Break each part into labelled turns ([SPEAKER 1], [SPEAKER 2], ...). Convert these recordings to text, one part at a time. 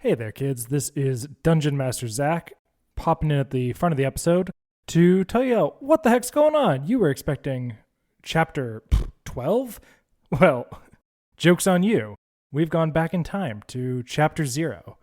[SPEAKER 1] Hey there, kids. This is Dungeon Master Zach, popping in at the front of the episode to tell you what the heck's going on. You were expecting chapter 12? Well, joke's on you. We've gone back in time to chapter 0.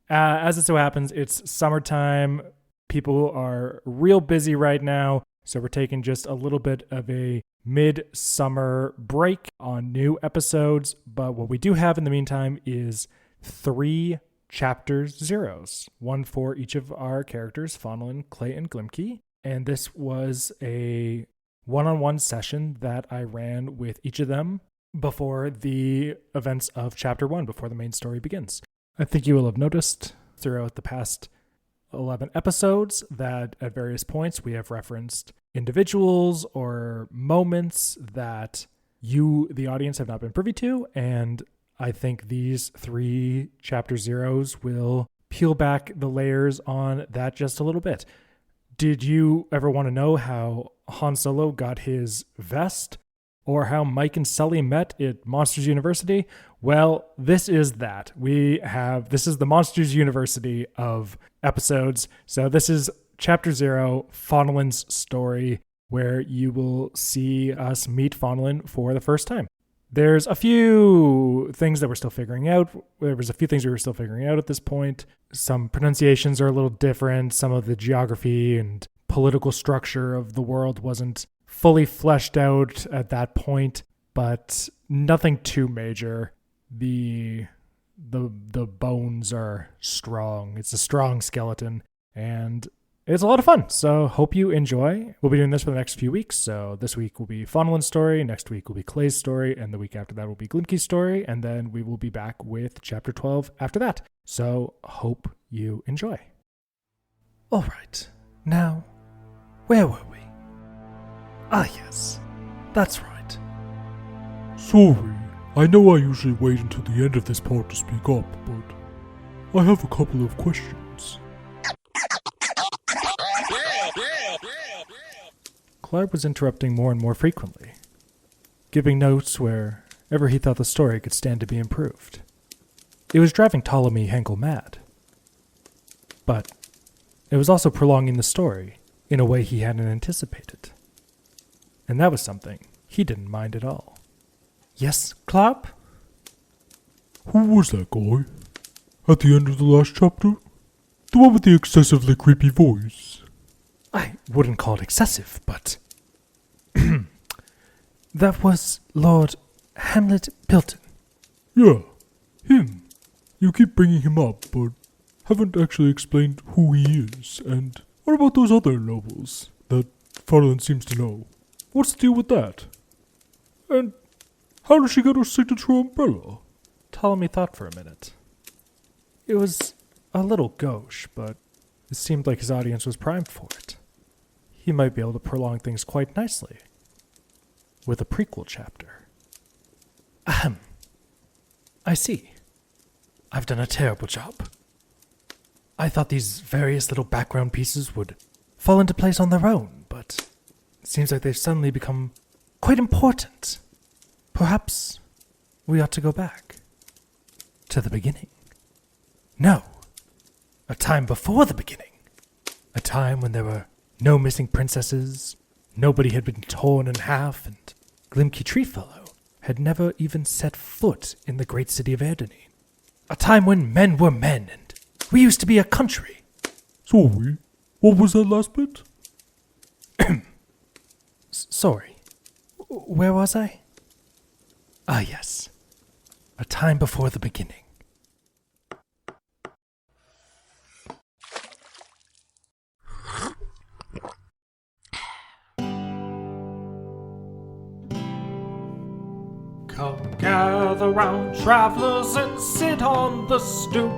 [SPEAKER 1] As it so happens, it's summertime. People are real busy right now, so we're taking just a little bit of a mid-summer break on new episodes. But what we do have in the meantime is 3 chapter zeros, one for each of our characters, Faunalyn, Clay, and Glimki. And this was a one-on-one session that I ran with each of them before the events of chapter 1, before the main story begins. I think you will have noticed throughout the past 11 episodes that at various points we have referenced individuals or moments that you, the audience, have not been privy to, and I think these 3 chapter zeros will peel back the layers on that just a little bit. Did you ever want to know how Han Solo got his vest? Or how Mike and Sully met at Monsters University? Well, this is that. This is the Monsters University of episodes. So this is chapter 0, Faunalyn's story, where you will see us meet Faunalyn for the first time. There's a few things that we're still figuring out. There was a few things we were still figuring out at this point. Some pronunciations are a little different. Some of the geography and political structure of the world wasn't fully fleshed out at that point, but nothing too major. The bones are strong. It's a strong skeleton, and it's a lot of fun, so hope you enjoy. We'll be doing this for the next few weeks, so this week will be Faunalyn's story, next week will be Clay's story, and the week after that will be Glimki's story, and then we will be back with chapter 12 after that. So hope you enjoy. All right, now, where were we? Ah yes, that's right.
[SPEAKER 2] Sorry, I know I usually wait until the end of this part to speak up, but I have a couple of questions.
[SPEAKER 1] Clark was interrupting more and more frequently, giving notes wherever he thought the story could stand to be improved. It was driving Ptolemy Henkel mad. But it was also prolonging the story in a way he hadn't anticipated. And that was something he didn't mind at all. Yes, Clark?
[SPEAKER 2] Who was that guy? At the end of the last chapter? The one with the excessively creepy voice?
[SPEAKER 1] I wouldn't call it excessive, but that was Lord Hamlet Pilton.
[SPEAKER 2] Yeah, him. You keep bringing him up, but haven't actually explained who he is. And what about those other nobles that Faunalyn seems to know? What's the deal with that? And how did she get her signature umbrella?
[SPEAKER 1] Ptolemy thought for a minute. It was a little gauche, but it seemed like his audience was primed for it. He might be able to prolong things quite nicely with a prequel chapter. Ahem. I see. I've done a terrible job. I thought these various little background pieces would fall into place on their own, but it seems like they've suddenly become quite important. Perhaps we ought to go back to the beginning. No, a time before the beginning. A time when there were no missing princesses, nobody had been torn in half, and Glimki Treefellow had never even set foot in the great city of Erdonine. A time when men were men, and we used to be a country.
[SPEAKER 2] Sorry, what was that last bit?
[SPEAKER 1] Sorry, where was I? Ah yes, a time before the beginning. Come gather round, travelers, and sit on the stoop.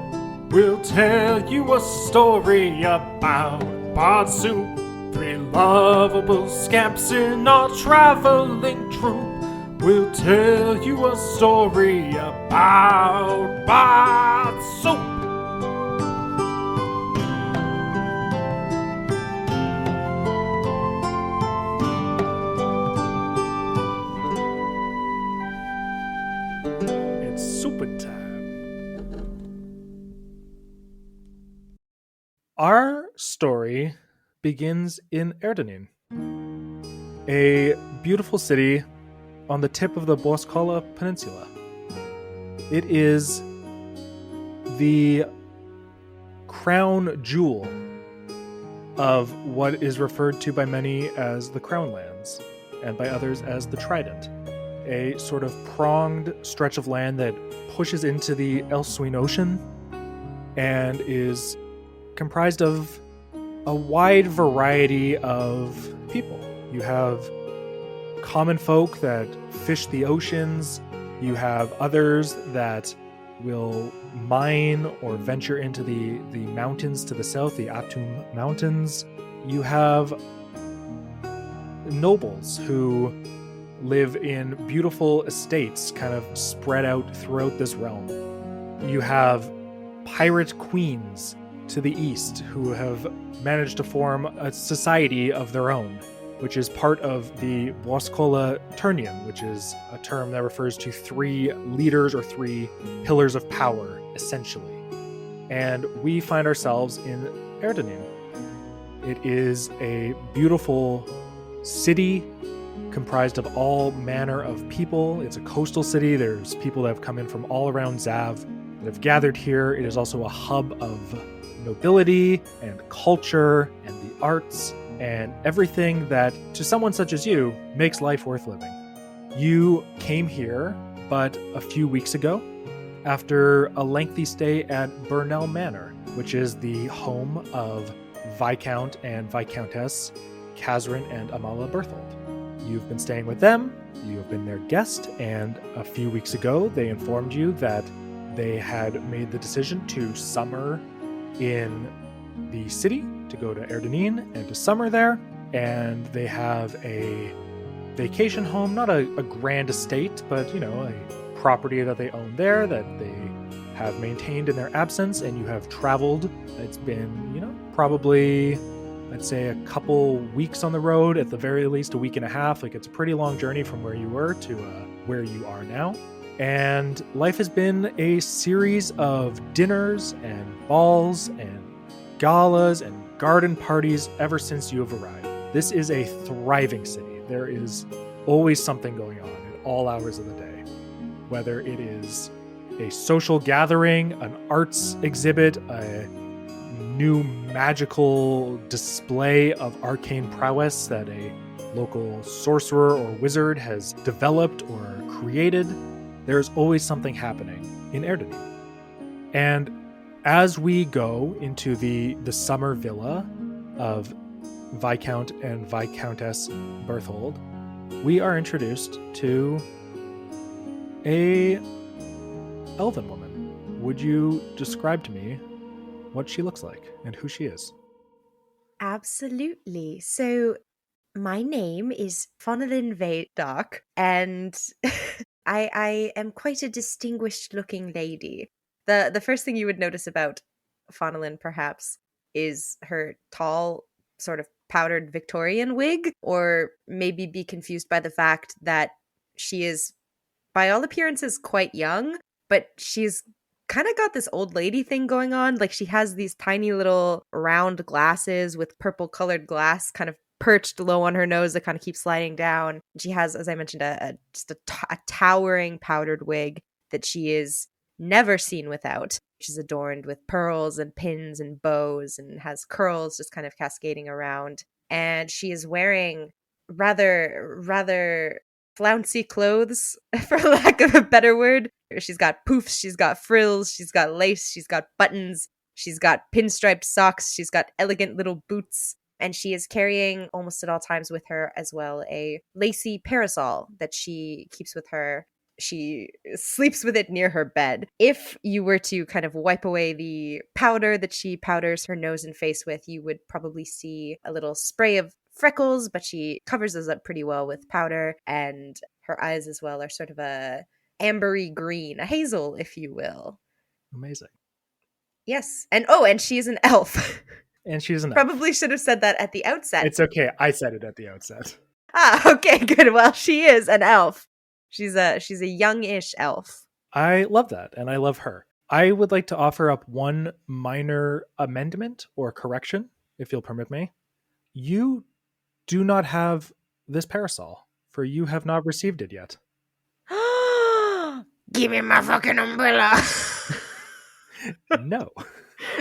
[SPEAKER 1] We'll tell you a story about Bard Soup. 3 lovable scamps in our traveling troupe. We'll tell you a story about Bard Soup. It's super time. Our story begins in Erdenin, a beautiful city on the tip of the Boskola Peninsula. It is the crown jewel of what is referred to by many as the Crown Lands, and by others as the Trident, a sort of pronged stretch of land that pushes into the Elseween Ocean and is comprised of a wide variety of people. You have common folk that fish the oceans, you have others that will mine or venture into the mountains to the south, the Atum Mountains. You have nobles who live in beautiful estates kind of spread out throughout this realm. You have pirate queens to the east who have managed to form a society of their own, which is part of the Boskola Turnian, which is a term that refers to 3 leaders or 3 pillars of power, essentially. And we find ourselves in Erdenin. It is a beautiful city comprised of all manner of people. It's a coastal city. There's people that have come in from all around Zav that have gathered here. It is also a hub of nobility and culture and the arts and everything that, to someone such as you, makes life worth living. You came here but a few weeks ago after a lengthy stay at Burnell Manor, which is the home of Viscount and Viscountess Kazrin and Amala Berthold. You've been staying with them, you have been their guest, and a few weeks ago they informed you that they had made the decision to summer in the city, to go to Erdenin and to summer there, and they have a vacation home, not a grand estate, but, a property that they own there that they have maintained in their absence, and you have traveled. It's been, probably, I'd say a couple weeks on the road, at the very least a week and a half. Like, it's a pretty long journey from where you were to where you are now. And life has been a series of dinners and balls and galas and garden parties ever since you have arrived. This is a thriving city. There is always something going on at all hours of the day. Whether it is a social gathering, an arts exhibit, a new magical display of arcane prowess that a local sorcerer or wizard has developed or created, there's always something happening in Erdenin. And as we go into the summer villa of Viscount and Viscountess Berthold, we are introduced to a elven woman. Would you describe to me what she looks like and who she is?
[SPEAKER 3] Absolutely. So my name is Faunalyn Vaydark, and I am quite a distinguished looking lady. The first thing you would notice about Faunalyn, perhaps, is her tall, sort of powdered Victorian wig, or maybe be confused by the fact that she is, by all appearances, quite young, but she's kind of got this old lady thing going on. Like, she has these tiny little round glasses with purple colored glass kind of perched low on her nose that kind of keeps sliding down. She has, as I mentioned, a towering powdered wig that she is never seen without. She's adorned with pearls and pins and bows and has curls just kind of cascading around. And she is wearing rather flouncy clothes, for lack of a better word. She's got poofs, she's got frills, she's got lace, she's got buttons, she's got pinstriped socks, she's got elegant little boots, and she is carrying almost at all times with her as well a lacy parasol that she keeps with her. She sleeps with it near her bed. If you were to kind of wipe away the powder that she powders her nose and face with, you would probably see a little spray of freckles, but she covers those up pretty well with powder, and her eyes as well are sort of a ambery green, a hazel, if you will.
[SPEAKER 1] Amazing.
[SPEAKER 3] Yes. And she is an elf.
[SPEAKER 1] And she's an elf.
[SPEAKER 3] Probably should have said that at the outset.
[SPEAKER 1] It's okay. I said it at the outset.
[SPEAKER 3] Okay, good. Well, she is an elf. She's a young-ish elf.
[SPEAKER 1] I love that, and I love her. I would like to offer up one minor amendment or correction, if you'll permit me. You do not have this parasol, for you have not received it yet.
[SPEAKER 3] Give me my fucking umbrella.
[SPEAKER 1] No.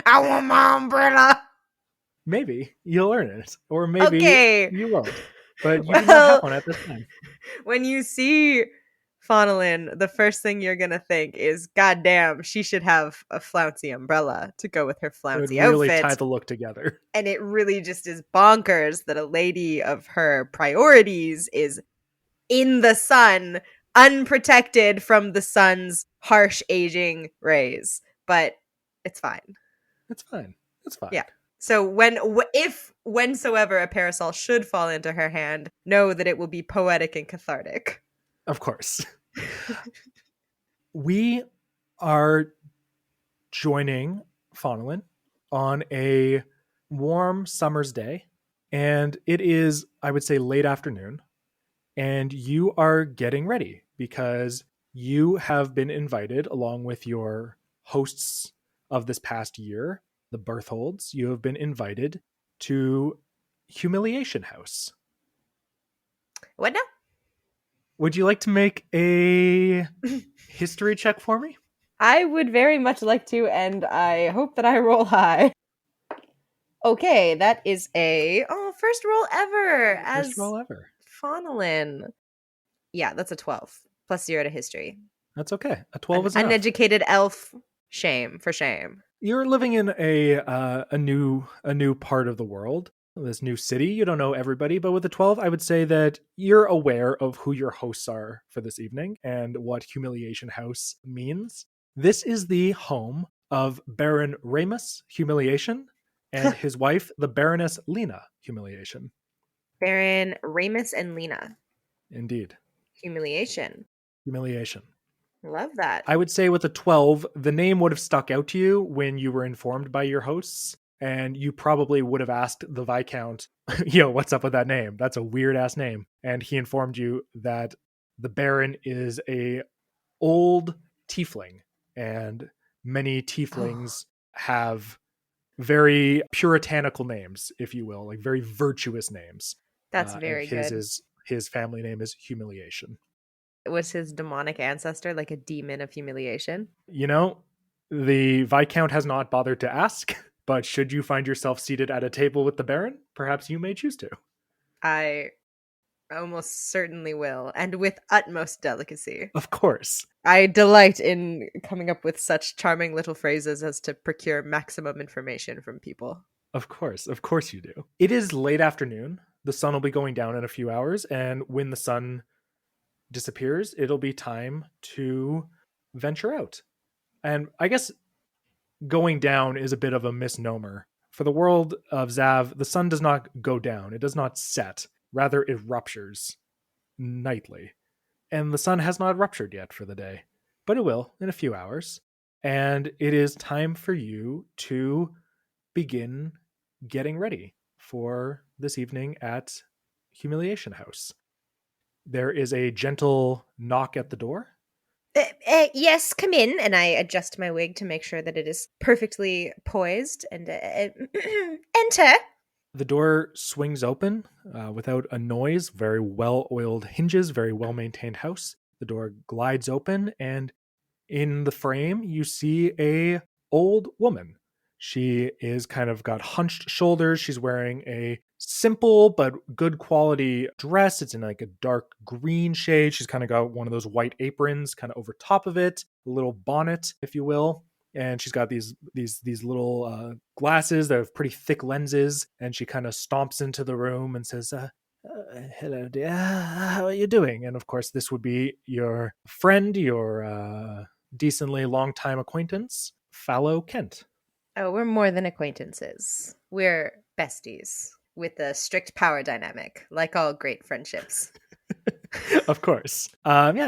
[SPEAKER 3] I want my umbrella.
[SPEAKER 1] Maybe you'll earn it, or maybe
[SPEAKER 3] Okay.
[SPEAKER 1] you won't. But you do not have one at this time.
[SPEAKER 3] When you see Faunalyn, the first thing you're gonna think is, God damn, she should have a flouncy umbrella to go with her
[SPEAKER 1] It would
[SPEAKER 3] flouncy
[SPEAKER 1] really
[SPEAKER 3] outfit.
[SPEAKER 1] tie the look together.
[SPEAKER 3] And it really just is bonkers that a lady of her priorities is in the sun, unprotected from the sun's harsh aging rays. But it's fine.
[SPEAKER 1] It's fine. It's fine.
[SPEAKER 3] Yeah. So if whensoever a parasol should fall into her hand, know that it will be poetic and cathartic.
[SPEAKER 1] Of course. We are joining Faunalyn on a warm summer's day, and it is, I would say, late afternoon, and you are getting ready because you have been invited, along with your hosts of this past year, the Bertholds. You have been invited to Humiliation House.
[SPEAKER 3] What now?
[SPEAKER 1] Would you like to make a history check for me?
[SPEAKER 3] I would very much like to, and I hope that I roll high. Okay, that is first roll ever as
[SPEAKER 1] First roll ever.
[SPEAKER 3] Faunalyn. Yeah, that's a 12 plus 0 to history.
[SPEAKER 1] That's okay. A 12 is
[SPEAKER 3] An
[SPEAKER 1] enough.
[SPEAKER 3] uneducated elf. Shame for shame.
[SPEAKER 1] You're living in a new part of the world, this new city. You don't know everybody, but with a 12, I would say that you're aware of who your hosts are for this evening and what Humiliation House means. This is the home of Baron Ramus Humiliation and his wife, the Baroness Lena Humiliation.
[SPEAKER 3] Baron Ramus and Lena.
[SPEAKER 1] Indeed.
[SPEAKER 3] Humiliation. Love that.
[SPEAKER 1] I would say with a 12, the name would have stuck out to you when you were informed by your hosts, and you probably would have asked the Viscount, what's up with that name? That's a weird ass name. And he informed you that the Baron is a old tiefling, and many tieflings have very puritanical names, if you will, like very virtuous names.
[SPEAKER 3] That's very good.
[SPEAKER 1] His family name is Humiliation.
[SPEAKER 3] Was his demonic ancestor like a demon of humiliation?
[SPEAKER 1] The Viscount has not bothered to ask, but should you find yourself seated at a table with the Baron, perhaps you may choose to.
[SPEAKER 3] I almost certainly will, and with utmost delicacy.
[SPEAKER 1] Of course.
[SPEAKER 3] I delight in coming up with such charming little phrases as to procure maximum information from people.
[SPEAKER 1] Of course you do. It is late afternoon. The sun will be going down in a few hours, and when the sun disappears, it'll be time to venture out. And I guess going down is a bit of a misnomer. For the world of Zav, the sun does not go down. It does not set. Rather, it ruptures nightly. And the sun has not ruptured yet for the day, but it will in a few hours. And it is time for you to begin getting ready for this evening at Humiliation House. There is a gentle knock at the door.
[SPEAKER 3] Yes, come in. And I adjust my wig to make sure that it is perfectly poised. And enter.
[SPEAKER 1] The door swings open without a noise. Very well-oiled hinges, very well-maintained house. The door glides open, and in the frame, you see a old woman. She is kind of got hunched shoulders. She's wearing a simple but good quality dress. It's in like a dark green shade. She's kind of got one of those white aprons kind of over top of it, a little bonnet, if you will. And she's got these little glasses that have pretty thick lenses. And she kind of stomps into the room and says, hello, dear. How are you doing? And of course, this would be your friend, your decently long-time acquaintance, Fallow Kent.
[SPEAKER 3] Oh, we're more than acquaintances. We're besties with a strict power dynamic, like all great friendships.
[SPEAKER 1] Of course.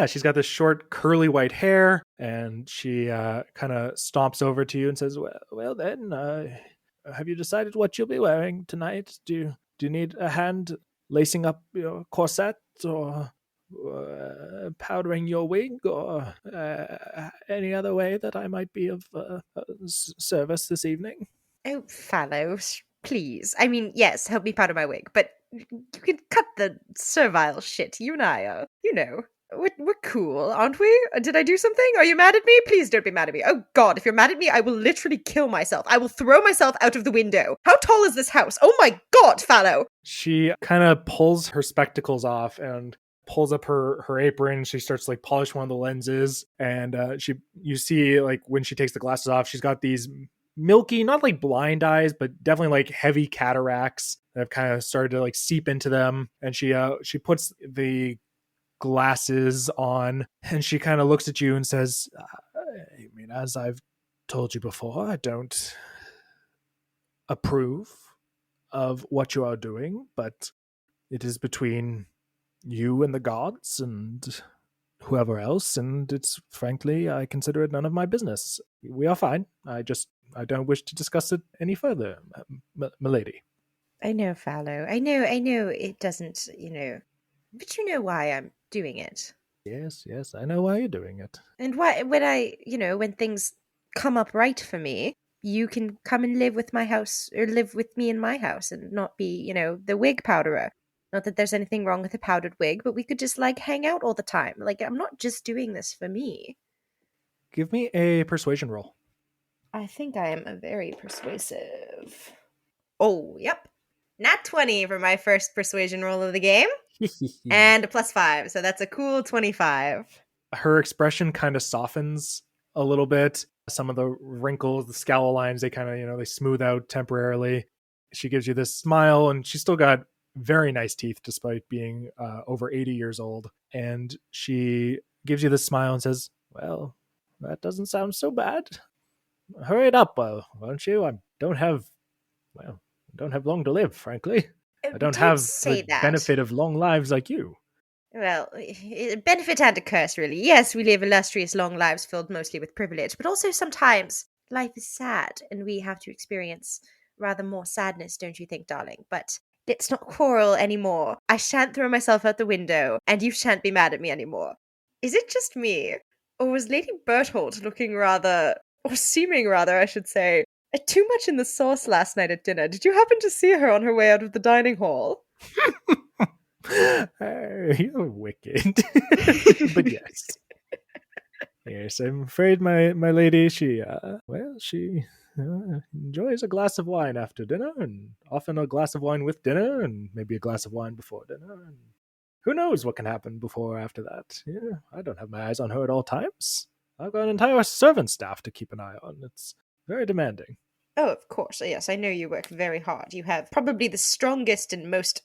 [SPEAKER 1] She's got this short, curly white hair, and she kind of stomps over to you and says, well then, have you decided what you'll be wearing tonight? Do you need a hand lacing up your corset, or powdering your wig or any other way that I might be of service this evening?
[SPEAKER 3] Oh, Fallow, please. I mean, yes, help me powder my wig, but you can cut the servile shit. You and I are, we're cool, aren't we? Did I do something? Are you mad at me? Please don't be mad at me. Oh God, if you're mad at me, I will literally kill myself. I will throw myself out of the window. How tall is this house? Oh my God, Fallow!
[SPEAKER 1] She kind of pulls her spectacles off and pulls up her apron. She starts to like polish one of the lenses, and you see like when she takes the glasses off, she's got these milky, not like blind eyes, but definitely like heavy cataracts that have kind of started to like seep into them. And she puts the glasses on, and she kind of looks at you and says, I mean, as I've told you before, I don't approve of what you are doing, but it is between you and the gods and whoever else, and it's frankly, I consider it none of my business. We are fine. I don't wish to discuss it any further, milady.
[SPEAKER 3] I know, Fallow. I know it doesn't, but you know why I'm doing it.
[SPEAKER 1] Yes, I know why you're doing it.
[SPEAKER 3] And why, when things come up right for me, you can come and live with my house, or live with me in my house, and not be, the wig powderer. Not that there's anything wrong with a powdered wig, but we could just, like, hang out all the time. Like, I'm not just doing this for me.
[SPEAKER 1] Give me a persuasion roll.
[SPEAKER 3] I think I am a very persuasive. Oh, yep. Nat 20 for my first persuasion roll of the game. And a +5, so that's a cool 25.
[SPEAKER 1] Her expression kind of softens a little bit. Some of the wrinkles, the scowl lines, they kind of, they smooth out temporarily. She gives you this smile, and she's still got very nice teeth despite being over 80 years old. And she gives you this smile and says, well, that doesn't sound so bad. Hurry it up, won't you? I don't have long to live, frankly. I don't have the benefit of long lives like you.
[SPEAKER 3] Well, benefit and a curse, really. Yes, we live illustrious long lives filled mostly with privilege, but also sometimes life is sad, and we have to experience rather more sadness, don't you think, darling? But let's not quarrel anymore. I shan't throw myself out the window, and you shan't be mad at me anymore. Is it just me? Or was Lady Berthold looking rather, or seeming rather, I should say, too much in the sauce last night at dinner? Did you happen to see her on her way out of the dining hall?
[SPEAKER 1] You're wicked. But yes. Yes, I'm afraid my lady, she enjoys a glass of wine after dinner, and often a glass of wine with dinner, and maybe a glass of wine before dinner. And who knows what can happen before or after that? Yeah, I don't have my eyes on her at all times. I've got an entire servant staff to keep an eye on. It's very demanding.
[SPEAKER 3] Oh, of course. Yes, I know you work very hard. You have probably the strongest and most,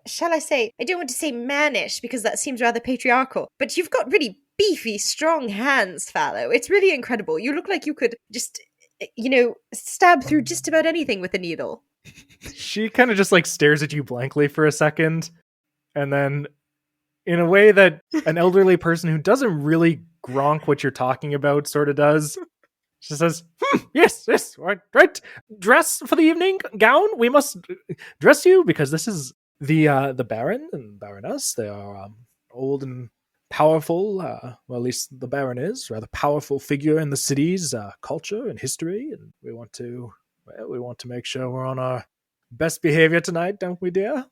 [SPEAKER 3] shall I say, I don't want to say mannish because that seems rather patriarchal, but you've got really beefy, strong hands, Fallow. It's really incredible. You look like you could just, stab through just about anything with a needle.
[SPEAKER 1] She kind of just like stares at you blankly for a second, and then in a way that an elderly person who doesn't really gronk what you're talking about sort of does. She says, yes, right. Dress for the evening, gown. We must dress you because this is the Baron and Baroness. They are old and powerful. Well, at least the Baron is rather powerful figure in the city's culture and history. And we want to make sure we're on our best behavior tonight, don't we, dear?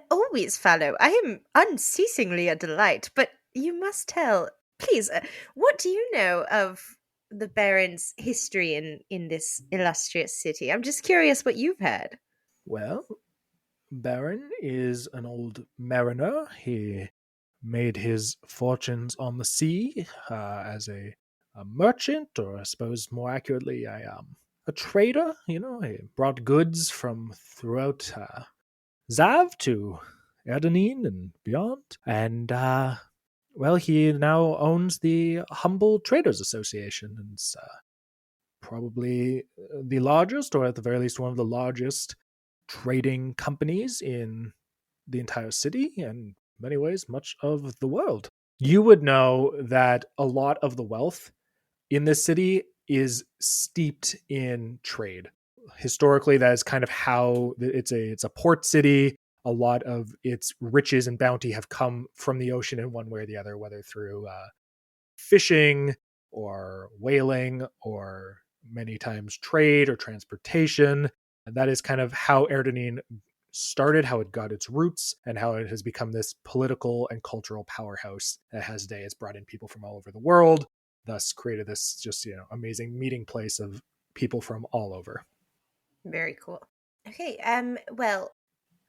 [SPEAKER 3] Always, Fallow. I am unceasingly a delight. But you must tell, please, what do you know of the Baron's history in this illustrious city? I'm just curious what you've heard.
[SPEAKER 1] Well, Baron is an old mariner. He made his fortunes on the sea as a merchant, or I suppose more accurately, a trader. He brought goods from throughout Zav to Erdenine and beyond. And well, he now owns the Humble Traders Association, and it's probably the largest, or at the very least one of the largest trading companies in the entire city, and in many ways, much of the world. You would know that a lot of the wealth in this city is steeped in trade. Historically, that is kind of how it's a port city. a lot of its riches and bounty have come from the ocean in one way or the other, whether through fishing or whaling or many times trade or transportation. And that is kind of how Erdenine started, how it got its roots, and how it has become this political and cultural powerhouse that has today. It's brought in people from all over the world, thus created this just, amazing meeting place of people from all over.
[SPEAKER 3] Very cool. Okay, well,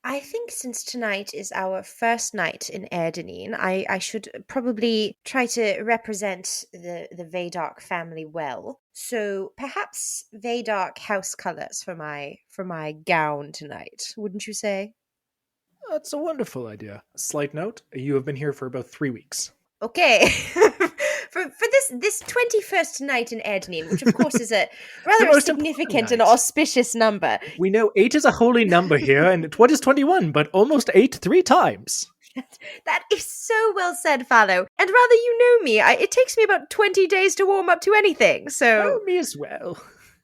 [SPEAKER 3] I think since tonight is our first night in Erdenine, I should probably try to represent the Vaydark family well. So perhaps Vaydark house colors for my gown tonight, wouldn't you say?
[SPEAKER 1] That's a wonderful idea. Slight note, you have been here for about 3 weeks.
[SPEAKER 3] Okay. for this 21st night in Erdenine, which of course is a rather
[SPEAKER 1] most
[SPEAKER 3] significant
[SPEAKER 1] important
[SPEAKER 3] and
[SPEAKER 1] night.
[SPEAKER 3] auspicious number.
[SPEAKER 1] We know 8 is a holy number here, and what is 21, but almost 8 3 times.
[SPEAKER 3] That is so well said, Fallow. And rather, you know me, it takes me about 20 days to warm up to anything, so...
[SPEAKER 1] Oh, me as well.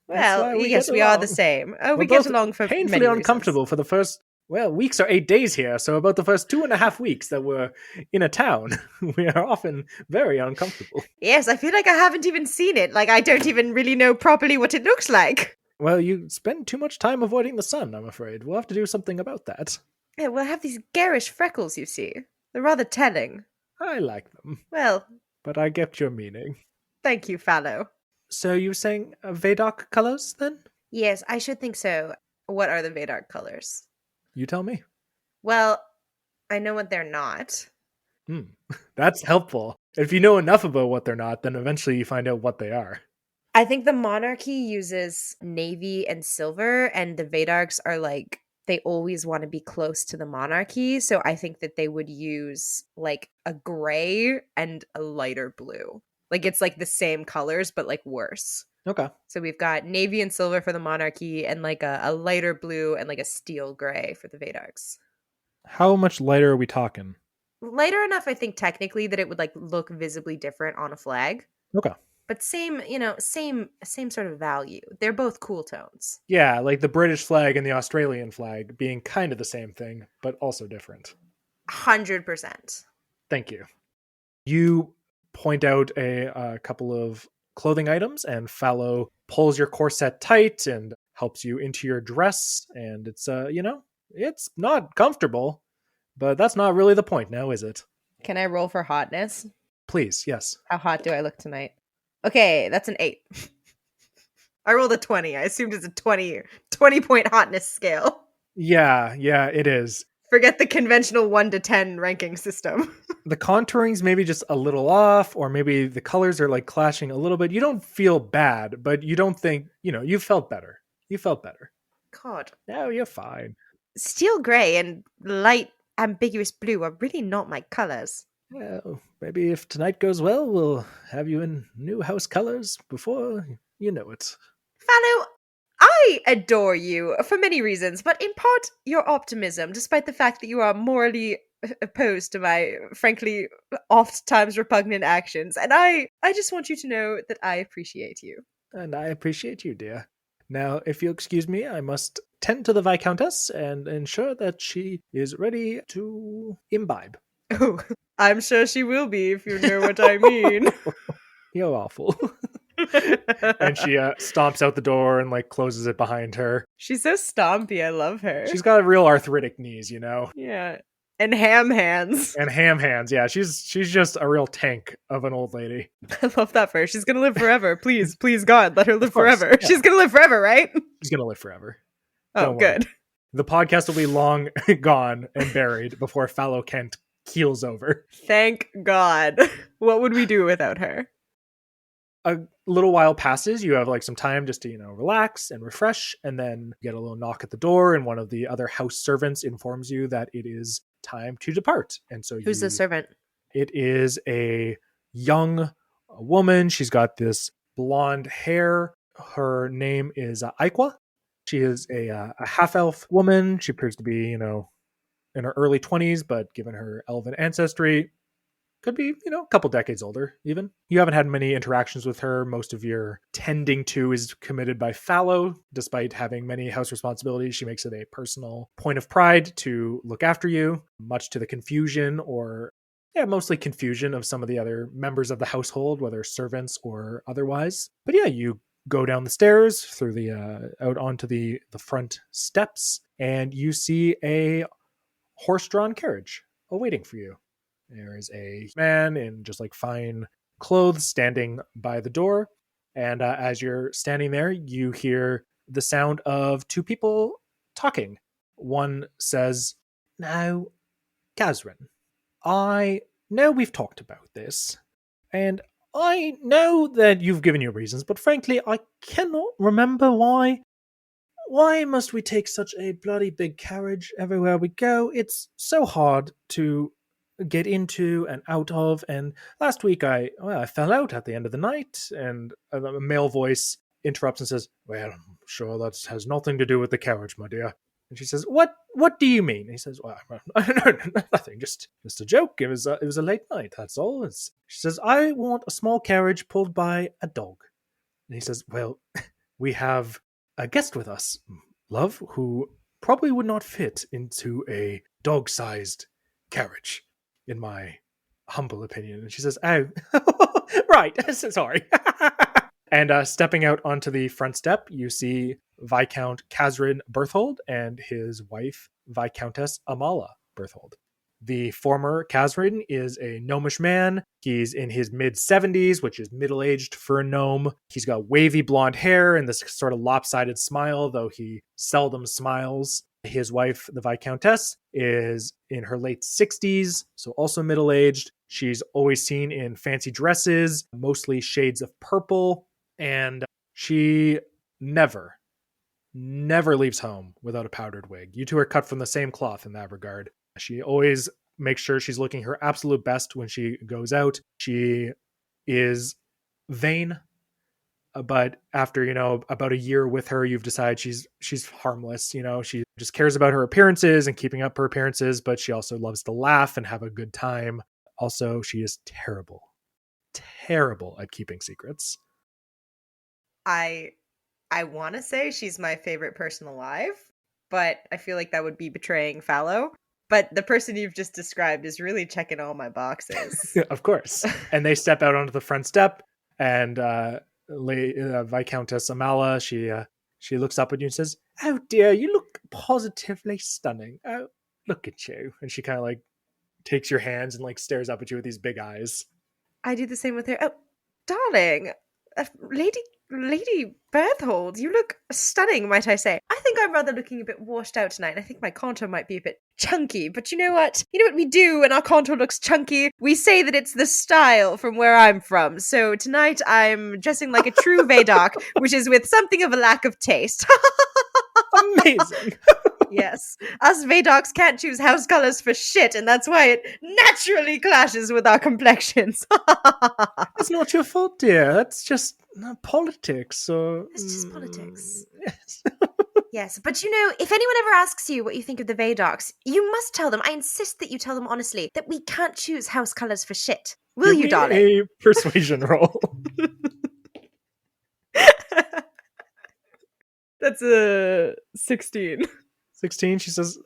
[SPEAKER 3] Well, yes, we are the same. Oh, we get along for
[SPEAKER 1] painfully
[SPEAKER 3] many
[SPEAKER 1] uncomfortable for the first, weeks are 8 days here, so about the first 2.5 weeks that we're in a town, we are often very uncomfortable.
[SPEAKER 3] Yes, I feel like I haven't even seen it. Like, I don't even really know properly what it looks like.
[SPEAKER 1] Well, you spend too much time avoiding the sun, I'm afraid. We'll have to do something about that.
[SPEAKER 3] Yeah, well, I have these garish freckles, you see. They're rather telling.
[SPEAKER 1] I like them.
[SPEAKER 3] Well...
[SPEAKER 1] But I get your meaning.
[SPEAKER 3] Thank you, Fallow.
[SPEAKER 1] So you were saying Vaydark colors, then?
[SPEAKER 3] Yes, I should think so. What are the Vaydark colors?
[SPEAKER 1] You tell me.
[SPEAKER 3] Well, I know what they're not.
[SPEAKER 1] That's helpful. If you know enough about what they're not, then eventually you find out what they are.
[SPEAKER 3] I think the monarchy uses navy and silver, and the Vaydarks are like, they always want to be close to the monarchy, so I think that they would use like a gray and a lighter blue. Like it's like the same colors, but like worse.
[SPEAKER 1] Okay.
[SPEAKER 3] So we've got navy and silver for the monarchy, and like a lighter blue and like a steel gray for the Vaydarks.
[SPEAKER 1] How much lighter are we talking?
[SPEAKER 3] Lighter enough, I think, technically, that it would like look visibly different on a flag.
[SPEAKER 1] Okay.
[SPEAKER 3] But same sort of value. They're both cool tones.
[SPEAKER 1] Yeah, like the British flag and the Australian flag being kind of the same thing, but also different.
[SPEAKER 3] 100%.
[SPEAKER 1] Thank you. You point out a couple of clothing items, and Fallow pulls your corset tight and helps you into your dress. And it's, it's not comfortable, but that's not really the point now, is it?
[SPEAKER 3] Can I roll for hotness?
[SPEAKER 1] Please, yes.
[SPEAKER 3] How hot do I look tonight? Okay, that's an 8. I rolled a 20. I assumed it's a 20 point hotness scale.
[SPEAKER 1] Yeah, it is.
[SPEAKER 3] Forget the conventional 1 to 10 ranking system.
[SPEAKER 1] The contouring's maybe just a little off, or maybe the colors are like clashing a little bit. You don't feel bad, but you don't think, you felt better. You felt better.
[SPEAKER 3] God.
[SPEAKER 1] No, you're fine.
[SPEAKER 3] Steel gray and light ambiguous blue are really not my colors.
[SPEAKER 1] Well, maybe if tonight goes well, we'll have you in new house colors before you know it.
[SPEAKER 3] Fallow, I adore you for many reasons, but in part your optimism, despite the fact that you are morally opposed to my, frankly, oft-times repugnant actions. And I just want you to know that I appreciate you.
[SPEAKER 1] And I appreciate you, dear. Now, if you'll excuse me, I must tend to the Viscountess and ensure that she is ready to imbibe.
[SPEAKER 3] Oh, I'm sure she will be, if you know what I mean.
[SPEAKER 1] You're awful. And she stomps out the door and like closes it behind her.
[SPEAKER 3] She's so stompy. I love her.
[SPEAKER 1] She's got real arthritic knees,
[SPEAKER 3] Yeah. And ham hands.
[SPEAKER 1] And ham hands. Yeah, she's just a real tank of an old lady.
[SPEAKER 3] I love that for her. She's gonna live forever. Please, God, let her live
[SPEAKER 1] course,
[SPEAKER 3] forever.
[SPEAKER 1] yeah.
[SPEAKER 3] She's gonna live forever, right?
[SPEAKER 1] She's gonna live forever.
[SPEAKER 3] Oh,
[SPEAKER 1] Don't worry.
[SPEAKER 3] good.
[SPEAKER 1] The podcast will be long gone and buried before Fallow Kent keels over.
[SPEAKER 3] Thank God. What would we do without her?
[SPEAKER 1] A little while passes. You have like some time just to, relax and refresh. And then you get a little knock at the door, and one of the other house servants informs you that it is time to depart. And so
[SPEAKER 3] Who's the servant?
[SPEAKER 1] It is a young woman. She's got this blonde hair. Her name is Aikwa. She is a half-elf woman. She appears to be, in her early 20s, but given her elven ancestry, Could be, a couple decades older, even. You haven't had many interactions with her. Most of your tending to is committed by Fallow. Despite having many house responsibilities, she makes it a personal point of pride to look after you, much to the confusion mostly confusion of some of the other members of the household, whether servants or otherwise. But yeah, you go down the stairs through out onto the front steps, and you see a horse-drawn carriage awaiting for you. There is a man in just like fine clothes standing by the door. And as you're standing there, you hear the sound of two people talking. One says, "Now, Gazrin, I know we've talked about this, and I know that you've given your reasons, but frankly, I cannot remember why. Why must we take such a bloody big carriage everywhere we go? It's so hard to get into and out of. And last week I fell out at the end of the night." And a male voice interrupts and says, "Well, I'm sure that has nothing to do with the carriage, my dear." And she says, "What do you mean?" And he says, "Well, no, nothing, just a joke. It was a late night, that's all." She says, "I want a small carriage pulled by a dog." And he says, "Well, we have a guest with us, love, who probably would not fit into a dog-sized carriage, in my humble opinion." And she says, "Oh, right, sorry." And stepping out onto the front step, you see Viscount Kazrin Berthold and his wife, Viscountess Amala Berthold. The former Kazrin is a gnomish man. He's in his mid-70s, which is middle-aged for a gnome. He's got wavy blonde hair and this sort of lopsided smile, though he seldom smiles. His wife, the Viscountess, is in her late 60s, so also middle-aged. She's always seen in fancy dresses, mostly shades of purple, and she never leaves home without a powdered wig. You two are cut from the same cloth in that regard. She always makes sure she's looking her absolute best when she goes out. She is vain, but after, about a year with her, you've decided she's harmless. She just cares about her appearances and keeping up her appearances, but she also loves to laugh and have a good time. Also, she is terrible at keeping secrets.
[SPEAKER 3] I want to say she's my favorite person alive, but I feel like that would be betraying Fallow. But the person you've just described is really checking all my boxes.
[SPEAKER 1] Of course. And they step out onto the front step, and Viscountess Amala, she looks up at you and says, "Oh dear, you look positively stunning. Oh, look at you." And she kind of like takes your hands and like stares up at you with these big eyes.
[SPEAKER 3] I do the same with her. "Oh, darling, Lady Berthold, you look stunning, might I say. I think I'm rather looking a bit washed out tonight. I think my contour might be a bit chunky, but you know what? You know what we do when our contour looks chunky? We say that it's the style from where I'm from. So tonight I'm dressing like a true Vaydark, which is with something of a lack of taste."
[SPEAKER 1] Amazing.
[SPEAKER 3] Yes. Us Vaydarks can't choose house colors for shit, and that's why it naturally clashes with our complexions.
[SPEAKER 1] It's not your fault, dear. That's just politics.
[SPEAKER 3] It's just politics.
[SPEAKER 1] Yes.
[SPEAKER 3] Yes, but if anyone ever asks you what you think of the Vaydarks, you must tell them, I insist that you tell them honestly, that we can't choose house colors for shit. Will you, darling?
[SPEAKER 1] A persuasion roll.
[SPEAKER 3] That's a 16.
[SPEAKER 1] 16, she says,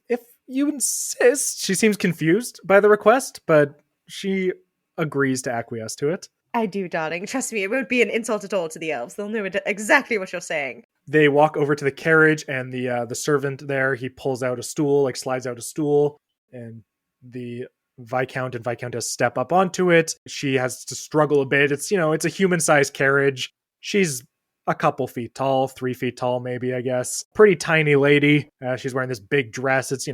[SPEAKER 1] "If you insist." She seems confused by the request, but she agrees to acquiesce to it.
[SPEAKER 3] I do, darling. Trust me, it won't be an insult at all to the elves. They'll know exactly what you're saying.
[SPEAKER 1] They walk over to the carriage, and the servant there, he pulls out a stool, like slides out a stool, and the Viscount and Viscountess step up onto it. She has to struggle a bit. It's a human-sized carriage. She's a couple feet tall, 3 feet tall, maybe, I guess. Pretty tiny lady. She's wearing this big dress. It's,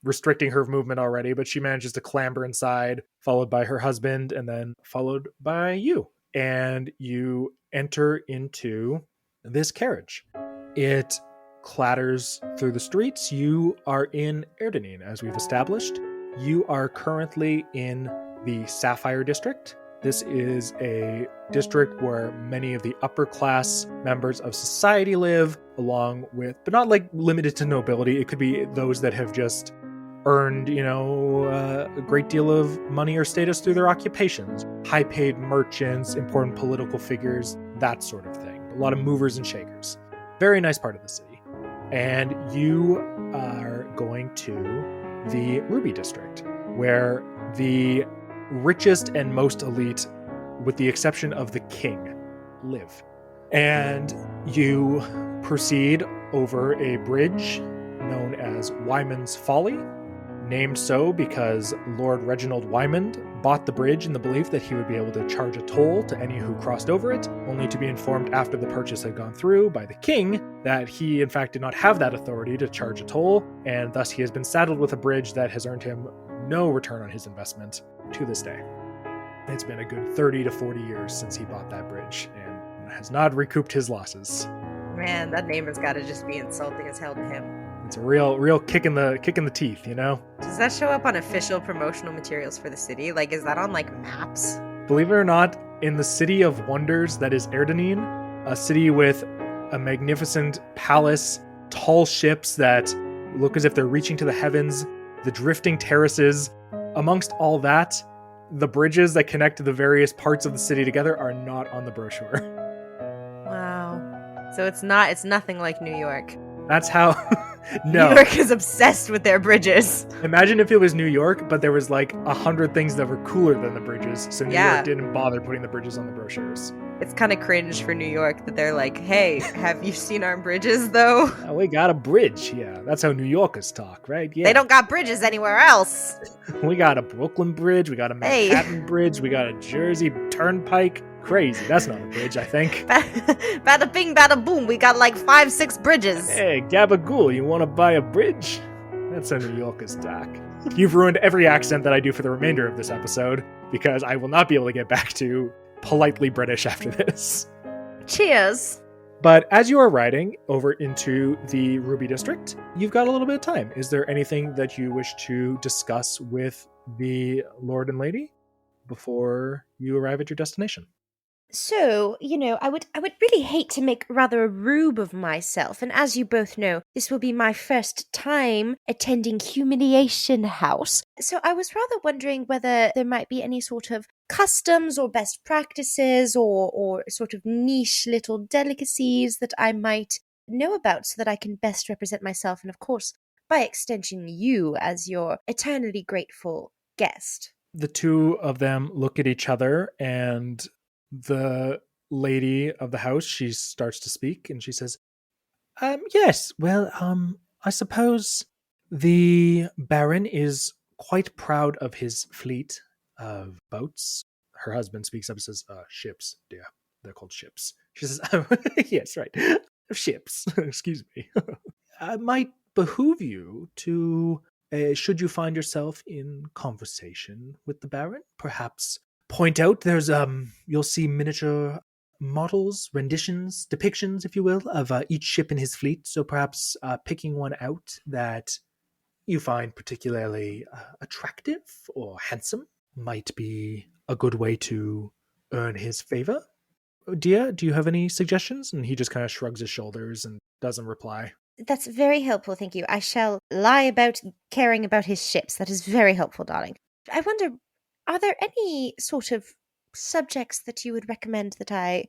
[SPEAKER 1] restricting her movement already, but she manages to clamber inside, followed by her husband, and then followed by you. And you enter into this carriage. It clatters through the streets. You are in Erdenine, as we've established. You are currently in the Sapphire District. This is a district where many of the upper class members of society live, along with, but not like limited to nobility. It could be those that have just earned, a great deal of money or status through their occupations. High-paid merchants, important political figures, that sort of thing. A lot of movers and shakers. Very nice part of the city. And you are going to the Ruby District, where the richest and most elite, with the exception of the king, live. And you proceed over a bridge known as Wyman's Folly, named so because Lord Reginald Wymond bought the bridge in the belief that he would be able to charge a toll to any who crossed over it, only to be informed after the purchase had gone through by the king that he in fact did not have that authority to charge a toll, and thus he has been saddled with a bridge that has earned him no return on his investment to this day. It's been a good 30 to 40 years since he bought that bridge and has not recouped his losses.
[SPEAKER 3] Man, that name has got to just be insulting as hell to him.
[SPEAKER 1] It's a real kick in the teeth,
[SPEAKER 3] Does that show up on official promotional materials for the city? Like, is that on, maps?
[SPEAKER 1] Believe it or not, in the city of wonders that is Erdenine, a city with a magnificent palace, tall ships that look as if they're reaching to the heavens, the drifting terraces, amongst all that, the bridges that connect the various parts of the city together are not on the brochure.
[SPEAKER 3] Wow. So it's nothing like New York.
[SPEAKER 1] That's how... No.
[SPEAKER 3] New York is obsessed with their bridges.
[SPEAKER 1] Imagine if it was New York, but there was 100 things that were cooler than the bridges, so New York didn't bother putting the bridges on the brochures.
[SPEAKER 3] It's kind of cringe for New York that they're like, hey, have you seen our bridges, though?
[SPEAKER 1] Oh, we got a bridge, yeah. That's how New Yorkers talk, right? Yeah.
[SPEAKER 3] They don't got bridges anywhere else.
[SPEAKER 1] We got a Brooklyn Bridge, we got a Manhattan Bridge, we got a Jersey Turnpike. Crazy. That's not a bridge, I think.
[SPEAKER 3] Bada bing, bada boom. We got 5-6 bridges.
[SPEAKER 1] Hey, Gabagool, you want to buy a bridge? That's how New Yorkers talk. You've ruined every accent that I do for the remainder of this episode, because I will not be able to get back to politely British after this.
[SPEAKER 3] Cheers.
[SPEAKER 1] But as you are riding over into the Ruby District, you've got a little bit of time. Is there anything that you wish to discuss with the Lord and Lady before you arrive at your destination?
[SPEAKER 3] So, I would really hate to make rather a rube of myself, and as you both know, this will be my first time attending Humiliation House. So I was rather wondering whether there might be any sort of customs or best practices or sort of niche little delicacies that I might know about so that I can best represent myself and, of course, by extension, you as your eternally grateful guest.
[SPEAKER 1] The two of them look at each other, and the lady of the house, she starts to speak, and she says, yes, well, I suppose the Baron is quite proud of his fleet of boats. Her husband speaks up and says, ships, dear. They're called ships. She says, yes, right. Ships. Excuse me. It might behoove you to, should you find yourself in conversation with the Baron, perhaps point out there's, you'll see miniature models, renditions, depictions, if you will, of each ship in his fleet. So perhaps picking one out that you find particularly attractive or handsome might be a good way to earn his favor. Dia, do you have any suggestions? And he just kind of shrugs his shoulders and doesn't reply.
[SPEAKER 3] That's very helpful, thank you. I shall lie about caring about his ships. That is very helpful, darling. I wonder, are there any sort of subjects that you would recommend that I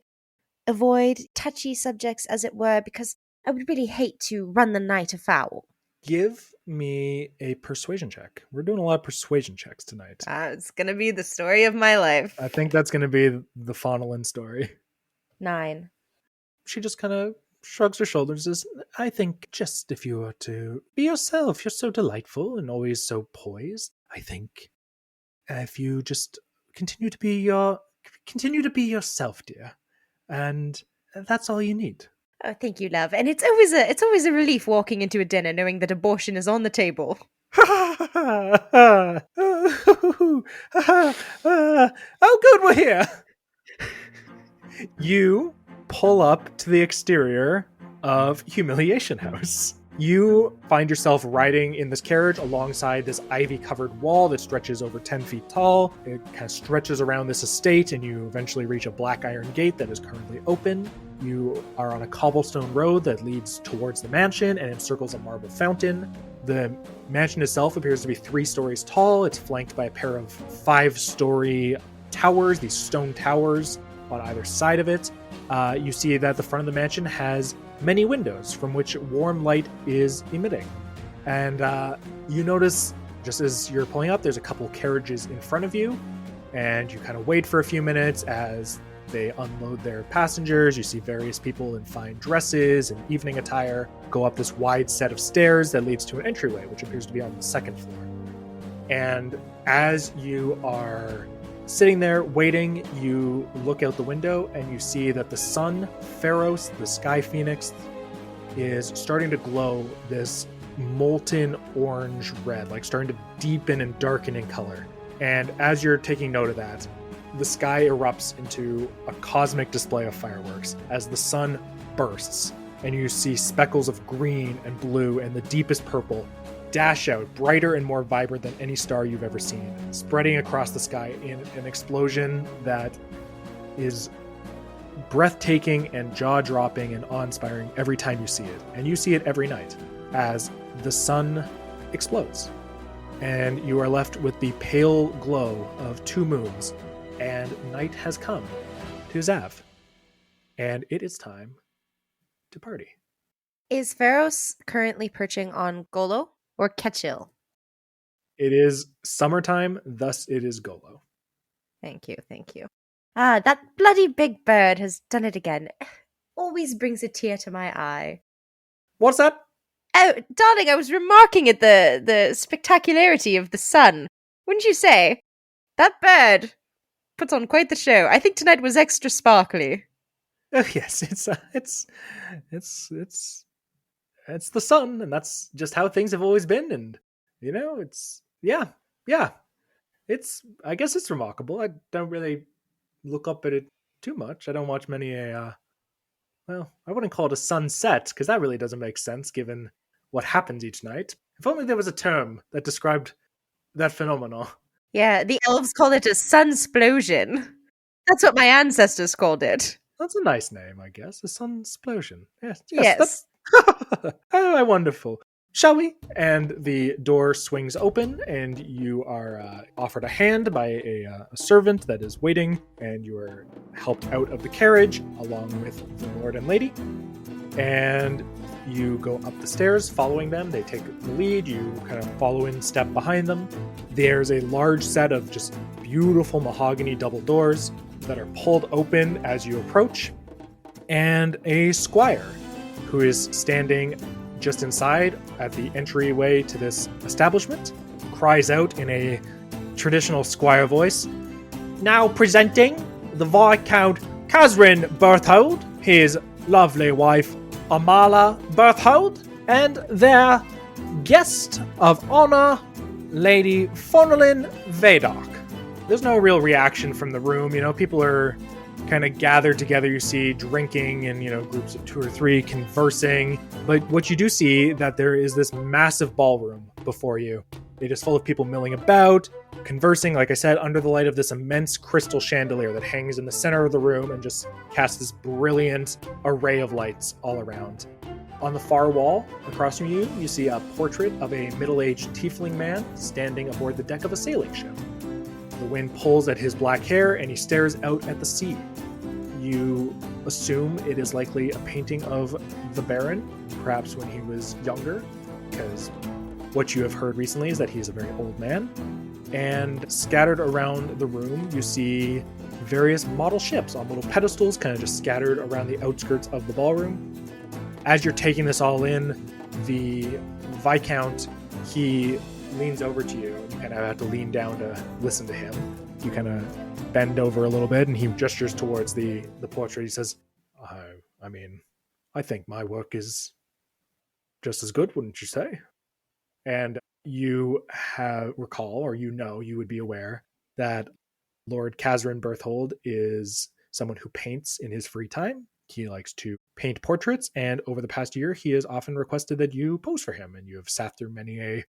[SPEAKER 3] avoid? Touchy subjects, as it were, because I would really hate to run the night afoul.
[SPEAKER 1] Give me a persuasion check. We're doing a lot of persuasion checks tonight.
[SPEAKER 3] It's going to be the story of my life.
[SPEAKER 1] I think that's going to be the Faunalyn story.
[SPEAKER 3] 9.
[SPEAKER 1] She just kind of shrugs her shoulders and says, I think just if you were to be yourself, you're so delightful and always so poised. I think if you just continue to be yourself, dear, and that's all you need.
[SPEAKER 3] Oh, thank you, love. And it's always a relief walking into a dinner knowing that abortion is on the table.
[SPEAKER 1] Oh, good, we're here. You pull up to the exterior of Humiliation House. You find yourself riding in this carriage alongside this ivy-covered wall that stretches over 10 feet tall. It kind of stretches around this estate, and you eventually reach a black iron gate that is currently open. You are on a cobblestone road that leads towards the mansion and encircles a marble fountain. The mansion itself appears to be 3 stories tall. It's flanked by a pair of 5-story towers, these stone towers on either side of it. You see that the front of the mansion has many windows from which warm light is emitting. And you notice, just as you're pulling up, there's a couple carriages in front of you, and you kind of wait for a few minutes as they unload their passengers. You see various people in fine dresses and evening attire go up this wide set of stairs that leads to an entryway, which appears to be on the 2nd floor. And as you are sitting there waiting, you look out the window and you see that the sun, Pharos, the sky phoenix, is starting to glow this molten orange red, like starting to deepen and darken in color. And as you're taking note of that, the sky erupts into a cosmic display of fireworks as the sun bursts, and you see speckles of green and blue and the deepest purple dash out, brighter and more vibrant than any star you've ever seen, spreading across the sky in an explosion that is breathtaking and jaw-dropping and awe-inspiring every time you see it. And you see it every night as the sun explodes. And you are left with the pale glow of 2 moons, and night has come to Zav. And it is time to party.
[SPEAKER 3] Is Pharos currently perching on Golo or Ketchil?
[SPEAKER 1] It is summertime, thus it is Golo.
[SPEAKER 3] Thank you, thank you. Ah, that bloody big bird has done it again. Always brings a tear to my eye.
[SPEAKER 1] What's that?
[SPEAKER 3] Oh, darling, I was remarking at the spectacularity of the sun. Wouldn't you say? That bird puts on quite the show. I think tonight was extra sparkly.
[SPEAKER 1] Oh yes, it's the sun, and that's just how things have always been. And it's it's, I guess it's remarkable. I don't really look up at it too much. I don't watch many well, I wouldn't call it a sunset, because that really doesn't make sense given what happens each night. If only there was a term that described that phenomenon.
[SPEAKER 3] Yeah, the elves call it a sunsplosion. That's what my ancestors called it.
[SPEAKER 1] That's a nice name, I guess. A sunsplosion. Yes.
[SPEAKER 3] Yes.
[SPEAKER 1] Oh, wonderful. Shall we? And the door swings open, and you are offered a hand by a servant that is waiting, and you are helped out of the carriage along with the lord and lady. And you go up the stairs following them. They take the lead. You kind of follow in step behind them. There's a large set of just beautiful mahogany double doors that are pulled open as you approach, and a squire who is standing just inside at the entryway to this establishment cries out in a traditional squire voice, "Now presenting the Viscount Casrin Berthold, his lovely wife Amala Berthold, and their guest of honor, Lady Faunalyn Vaydark." There's no real reaction from the room. People are kind of gathered together. You see drinking and, groups of 2 or 3 conversing. But what you do see, that there is this massive ballroom before you. It is full of people milling about, conversing, like I said, under the light of this immense crystal chandelier that hangs in the center of the room and just casts this brilliant array of lights all around. On the far wall, across from you, you see a portrait of a middle-aged tiefling man standing aboard the deck of a sailing ship. The wind pulls at his black hair, and he stares out at the sea. You assume it is likely a painting of the Baron, perhaps when he was younger, because what you have heard recently is that he's a very old man. And scattered around the room, you see various model ships on little pedestals, kind of just scattered around the outskirts of the ballroom. As you're taking this all in, the Viscount, he leans over to you. You kind of have to lean down to listen to him. You kind of bend over a little bit, and he gestures towards the portrait. He says, I think my work is just as good, wouldn't you say? And you you would be aware that Lord Casrin Berthold is someone who paints in his free time. He likes to paint portraits, and over the past year, he has often requested that you pose for him, and you have sat through many a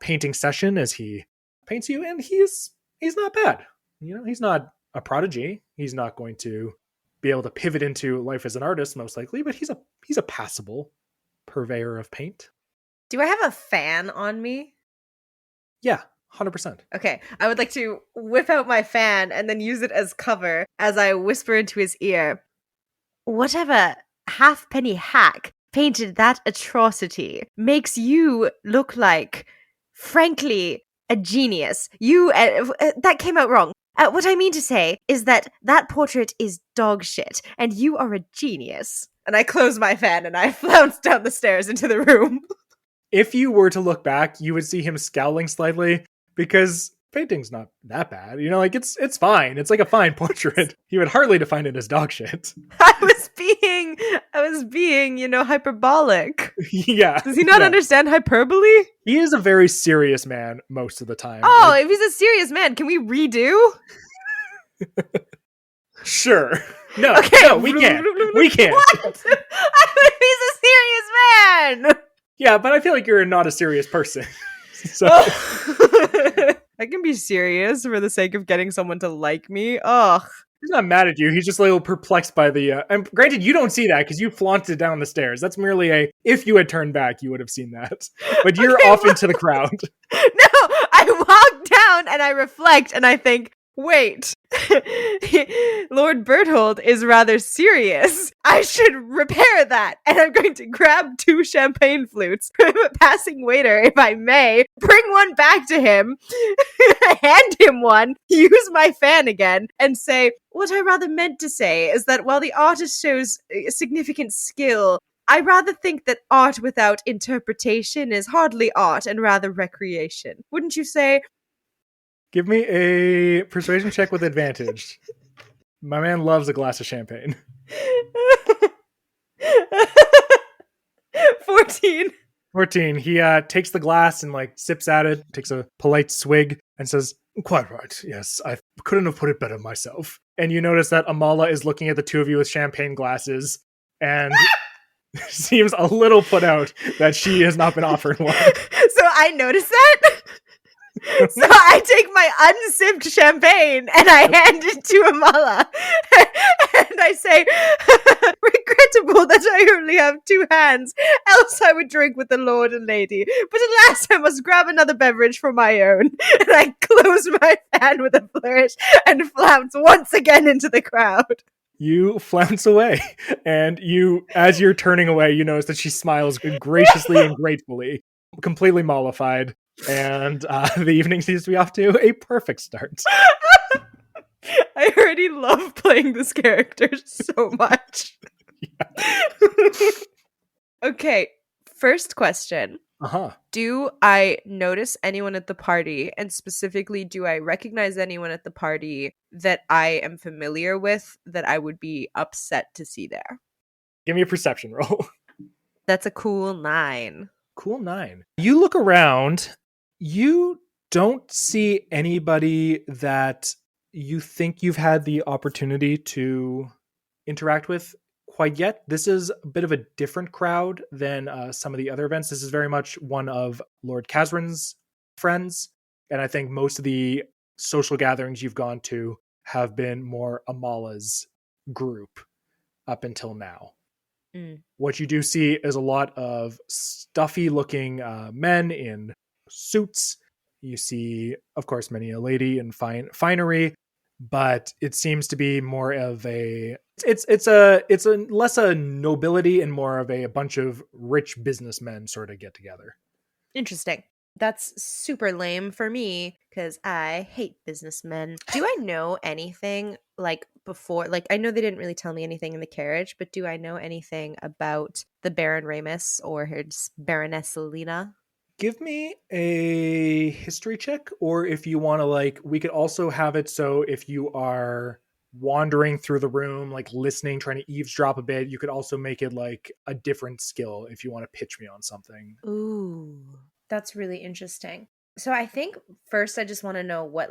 [SPEAKER 1] painting session as he paints you, and he's not bad. He's not a prodigy. He's not going to be be able to pivot into life as an artist, most likely, but he's a passable purveyor of paint.
[SPEAKER 3] Do I have a fan on me?
[SPEAKER 1] Yeah, 100%.
[SPEAKER 3] Okay, I would like to whip out my fan and then use it as cover as I whisper into his ear. Whatever halfpenny hack painted that atrocity makes you look like, frankly, a genius. You, that came out wrong. What I mean to say is that portrait is dog shit, and you are a genius. And I close my fan and I flounce down the stairs into the room.
[SPEAKER 1] If you were to look back, you would see him scowling slightly because painting's not that bad. You know, like it's fine. It's like a fine portrait. He would hardly define it as dog shit.
[SPEAKER 3] I was being, hyperbolic.
[SPEAKER 1] Yeah.
[SPEAKER 3] Does he not understand hyperbole?
[SPEAKER 1] He is a very serious man most of the time.
[SPEAKER 3] Oh, if he's a serious man, can we redo?
[SPEAKER 1] Sure. No,
[SPEAKER 3] okay.
[SPEAKER 1] No, we can't. We can't.
[SPEAKER 3] What? He's a serious man.
[SPEAKER 1] Yeah, but I feel like you're not a serious person. So
[SPEAKER 3] I can be serious for the sake of getting someone to like me. Ugh.
[SPEAKER 1] He's not mad at you. He's just a little perplexed by the... and granted, you don't see that because you flaunted down the stairs. That's merely if you had turned back, you would have seen that. But you're off into the crowd.
[SPEAKER 3] No, I walk down and I reflect and I think, wait, Lord Berthold is rather serious. I should repair that. And I'm going to grab 2 champagne flutes from a passing waiter, if I may, bring one back to him, hand him one, use my fan again, and say, what I rather meant to say is that while the artist shows significant skill, I rather think that art without interpretation is hardly art and rather recreation. Wouldn't you say?
[SPEAKER 1] Give me a persuasion check with advantage. My man loves a glass of champagne.
[SPEAKER 3] 14.
[SPEAKER 1] 14. He takes the glass and sips at it, takes a polite swig, and says, quite right. Yes, I couldn't have put it better myself. And you notice that Amala is looking at the two of you with champagne glasses and seems a little put out that she has not been offered one.
[SPEAKER 3] So I notice that? So I take my unsipped champagne and I hand it to Amala. And I say, regrettable that I only have 2 hands, else I would drink with the lord and lady. But alas, I must grab another beverage for my own. And I close my fan with a flourish and flounce once again into the crowd.
[SPEAKER 1] You flounce away, and as you're turning away, you notice that she smiles graciously and gratefully, completely mollified. And the evening seems to be off to a perfect start.
[SPEAKER 3] I already love playing this character so much. Okay, first question. Do I notice anyone at the party, and specifically, do I recognize anyone at the party that I am familiar with that I would be upset to see there?
[SPEAKER 1] Give me a perception roll.
[SPEAKER 3] That's a cool 9.
[SPEAKER 1] Cool 9. You look around. You don't see anybody that you think you've had the opportunity to interact with quite yet. This is a bit of a different crowd than some of the other events. This is very much one of Lord Kazrin's friends. And I think most of the social gatherings you've gone to have been more Amala's group up until now. What you do see is a lot of stuffy looking men in suits. You see, of course, many a lady in finery, but it seems to be more of it's less a nobility and more of a bunch of rich businessmen sort of get together.
[SPEAKER 3] Interesting. That's super lame for me because I hate businessmen. Do I know anything before? I know they didn't really tell me anything in the carriage, but do I know anything about the Baron Ramus or his Baroness Selena?
[SPEAKER 1] Give me a history check, or if you want to, we could also have it so if you are wandering through the room, listening, trying to eavesdrop a bit, you could also make it a different skill if you want to pitch me on something.
[SPEAKER 3] Ooh, that's really interesting. So I think first I just want to know what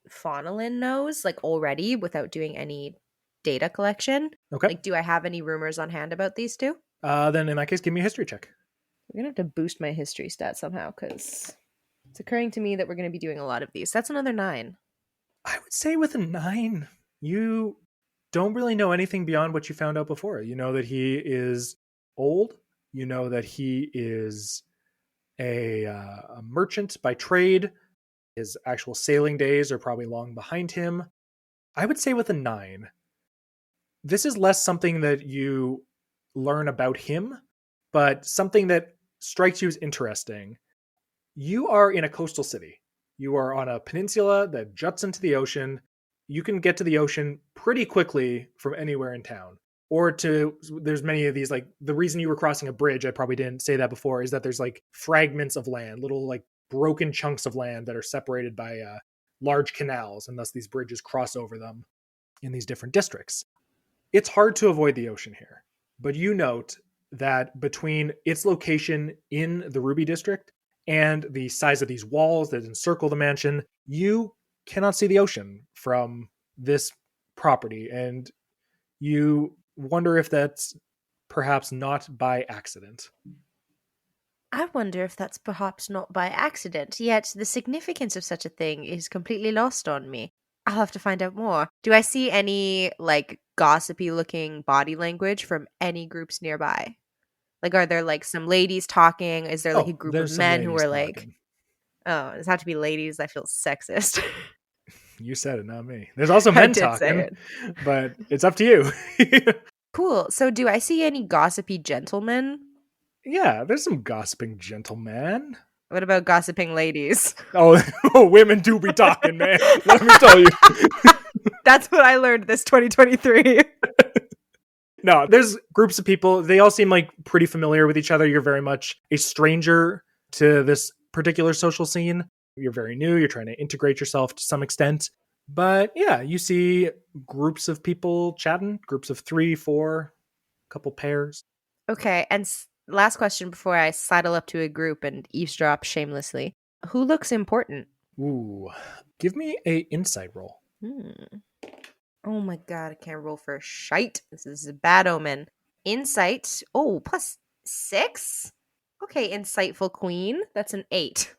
[SPEAKER 3] Faunalyn knows, already without doing any data collection.
[SPEAKER 1] Okay.
[SPEAKER 3] Do I have any rumors on hand about these two?
[SPEAKER 1] Then in that case, give me a history check.
[SPEAKER 3] We're going to have to boost my history stat somehow because it's occurring to me that we're going to be doing a lot of these. That's another 9.
[SPEAKER 1] I would say with a 9, you don't really know anything beyond what you found out before. You know that he is old. You know that he is a merchant by trade. His actual sailing days are probably long behind him. I would say with a 9. This is less something that you learn about him, but something that strikes you as interesting. You are in a coastal city. You are on a peninsula that juts into the ocean. You can get to the ocean pretty quickly from anywhere in town. There's many of these, like, the reason you were crossing a bridge, I probably didn't say that before, is that there's like fragments of land, little like broken chunks of land that are separated by large canals, and thus these bridges cross over them in these different districts. It's hard to avoid the ocean here, but you note that between its location in the Ruby district and the size of these walls that encircle the mansion, you cannot see the ocean from this property, and you wonder if that's perhaps not by accident.
[SPEAKER 3] I wonder if that's perhaps not by accident, yet the significance of such a thing is completely lost on me. I'll have to find out more. Do I see any, like, gossipy looking body language from any groups nearby? Like, are there, like, some ladies talking? Is there, like, a group of men who are like,
[SPEAKER 1] talking.
[SPEAKER 3] oh, does it have to be ladies? I feel sexist.
[SPEAKER 1] You said it, not me. There's also men talking, but it's up to you.
[SPEAKER 3] Cool. So do I see any gossipy gentlemen?
[SPEAKER 1] Yeah, there's some gossiping gentlemen.
[SPEAKER 3] What about gossiping ladies?
[SPEAKER 1] Oh, women do be talking, man. Let me tell you.
[SPEAKER 3] That's what I learned this 2023.
[SPEAKER 1] No, there's groups of people. They all seem like pretty familiar with each other. You're very much a stranger to this particular social scene. You're very new. You're trying to integrate yourself to some extent. But yeah, you see groups of people chatting, groups of 3, 4, a couple pairs.
[SPEAKER 3] Okay, and last question before I sidle up to a group and eavesdrop shamelessly. Who looks important?
[SPEAKER 1] Ooh, give me a insight roll.
[SPEAKER 3] Oh my god, I can't roll for a shite. This is a bad omen. Insight. Oh, +6? Okay, insightful queen. That's an 8.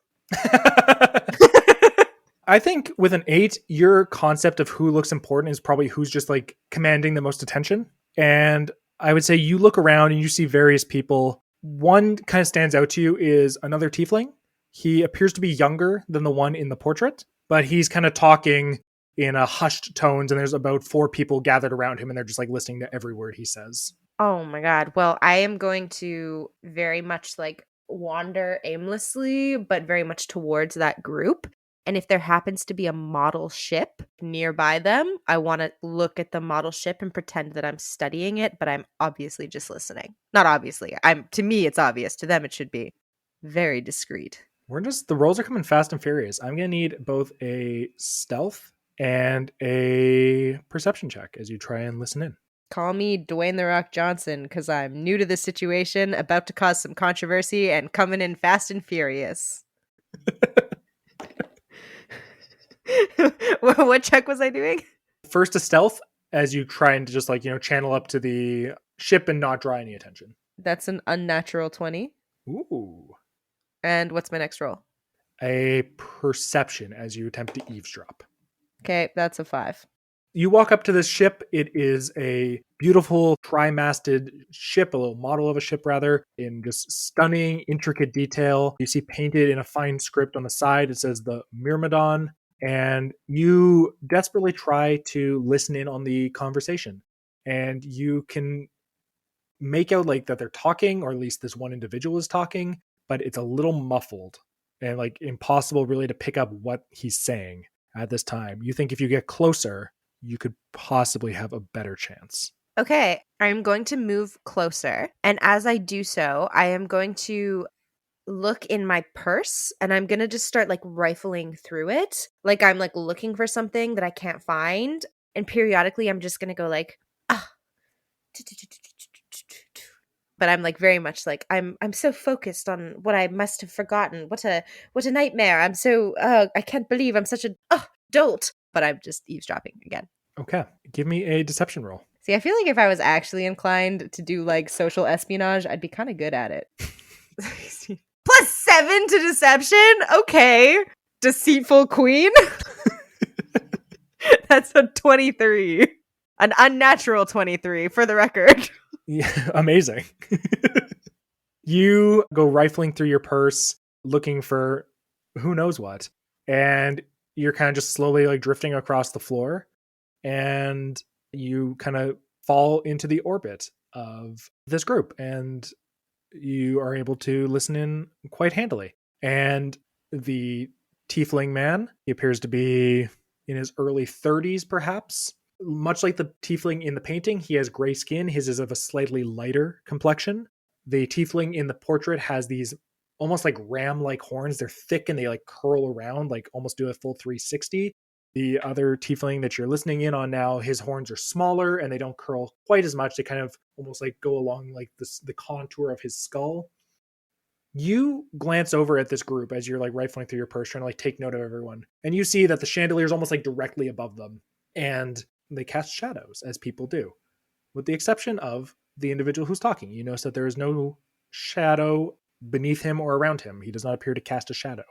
[SPEAKER 1] I think with an 8, your concept of who looks important is probably who's just like commanding the most attention. And I would say you look around and you see various people. One kind of stands out to you is another tiefling. He appears to be younger than the one in the portrait, but he's kind of talking in a hushed tones, and there's about 4 people gathered around him, and they're just like listening to every word he says.
[SPEAKER 3] Oh my god. Well, I am going to very much like wander aimlessly, but very much towards that group. And if there happens to be a model ship nearby them, I want to look at the model ship and pretend that I'm studying it, but I'm obviously just listening. Not obviously. To me, it's obvious. To them, it should be very discreet.
[SPEAKER 1] The rolls are coming fast and furious. I'm going to need both a stealth and a perception check as you try and listen in.
[SPEAKER 3] Call me Dwayne The Rock Johnson, because I'm new to this situation, about to cause some controversy, and coming in fast and furious. What check was I doing?
[SPEAKER 1] First a stealth as you try and just like, channel up to the ship and not draw any attention.
[SPEAKER 3] That's an unnatural 20.
[SPEAKER 1] Ooh.
[SPEAKER 3] And what's my next roll?
[SPEAKER 1] A perception as you attempt to eavesdrop.
[SPEAKER 3] Okay, that's a 5.
[SPEAKER 1] You walk up to this ship. It is a beautiful tri-masted ship, a little model of a ship rather, in just stunning, intricate detail. You see painted in a fine script on the side, it says the Myrmidon, and you desperately try to listen in on the conversation. And you can make out like that they're talking, or at least this one individual is talking, but it's a little muffled and like impossible really to pick up what he's saying at this time. You think if you get closer, you could possibly have a better chance.
[SPEAKER 3] Okay, I'm going to move closer. And as I do so, I am going to look in my purse, and I'm going to just start like rifling through it. Like I'm like looking for something that I can't find. And periodically I'm just going to go like, ah. But I'm like very much like, I'm so focused on what I must have forgotten. What a nightmare. I'm so, I can't believe I'm such a dolt. But I'm just eavesdropping again.
[SPEAKER 1] Okay. Give me a deception roll.
[SPEAKER 3] See, I feel like if I was actually inclined to do like social espionage, I'd be kind of good at it. +7 to deception? Okay. Deceitful queen? That's a 23. An unnatural 23, for the record.
[SPEAKER 1] Yeah, amazing. You go rifling through your purse, looking for who knows what. And you're kind of just slowly like drifting across the floor. And you kind of fall into the orbit of this group. And you are able to listen in quite handily. And the tiefling man, he appears to be in his early 30s, perhaps. Much like the tiefling in the painting, he has gray skin. His is of a slightly lighter complexion. The tiefling in the portrait has these almost like ram-like horns. They're thick and they like curl around, like almost do a full 360. The other tiefling that you're listening in on now, his horns are smaller and they don't curl quite as much. They kind of almost like go along like the contour of his skull. You glance over at this group as you're like rifling through your purse, trying to like take note of everyone. And you see that the chandelier is almost like directly above them. And they cast shadows, as people do, with the exception of the individual who's talking. You notice that there is no shadow beneath him or around him. He does not appear to cast a shadow.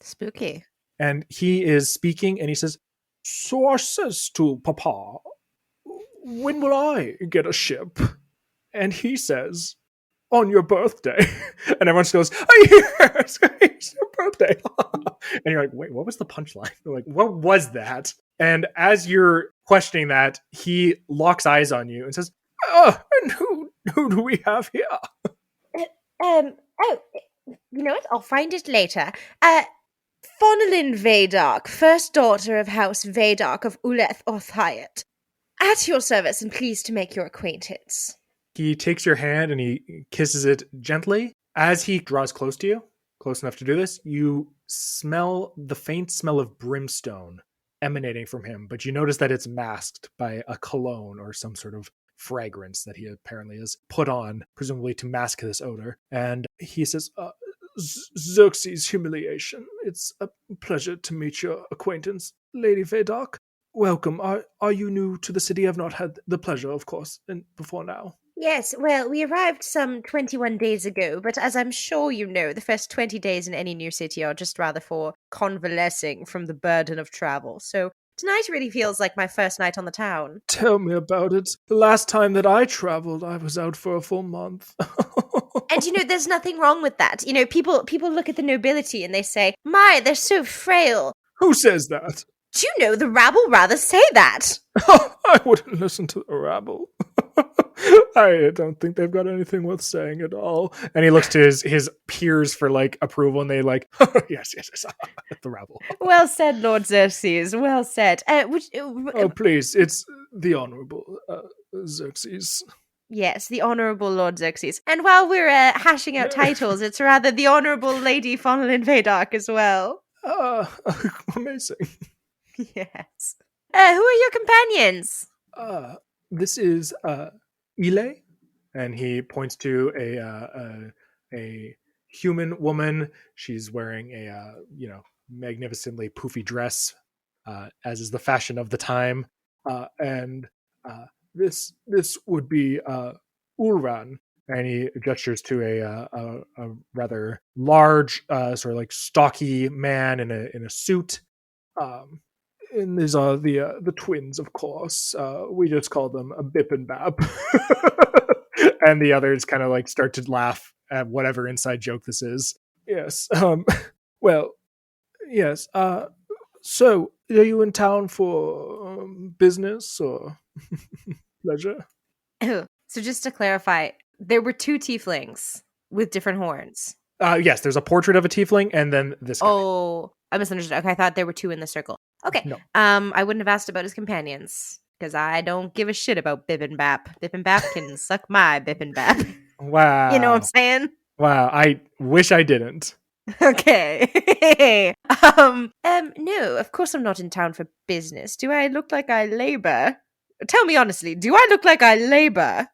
[SPEAKER 3] Spooky.
[SPEAKER 1] And he is speaking and he says, "So I says to Papa, when will I get a ship?" And he says, "On your birthday." And everyone just goes, "Oh, yes, it's your birthday." And you're like, wait, what was the punchline? They're like, what was that? And as you're questioning that, he locks eyes on you and says, "And who do we have here?"
[SPEAKER 3] Oh, you know what? I'll find it later. Faunalyn Vaydark, first daughter of House Vaydark of Uleth Orthiat. At your service and pleased to make your acquaintance.
[SPEAKER 1] He takes your hand and he kisses it gently. As he draws close to you, close enough to do this, you smell the faint smell of brimstone emanating from him, but you notice that it's masked by a cologne or some sort of fragrance that he apparently has put on, presumably to mask this odor. And he says, "Xerxes' humiliation. It's a pleasure to meet your acquaintance, Lady Vaydark. Welcome. Are you new to the city? I've not had the pleasure, of course, before now."
[SPEAKER 3] Yes, well, we arrived some 21 days ago, but as I'm sure you know, the first 20 days in any new city are just rather for convalescing from the burden of travel. So tonight really feels like my first night on the town.
[SPEAKER 2] Tell me about it. The last time that I traveled, I was out for a full month.
[SPEAKER 3] And you know, there's nothing wrong with that. You know, people look at the nobility and they say, "My, they're so frail."
[SPEAKER 2] Who says that?
[SPEAKER 3] Do you know the rabble rather say that?
[SPEAKER 2] I wouldn't listen to the rabble. I don't think they've got anything worth saying at all.
[SPEAKER 1] And he looks to his peers for like approval, and they like, yes, the rabble.
[SPEAKER 3] Well said, Lord Xerxes. Well said.
[SPEAKER 2] Oh, please, it's the Honorable Xerxes.
[SPEAKER 3] Yes, the Honourable Lord Xerxes. And while we're hashing out titles, it's rather the Honourable Lady Faunalyn Vaydark as well.
[SPEAKER 2] Amazing.
[SPEAKER 3] Yes. Who are your companions?
[SPEAKER 2] This is Ile.
[SPEAKER 1] And he points to a human woman. She's wearing a magnificently poofy dress, as is the fashion of the time.
[SPEAKER 2] And this would be Ulran.
[SPEAKER 1] And he gestures to a rather large, sort of like stocky man in a suit.
[SPEAKER 2] And these are the twins, of course. We just call them a Bip and Bap.
[SPEAKER 1] And the others kind of like start to laugh at whatever inside joke this is.
[SPEAKER 2] Yes. Well, yes. So, are you in town for business or pleasure?
[SPEAKER 3] Oh, so just to clarify, there were two tieflings with different horns.
[SPEAKER 1] Yes, there's a portrait of a tiefling, and then this guy.
[SPEAKER 3] Oh, I misunderstood. Okay, I thought there were two in the circle. Okay.
[SPEAKER 1] No.
[SPEAKER 3] I wouldn't have asked about his companions because I don't give a shit about Bip and Bap. Bip and Bap can suck my Bip and Bap.
[SPEAKER 1] Wow.
[SPEAKER 3] You know what I'm saying?
[SPEAKER 1] Wow, I wish I didn't.
[SPEAKER 3] Okay. No, of course I'm not in town for business. Do I look like I labor? Tell me honestly, do I look like I labor?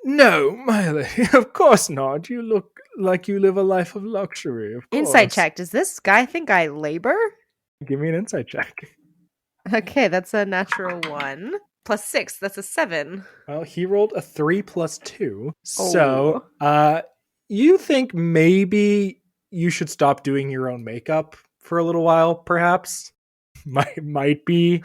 [SPEAKER 2] No, my lady, of course not. You look like you live a life of luxury, of course.
[SPEAKER 3] Insight check. Does this guy think I labor?
[SPEAKER 1] Give me an insight check.
[SPEAKER 3] Okay, that's a natural 1. Plus 6, that's a 7.
[SPEAKER 1] Well, he rolled a 3 plus 2.
[SPEAKER 3] Oh.
[SPEAKER 1] So, you think maybe you should stop doing your own makeup for a little while, perhaps? might be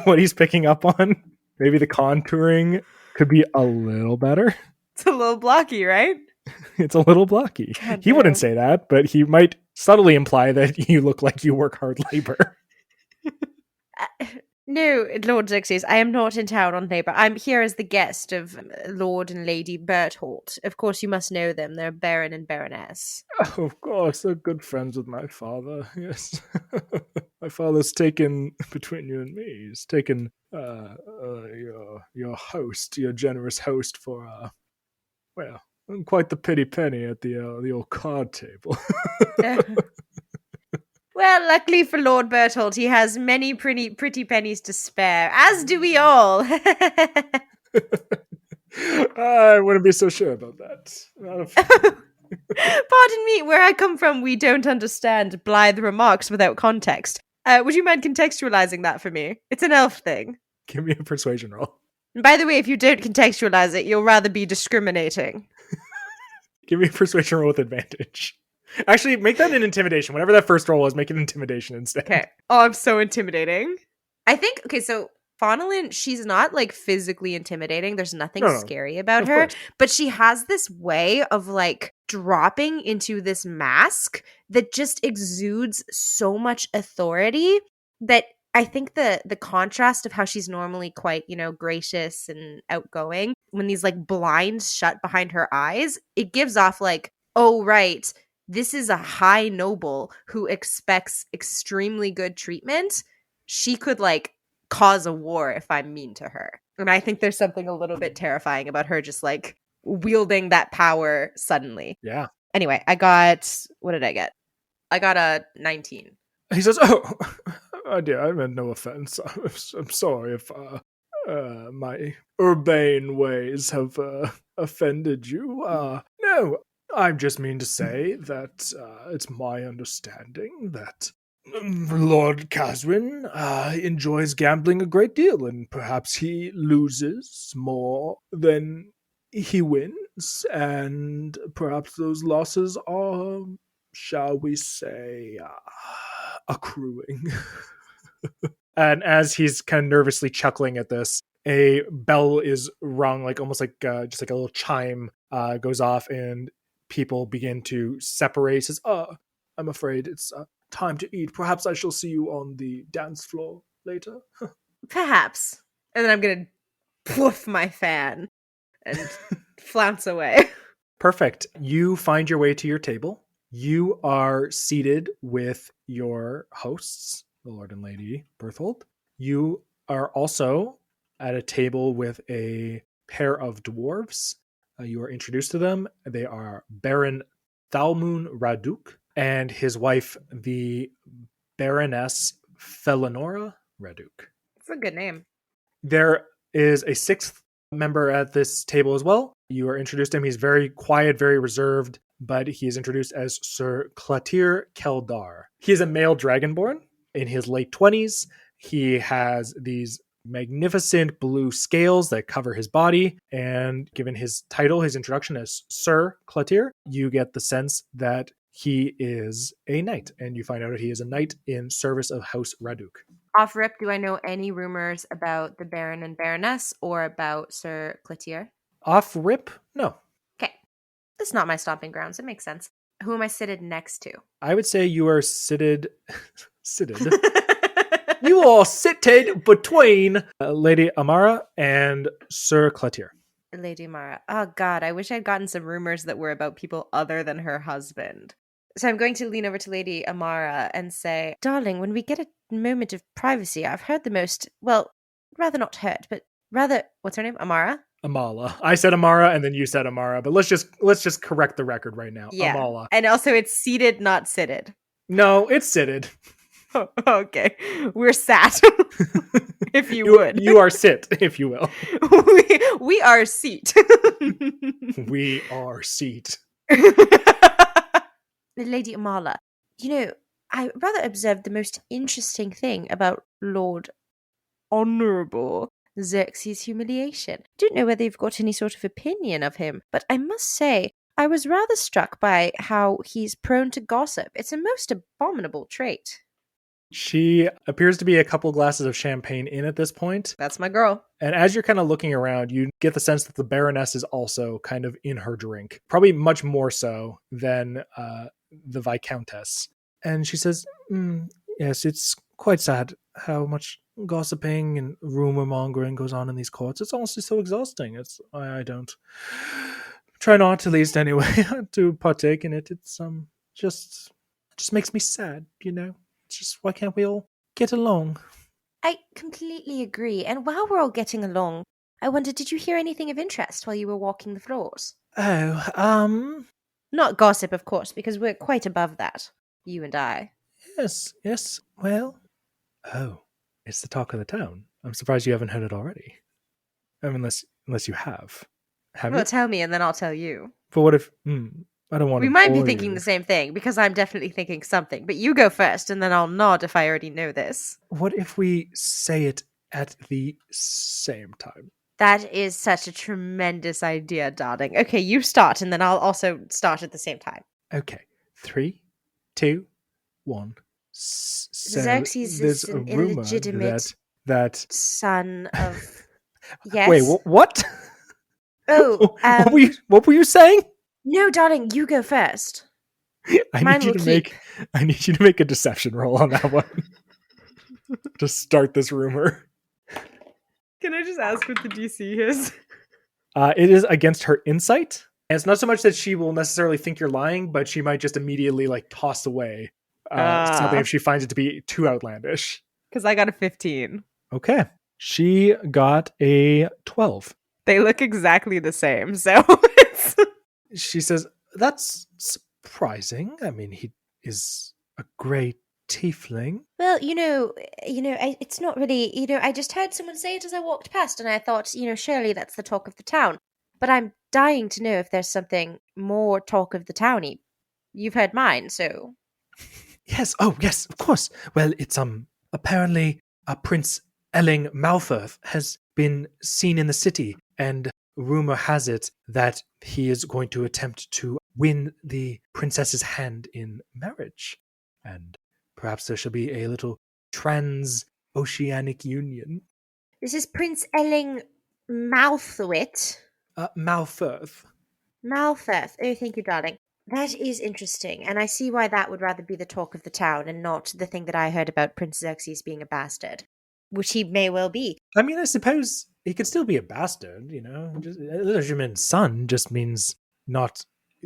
[SPEAKER 1] what he's picking up on. Maybe the contouring could be a little better.
[SPEAKER 3] It's a little blocky, right?
[SPEAKER 1] It's a little blocky.
[SPEAKER 3] God
[SPEAKER 1] He wouldn't
[SPEAKER 3] damn.
[SPEAKER 1] say that, but he might subtly imply that you look like you work hard labor.
[SPEAKER 3] No, Lord Xerxes, I am not in town on labor. I'm here as the guest of Lord and Lady Berthold. Of course, you must know them. They're Baron and Baroness.
[SPEAKER 1] Oh, of course, they're good friends with my father. Yes, my father's taken between you and me. He's taken your host, your generous host, for well, quite the pity penny at the old card table.
[SPEAKER 3] Well, luckily for Lord Berthold, he has many pretty pennies to spare, as do we all.
[SPEAKER 1] I wouldn't be so sure about that.
[SPEAKER 3] Pardon me, where I come from, we don't understand blithe remarks without context. Would you mind contextualizing that for me? It's an elf thing.
[SPEAKER 1] Give me a persuasion roll.
[SPEAKER 3] And by the way, if you don't contextualize it, you'll rather be discriminating.
[SPEAKER 1] Give me a persuasion roll with advantage. Actually, make that an intimidation. Whatever that first roll was, make it intimidation instead.
[SPEAKER 3] Okay. Oh, I'm so intimidating. I think, okay, so Faunalyn, she's not like physically intimidating. There's nothing scary about her,
[SPEAKER 1] course.
[SPEAKER 3] but she has this way of like dropping into this mask that just exudes so much authority that I think the contrast of how she's normally quite, gracious and outgoing, when these like blinds shut behind her eyes, it gives off like, oh, right, this is a high noble who expects extremely good treatment. She could like cause a war if I'm mean to her. And I think there's something a little bit terrifying about her just like wielding that power suddenly.
[SPEAKER 1] Yeah.
[SPEAKER 3] Anyway, what did I get? I got a 19.
[SPEAKER 1] He says, oh dear, I meant no offense. I'm sorry if my urbane ways have offended you. No, I just mean to say that it's my understanding that Lord Caswin enjoys gambling a great deal, and perhaps he loses more than he wins, and perhaps those losses are, shall we say, accruing. And as he's kind of nervously chuckling at this, a bell is rung, like almost like just like a little chime goes off, and people begin to separate. He says, I'm afraid it's time to eat. Perhaps I shall see you on the dance floor later.
[SPEAKER 3] Perhaps. And then I'm going to poof my fan and flounce away.
[SPEAKER 1] Perfect. You find your way to your table. You are seated with your hosts, the Lord and Lady Berthold. You are also at a table with a pair of dwarves. You are introduced to them. They are Baron Thalmune Raduk and his wife, the Baroness Felinora Raduk.
[SPEAKER 3] It's a good name.
[SPEAKER 1] There is a sixth member at this table as well. You are introduced to him. He's very quiet, very reserved, but he is introduced as Sir Clatir Keldar. He is a male dragonborn in his late 20s. He has these magnificent blue scales that cover his body, and given his title, his introduction as Sir Clatir, you get the sense that he is a knight, and you find out that he is a knight in service of House Raduk.
[SPEAKER 3] Off rip, do I know any rumors about the Baron and Baroness or about Sir Clatir?
[SPEAKER 1] Off rip? No.
[SPEAKER 3] Okay. It's not my stomping grounds. It makes sense. Who am I seated next to?
[SPEAKER 1] I would say you are seated. You are seated between Lady Amara and Sir Clatir.
[SPEAKER 3] Lady Amara. Oh, God. I wish I'd gotten some rumors that were about people other than her husband. So I'm going to lean over to Lady Amara and say, darling, when we get a moment of privacy, I've heard the most, well, rather not heard, but rather, what's her name? Amara?
[SPEAKER 1] Amala. I said Amara and then you said Amara, but let's just correct the record right now.
[SPEAKER 3] Yeah.
[SPEAKER 1] Amala.
[SPEAKER 3] And also it's seated, not sitted.
[SPEAKER 1] No, it's seated.
[SPEAKER 3] Oh, okay. We're sat, if you would.
[SPEAKER 1] You are sit, if you will.
[SPEAKER 3] we are seat.
[SPEAKER 1] We are seat.
[SPEAKER 3] Lady Amala, I rather observed the most interesting thing about Lord Honourable Xerxes' humiliation. Don't know whether you've got any sort of opinion of him, but I must say I was rather struck by how he's prone to gossip. It's a most abominable trait.
[SPEAKER 1] She appears to be a couple glasses of champagne in at this point.
[SPEAKER 3] That's my girl.
[SPEAKER 1] And as you're kind of looking around, you get the sense that the Baroness is also kind of in her drink. Probably much more so than the Viscountess. And she says, yes, it's quite sad how much gossiping and rumor mongering goes on in these courts. It's honestly so exhausting. I don't try not, at least anyway, to partake in it. It's just makes me sad, you know? It's just, why can't we all get along?
[SPEAKER 3] I completely agree. And while we're all getting along, I wondered, did you hear anything of interest while you were walking the floors?
[SPEAKER 1] Oh,
[SPEAKER 3] Not gossip, of course, because we're quite above that, you and I.
[SPEAKER 1] yes, well, it's the talk of the town. I'm surprised you haven't heard it already. I mean, unless you have. Have
[SPEAKER 3] Well,
[SPEAKER 1] you?
[SPEAKER 3] tell me and then I'll tell you.
[SPEAKER 1] But what if, I don't want to
[SPEAKER 3] We might be
[SPEAKER 1] bore
[SPEAKER 3] thinking
[SPEAKER 1] you.
[SPEAKER 3] the same thing, because I'm definitely thinking something. But you go first, and then I'll nod if I already know this.
[SPEAKER 1] What if we say it at the same time?
[SPEAKER 3] That is such a tremendous idea, darling. Okay, you start, and then I'll also start at the same time.
[SPEAKER 1] Okay, 3, 2, 1. So
[SPEAKER 3] Xerxes
[SPEAKER 1] there's
[SPEAKER 3] is
[SPEAKER 1] a
[SPEAKER 3] an
[SPEAKER 1] rumor
[SPEAKER 3] illegitimate
[SPEAKER 1] that
[SPEAKER 3] son of... Yes?
[SPEAKER 1] Wait, what?
[SPEAKER 3] Oh,
[SPEAKER 1] what were you saying?
[SPEAKER 3] No, darling, you go first.
[SPEAKER 1] I
[SPEAKER 3] Mine
[SPEAKER 1] need you
[SPEAKER 3] will
[SPEAKER 1] to make a deception roll on that one. To start this rumor.
[SPEAKER 3] Can I just ask what the DC is?
[SPEAKER 1] It is against her insight. And it's not so much that she will necessarily think you're lying, but she might just immediately toss away something if she finds it to be too outlandish.
[SPEAKER 3] Because I got a 15.
[SPEAKER 1] Okay. She got a 12.
[SPEAKER 3] They look exactly the same, so it's...
[SPEAKER 1] She says, that's surprising. I mean, he is a great tiefling.
[SPEAKER 3] Well, it's not really, I just heard someone say it as I walked past, and I thought, surely that's the talk of the town. But I'm dying to know if there's something more talk of the towny. You've heard mine, so...
[SPEAKER 1] Yes, of course. Well, it's, apparently, Prince Elling Malferth has been seen in the city, and rumor has it that he is going to attempt to win the princess's hand in marriage. And perhaps there shall be a little trans-oceanic union.
[SPEAKER 3] This is Prince Elling Malthwit.
[SPEAKER 1] Malferth.
[SPEAKER 3] Malferth. Oh, thank you, darling. That is interesting, and I see why that would rather be the talk of the town and not the thing that I heard about Prince Xerxes being a bastard, which he may well be.
[SPEAKER 1] I mean, I suppose he could still be a bastard, Just, illegitimate son just means not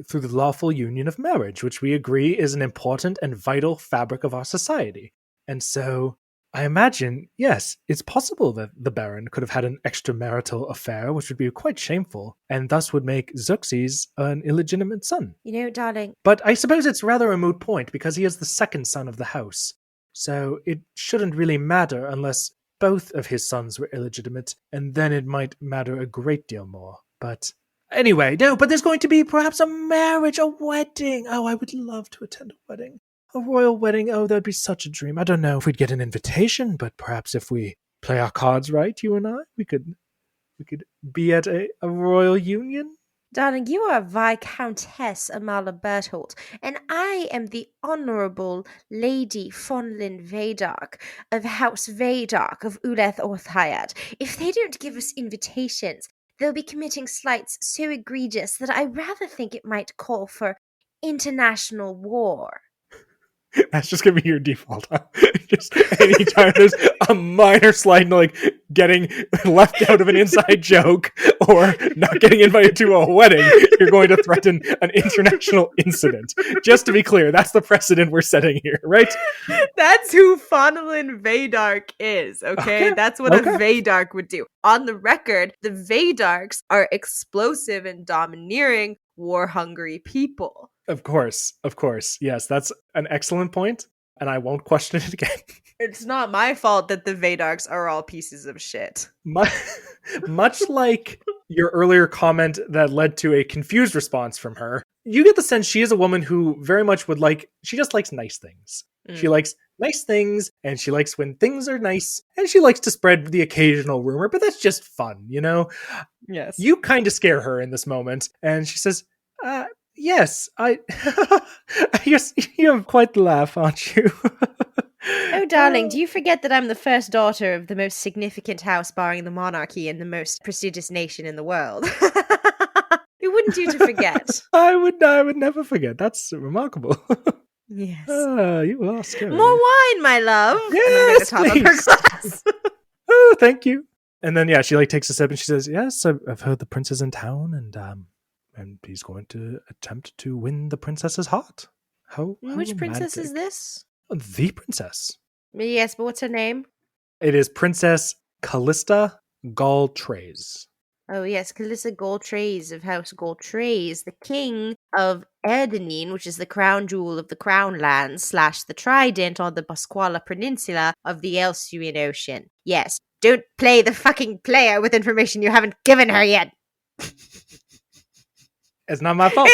[SPEAKER 1] through the lawful union of marriage, which we agree is an important and vital fabric of our society. And so I imagine, yes, it's possible that the Baron could have had an extramarital affair, which would be quite shameful, and thus would make Xerxes an illegitimate son.
[SPEAKER 3] Darling.
[SPEAKER 1] But I suppose it's rather a moot point, because he is the second son of the house. So it shouldn't really matter unless both of his sons were illegitimate, and then it might matter a great deal more. But anyway, no, but there's going to be perhaps a marriage, a wedding. Oh, I would love to attend a wedding. A royal wedding, that'd be such a dream. I don't know if we'd get an invitation, but perhaps if we play our cards right, you and I, we could be at a royal union.
[SPEAKER 3] Darling, you are Viscountess Amala Berthold, and I am the Honourable Lady Faunalyn Vaydark of House Vaydark of Uleth Orthayat. If they don't give us invitations, they'll be committing slights so egregious that I rather think it might call for international war.
[SPEAKER 1] That's just gonna be your default, huh? Just anytime there's a minor slight, getting left out of an inside joke or not getting invited to a wedding, you're going to threaten an international incident. Just to be clear, that's the precedent we're setting here, right?
[SPEAKER 3] That's who Faunalyn Vaydark is, okay? That's what a Vaydark would do. On the record, the Vaydarks are explosive and domineering, war-hungry people.
[SPEAKER 1] Of course. Yes, that's an excellent point, and I won't question it again.
[SPEAKER 3] It's not my fault that the Vaydarks are all pieces of shit.
[SPEAKER 1] Much like your earlier comment that led to a confused response from her, you get the sense she is a woman who very much she just likes nice things. She likes nice things, and she likes when things are nice, and she likes to spread the occasional rumor, but that's just fun,
[SPEAKER 3] Yes.
[SPEAKER 1] You kind of scare her in this moment, and she says, yes, I guess you have quite the laugh, aren't you?
[SPEAKER 3] Oh, darling, do you forget that I'm the first daughter of the most significant house barring the monarchy and the most prestigious nation in the world? It wouldn't do to forget.
[SPEAKER 1] I would never forget. That's remarkable.
[SPEAKER 3] Yes.
[SPEAKER 1] You are scary.
[SPEAKER 3] More wine, my love.
[SPEAKER 1] Yes,
[SPEAKER 3] and I'm going to top up her
[SPEAKER 1] please.
[SPEAKER 3] glass.
[SPEAKER 1] Oh, thank you. And then she like takes a sip and she says, "Yes, I've heard the prince is in town, and he's going to attempt to win the princess's heart." How
[SPEAKER 3] Which princess is
[SPEAKER 1] romantic.
[SPEAKER 3] this?
[SPEAKER 1] The princess.
[SPEAKER 3] Yes, but what's her name?
[SPEAKER 1] It is Princess Callista Galtrays.
[SPEAKER 3] Oh, yes, Calissa Goltrays of House Goltrays, the king of Erdenine, which is the crown jewel of the Crown Lands / the trident on the Bosquala Peninsula of the Elsuian Ocean. Yes, don't play the fucking player with information you haven't given her yet.
[SPEAKER 1] It's not my fault.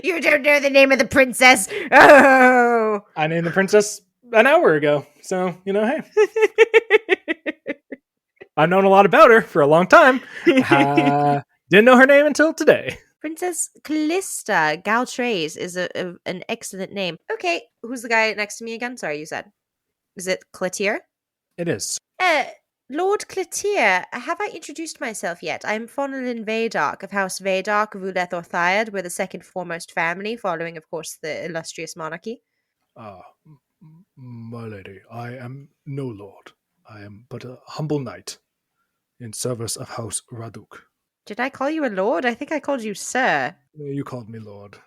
[SPEAKER 3] You don't know the name of the princess. Oh,
[SPEAKER 1] I named the princess an hour ago. So, hey. I've known a lot about her for a long time. Didn't know her name until today.
[SPEAKER 3] Princess Callista Galtrays is an excellent name. Okay, who's the guy next to me again? Sorry, you said. Is it Clotier?
[SPEAKER 1] It is.
[SPEAKER 3] Lord Clotier, have I introduced myself yet? I'm Faunalyn Vaydark of House Vaydark of Uleth Orthiad. We're the second foremost family, following, of course, the illustrious monarchy.
[SPEAKER 2] My lady, I am no lord. I am but a humble knight in service of House Raduk.
[SPEAKER 3] Did I call you a lord? I think I called you sir.
[SPEAKER 2] You called me lord.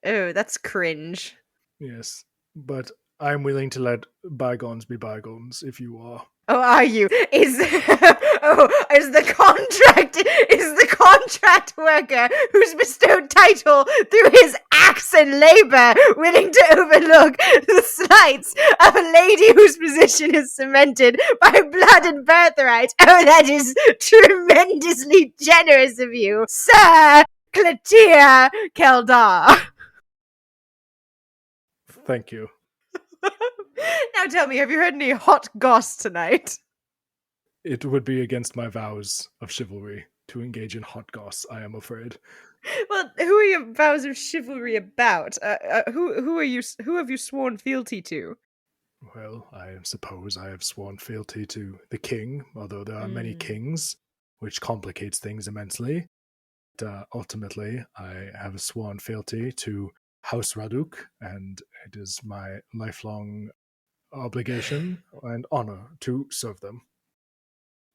[SPEAKER 3] Oh, that's cringe.
[SPEAKER 2] Yes, but I am willing to let bygones be bygones if you are.
[SPEAKER 3] Oh, are you? Is the contract worker who's bestowed title through his acts and labor willing to overlook the slights of a lady whose position is cemented by blood and birthright? Oh, that is tremendously generous of you, Sir Clotier Keldar.
[SPEAKER 2] Thank you.
[SPEAKER 3] Now tell me, have you heard any hot goss tonight?
[SPEAKER 2] It would be against my vows of chivalry to engage in hot goss, I am afraid.
[SPEAKER 3] Well, who are your vows of chivalry about? Who are you? Who have you sworn fealty to?
[SPEAKER 2] Well, I suppose I have sworn fealty to the king, although there are many kings, which complicates things immensely. But, ultimately, I have sworn fealty to House Raduk, and it is my lifelong obligation and honor to serve them.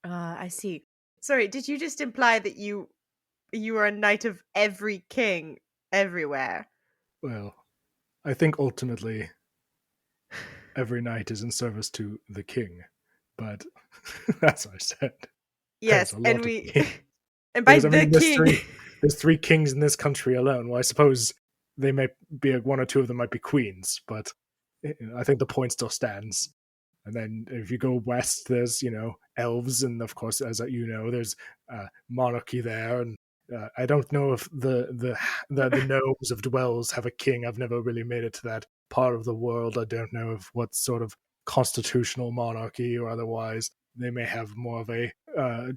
[SPEAKER 3] I see. Sorry, did you just imply that you are a knight of every king everywhere?
[SPEAKER 2] Well, I think ultimately every knight is in service to the king, but that's what I said.
[SPEAKER 3] Yes,
[SPEAKER 2] and
[SPEAKER 3] and by
[SPEAKER 2] because,
[SPEAKER 3] the king.
[SPEAKER 2] There's 3 kings in this country alone. Well, I suppose they may be 1 or 2 of them might be queens, but I think the point still stands. And then if you go west, there's elves, and of course, as there's monarchy there. And I don't know if the gnomes of Dwells have a king. I've never really made it to that part of the world. I don't know if what sort of constitutional monarchy or otherwise they may have more of a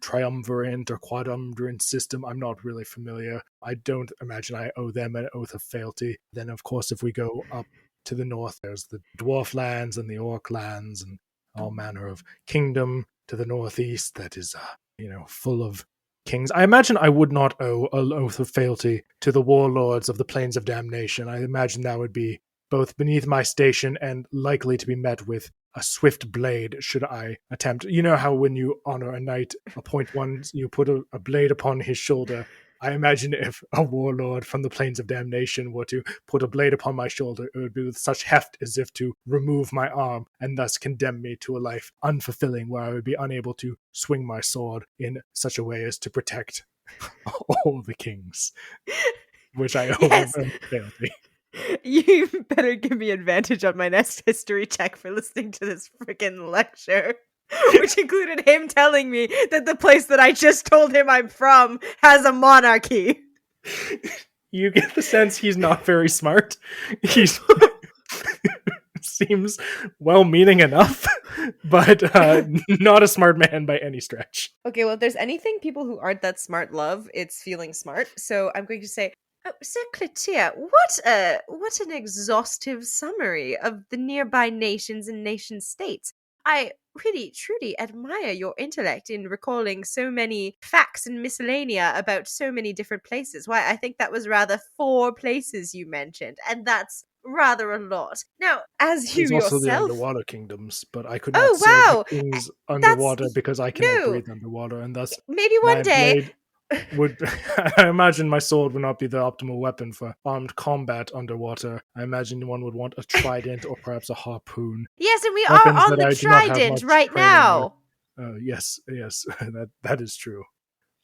[SPEAKER 2] triumvirate or quadumvirate system. I'm not really familiar. I don't imagine I owe them an oath of fealty. Then, of course, if we go up to the north, there's the dwarf lands and the orc lands and all manner of kingdom to the northeast that is, full of kings. I imagine I would not owe an oath of fealty to the warlords of the Plains of Damnation. I imagine that would be both beneath my station and likely to be met with a swift blade should I attempt. You know how when you honor a knight, appoint one, you put a blade upon his shoulder. I imagine if a warlord from the Plains of Damnation were to put a blade upon my shoulder, it would be with such heft as if to remove my arm and thus condemn me to a life unfulfilling where I would be unable to swing my sword in such a way as to protect all the kings, which I owe them fealty.
[SPEAKER 3] You better give me advantage on my next history check for listening to this freaking lecture. Which included him telling me that the place that I just told him I'm from has a monarchy.
[SPEAKER 1] You get the sense he's not very smart. He seems well-meaning enough, but not a smart man by any stretch.
[SPEAKER 3] Okay, well, if there's anything people who aren't that smart love, it's feeling smart. So I'm going to say, Sir Clotier, what an exhaustive summary of the nearby nations and nation-states. I really, truly admire your intellect in recalling so many facts and miscellanea about so many different places. Why, I think that was rather 4 places you mentioned, and that's rather a lot. Now, as you
[SPEAKER 1] There's also the
[SPEAKER 3] yourself...
[SPEAKER 1] underwater kingdoms, but I could not
[SPEAKER 3] Oh,
[SPEAKER 1] serve the
[SPEAKER 3] wow!
[SPEAKER 1] kings
[SPEAKER 3] That's...
[SPEAKER 1] underwater because I cannot
[SPEAKER 3] No!
[SPEAKER 1] breathe underwater, and thus
[SPEAKER 3] Maybe one
[SPEAKER 1] my
[SPEAKER 3] day...
[SPEAKER 1] blade would... I imagine my sword would not be the optimal weapon for armed combat underwater. I imagine one would want a trident or perhaps a harpoon.
[SPEAKER 3] Yes, and we are
[SPEAKER 1] Weapons
[SPEAKER 3] on
[SPEAKER 1] that
[SPEAKER 3] the
[SPEAKER 1] I do not have
[SPEAKER 3] trident
[SPEAKER 1] much
[SPEAKER 3] right
[SPEAKER 1] training with.
[SPEAKER 3] now.
[SPEAKER 1] Yes, that is true.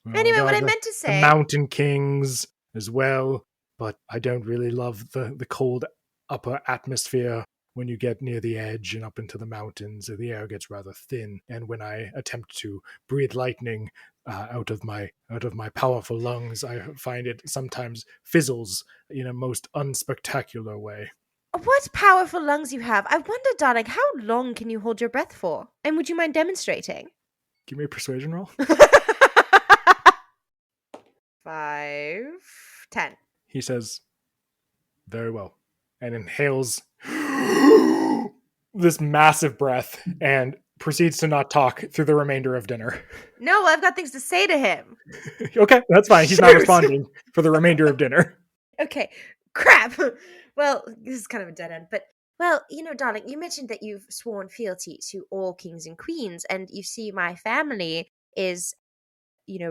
[SPEAKER 1] Well,
[SPEAKER 3] Anyway,
[SPEAKER 1] there
[SPEAKER 3] what
[SPEAKER 1] are
[SPEAKER 3] I meant to
[SPEAKER 1] the
[SPEAKER 3] say...
[SPEAKER 1] mountain kings as well, but I don't really love the cold upper atmosphere when you get near the edge and up into the mountains. The air gets rather thin, and when I attempt to breathe lightning out of my powerful lungs, I find it sometimes fizzles in a most unspectacular way.
[SPEAKER 3] What powerful lungs you have. I wonder, darling, how long can you hold your breath for? And would you mind demonstrating?
[SPEAKER 1] Give me a persuasion roll.
[SPEAKER 3] 5, 10.
[SPEAKER 1] He says, "Very well," and inhales this massive breath and proceeds to not talk through the remainder of dinner.
[SPEAKER 3] No, I've got things to say to him.
[SPEAKER 1] Okay, that's fine. He's not
[SPEAKER 3] Shoot.
[SPEAKER 1] responding for the remainder of dinner.
[SPEAKER 3] Okay, crap. Well, this is kind of a dead end, but... Well, darling, you mentioned that you've sworn fealty to all kings and queens, and you see my family is...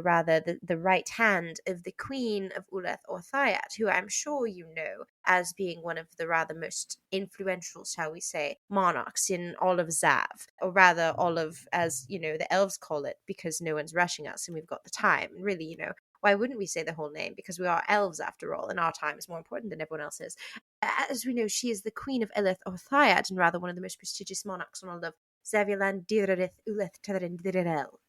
[SPEAKER 3] rather the right hand of the Queen of Uleth or Thiat, who I'm sure you know as being one of the rather most influential, shall we say, monarchs in all of Zav, or rather all of, as, the elves call it, because no one's rushing us and we've got the time. And really, why wouldn't we say the whole name? Because we are elves after all, and our time is more important than everyone else's. As we know, she is the Queen of Uleth or Thiat, and rather one of the most prestigious monarchs on all of Zavilan Dirith Uleth Tetherin Direl.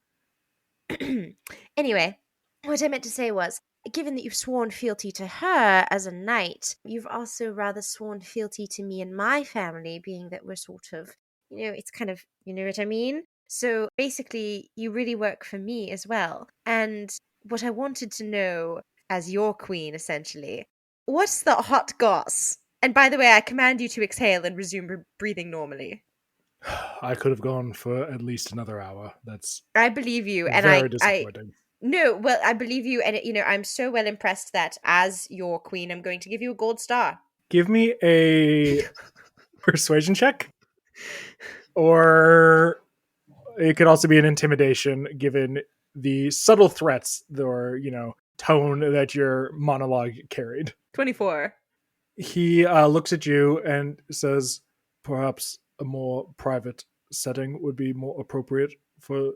[SPEAKER 3] Anyway, what I meant to say was, given that you've sworn fealty to her as a knight, you've also rather sworn fealty to me and my family, being that we're sort of, it's kind of, you know what I mean? So basically, you really work for me as well. And what I wanted to know, as your queen, essentially, what's the hot goss? And by the way, I command you to exhale and resume breathing normally.
[SPEAKER 1] I could have gone for at least another hour. That's
[SPEAKER 3] I believe you, and
[SPEAKER 1] very disappointing.
[SPEAKER 3] No, well, I believe you, and I'm so well impressed that as your queen, I'm going to give you a gold star.
[SPEAKER 1] Give me a persuasion check, or it could also be an intimidation, given the subtle threats or tone that your monologue carried.
[SPEAKER 3] 24.
[SPEAKER 1] He looks at you and says, "Perhaps a more private setting would be more appropriate for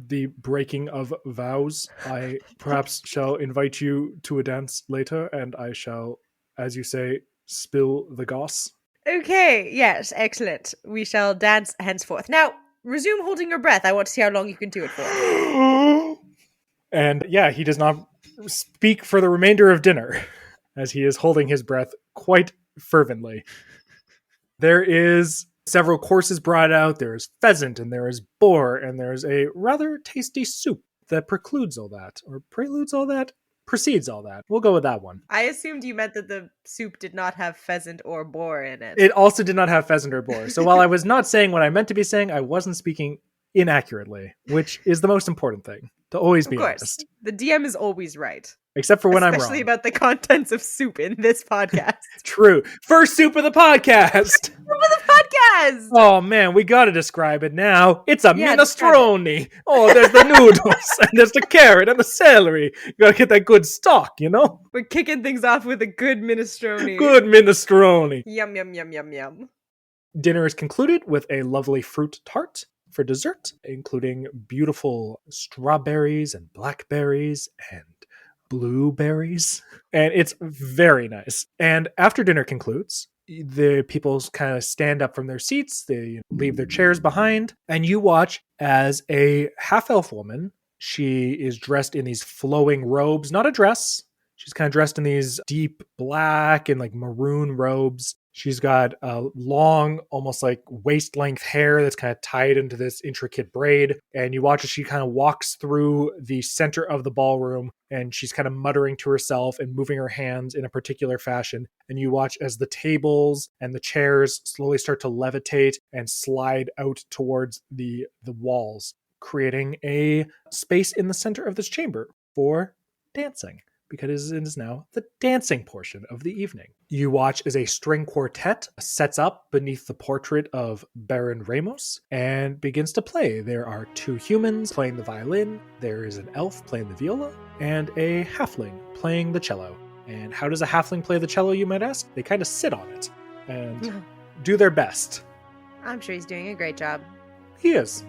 [SPEAKER 1] the breaking of vows. I perhaps shall invite you to a dance later, and I shall, as you say, spill the goss."
[SPEAKER 3] Okay, yes, excellent. We shall dance henceforth. Now, resume holding your breath. I want to see how long you can do it for.
[SPEAKER 1] And yeah, he does not speak for the remainder of dinner, as he is holding his breath quite fervently. There is several courses brought out. There is pheasant, and there is boar, and there is a rather tasty soup that precludes all that, or preludes all that, precedes all that. We'll go with that one.
[SPEAKER 3] I assumed you meant that the soup did not have pheasant or boar in it.
[SPEAKER 1] It also did not have pheasant or boar. So while I was not saying what I meant to be saying, I wasn't speaking inaccurately, which is the most important thing, to always be honest.
[SPEAKER 3] The DM is always right.
[SPEAKER 1] Except for when I'm wrong.
[SPEAKER 3] Especially about the contents of soup in this podcast.
[SPEAKER 1] True. First soup of the podcast.
[SPEAKER 3] Soup of the podcast.
[SPEAKER 1] Oh man, we gotta describe it now. It's a minestrone. Oh, there's the noodles, and there's the carrot and the celery. You gotta get that good stock,
[SPEAKER 3] We're kicking things off with a good minestrone.
[SPEAKER 1] Good minestrone.
[SPEAKER 3] Yum, yum, yum, yum, yum.
[SPEAKER 1] Dinner is concluded with a lovely fruit tart for dessert, including beautiful strawberries and blackberries and blueberries, and it's very nice. And after dinner concludes, the people kind of stand up from their seats, they leave their chairs behind, and you watch as a half-elf woman, she is dressed in these flowing robes, not a dress, she's kind of dressed in these deep black and like maroon robes. She's got a long, almost like waist-length hair that's kind of tied into this intricate braid. And you watch as she kind of walks through the center of the ballroom, and she's kind of muttering to herself and moving her hands in a particular fashion. And you watch as the tables and the chairs slowly start to levitate and slide out towards the walls, creating a space in the center of this chamber for dancing, because it is now the dancing portion of the evening. You watch as a string quartet sets up beneath the portrait of Baron Ramos and begins to play. There are 2 humans playing the violin, there is an elf playing the viola, and a halfling playing the cello. And how does a halfling play the cello, you might ask? They kind of sit on it and do their best.
[SPEAKER 3] I'm sure he's doing a great job.
[SPEAKER 1] He is.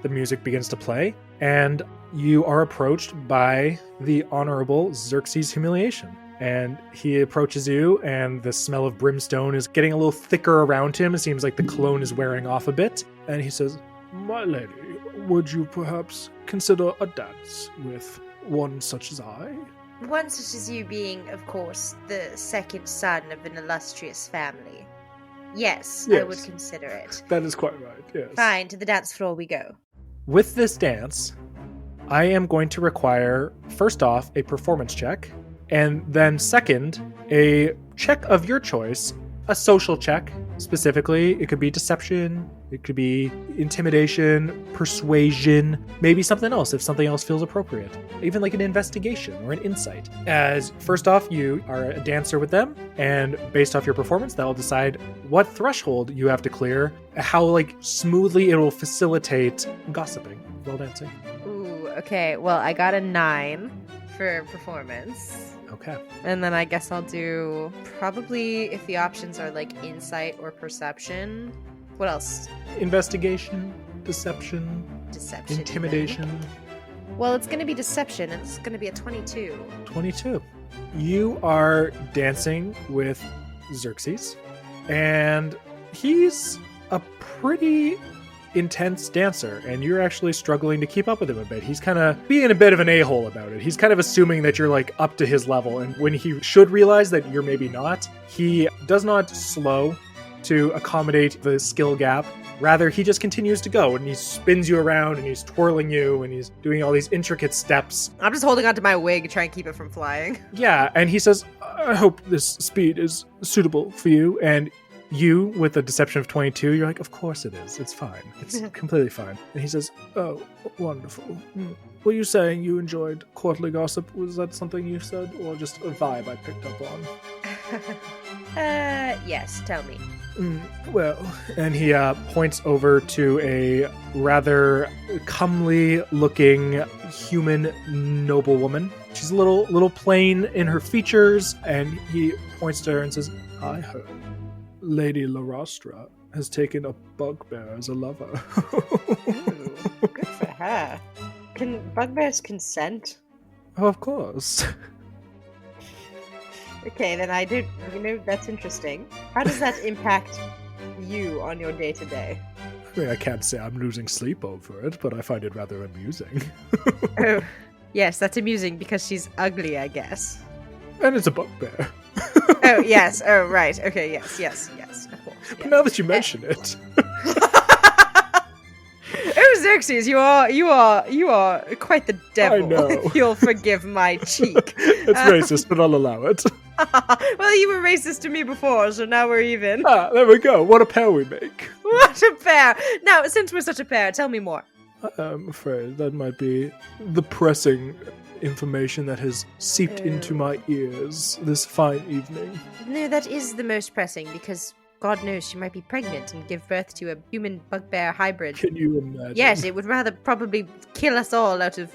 [SPEAKER 1] The music begins to play, and you are approached by the Honorable Xerxes Humiliation. And he approaches you, and the smell of brimstone is getting a little thicker around him. It seems like the cologne is wearing off a bit. And he says,
[SPEAKER 2] My lady, would you perhaps consider a dance with one such as I?
[SPEAKER 3] One such as you being, of course, the second son of an illustrious family. Yes, I would consider it.
[SPEAKER 2] That is quite right, yes.
[SPEAKER 3] Fine, to the dance floor we go.
[SPEAKER 1] with this dance, I am going to require, first off, a performance check, and then second, a check of your choice, a social check. Specifically, it could be deception, it could be intimidation, persuasion, maybe something else if something else feels appropriate. Even like an investigation or an insight. As first off, you are a dancer with them, and based off your performance, that will decide what threshold you have to clear, how like smoothly it will facilitate gossiping while dancing.
[SPEAKER 3] Ooh, okay. Well, I got a 9 for performance.
[SPEAKER 1] Okay.
[SPEAKER 3] And then I guess I'll do probably if the options are like insight or perception. What else?
[SPEAKER 1] Investigation, deception, intimidation.
[SPEAKER 3] Even. Well, it's going to be deception, and it's going to be a 22.
[SPEAKER 1] 22. You are dancing with Xerxes, and he's a pretty intense dancer, and you're actually struggling to keep up with him a bit. He's kind of being a bit of an a-hole about it. He's kind of assuming that you're like up to his level, and when he should realize that you're maybe not, he does not slow to accommodate the skill gap. Rather, he just continues to go, and he spins you around, and he's twirling you, and he's doing all these intricate steps.
[SPEAKER 3] I'm just holding onto my wig, trying to keep it from flying.
[SPEAKER 1] Yeah, and he says,
[SPEAKER 2] I hope this speed is suitable for you.
[SPEAKER 1] and you, with a deception of 22, you're like, of course it is. It's fine. It's completely fine. And he says,
[SPEAKER 2] Oh, wonderful. Were you saying you enjoyed courtly gossip? Was that something you said, or just a vibe I picked up on?
[SPEAKER 3] Yes, tell me.
[SPEAKER 2] Well,
[SPEAKER 1] and he points over to a rather comely-looking human noblewoman. She's a little plain in her features, and he points to her and says,
[SPEAKER 2] I heard Lady Larastra has taken a bugbear as a lover.
[SPEAKER 3] Ooh, good for her. Can bugbears consent?
[SPEAKER 2] Oh, of course.
[SPEAKER 3] Okay, then I do. That's interesting. How does that impact you on your day-to-day?
[SPEAKER 2] I mean, I can't say I'm losing sleep over it, but I find it rather amusing.
[SPEAKER 3] Oh, yes, that's amusing because she's ugly, I guess.
[SPEAKER 2] And it's a bugbear.
[SPEAKER 3] Oh, yes. Oh, right. Okay, yes, of course. Yes.
[SPEAKER 2] But now that you mention it.
[SPEAKER 3] Oh, Xerxes, you are quite the devil.
[SPEAKER 2] I know.
[SPEAKER 3] If you'll forgive my cheek.
[SPEAKER 2] It's racist, but I'll allow it.
[SPEAKER 3] Well, you were racist to me before, so now we're even.
[SPEAKER 2] Ah, there we go. What a pair we make.
[SPEAKER 3] What a pair! Now, since we're such a pair, tell me more.
[SPEAKER 2] I'm afraid that might be the pressing information that has seeped into my ears this fine evening.
[SPEAKER 3] No, that is the most pressing, because God knows she might be pregnant and give birth to a human bugbear hybrid.
[SPEAKER 2] Can you imagine?
[SPEAKER 3] Yes, it would rather probably kill us all out of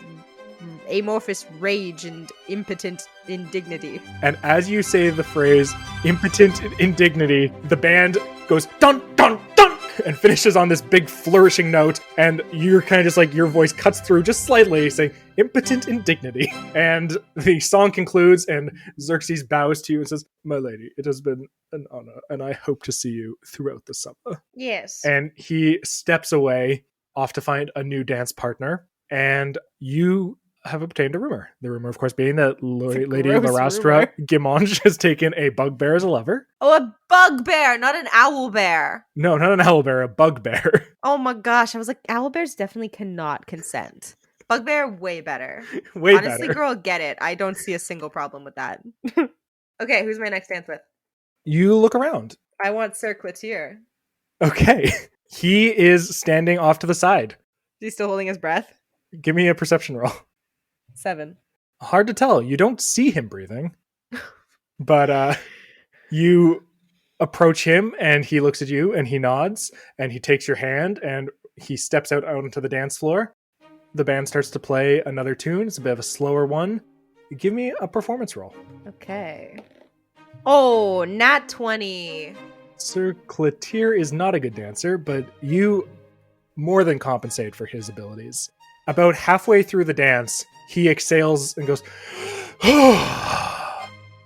[SPEAKER 3] amorphous rage and impotent indignity.
[SPEAKER 1] And as you say the phrase impotent indignity, the band goes dun dun dun and finishes on this big flourishing note, and you're kind of just like, your voice cuts through just slightly saying impotent indignity, and the song concludes, and Xerxes bows to you and says, my lady, it has been an honor, and I hope to see you throughout the summer.
[SPEAKER 3] Yes.
[SPEAKER 1] And he steps away off to find a new dance partner, and you have obtained a rumor. The rumor, of course, being that Lady
[SPEAKER 3] gross
[SPEAKER 1] Larastra Gimonge has taken a bugbear as a lover.
[SPEAKER 3] Oh, a bugbear, not an owl bear.
[SPEAKER 1] No, not an owlbear, a bugbear.
[SPEAKER 3] Oh my gosh, I was like, owl bears definitely cannot consent. Bugbear, way better.
[SPEAKER 1] Way
[SPEAKER 3] Honestly,
[SPEAKER 1] better.
[SPEAKER 3] girl, get it. I don't see a single problem with that. Okay, who's my next dance with?
[SPEAKER 1] You look around.
[SPEAKER 3] I want Sir Cloutier.
[SPEAKER 1] Okay. He is standing off to the side.
[SPEAKER 3] Is he still holding his breath?
[SPEAKER 1] Give me a perception roll.
[SPEAKER 3] 7.
[SPEAKER 1] Hard to tell. You don't see him breathing. But you approach him and he looks at you and he nods and he takes your hand and he steps out onto the dance floor. The band starts to play another tune. It's a bit of a slower one. Give me a performance roll.
[SPEAKER 3] Okay. Oh, nat 20.
[SPEAKER 1] Sir Cloutier is not a good dancer, but you more than compensate for his abilities. About halfway through the dance, he exhales and goes,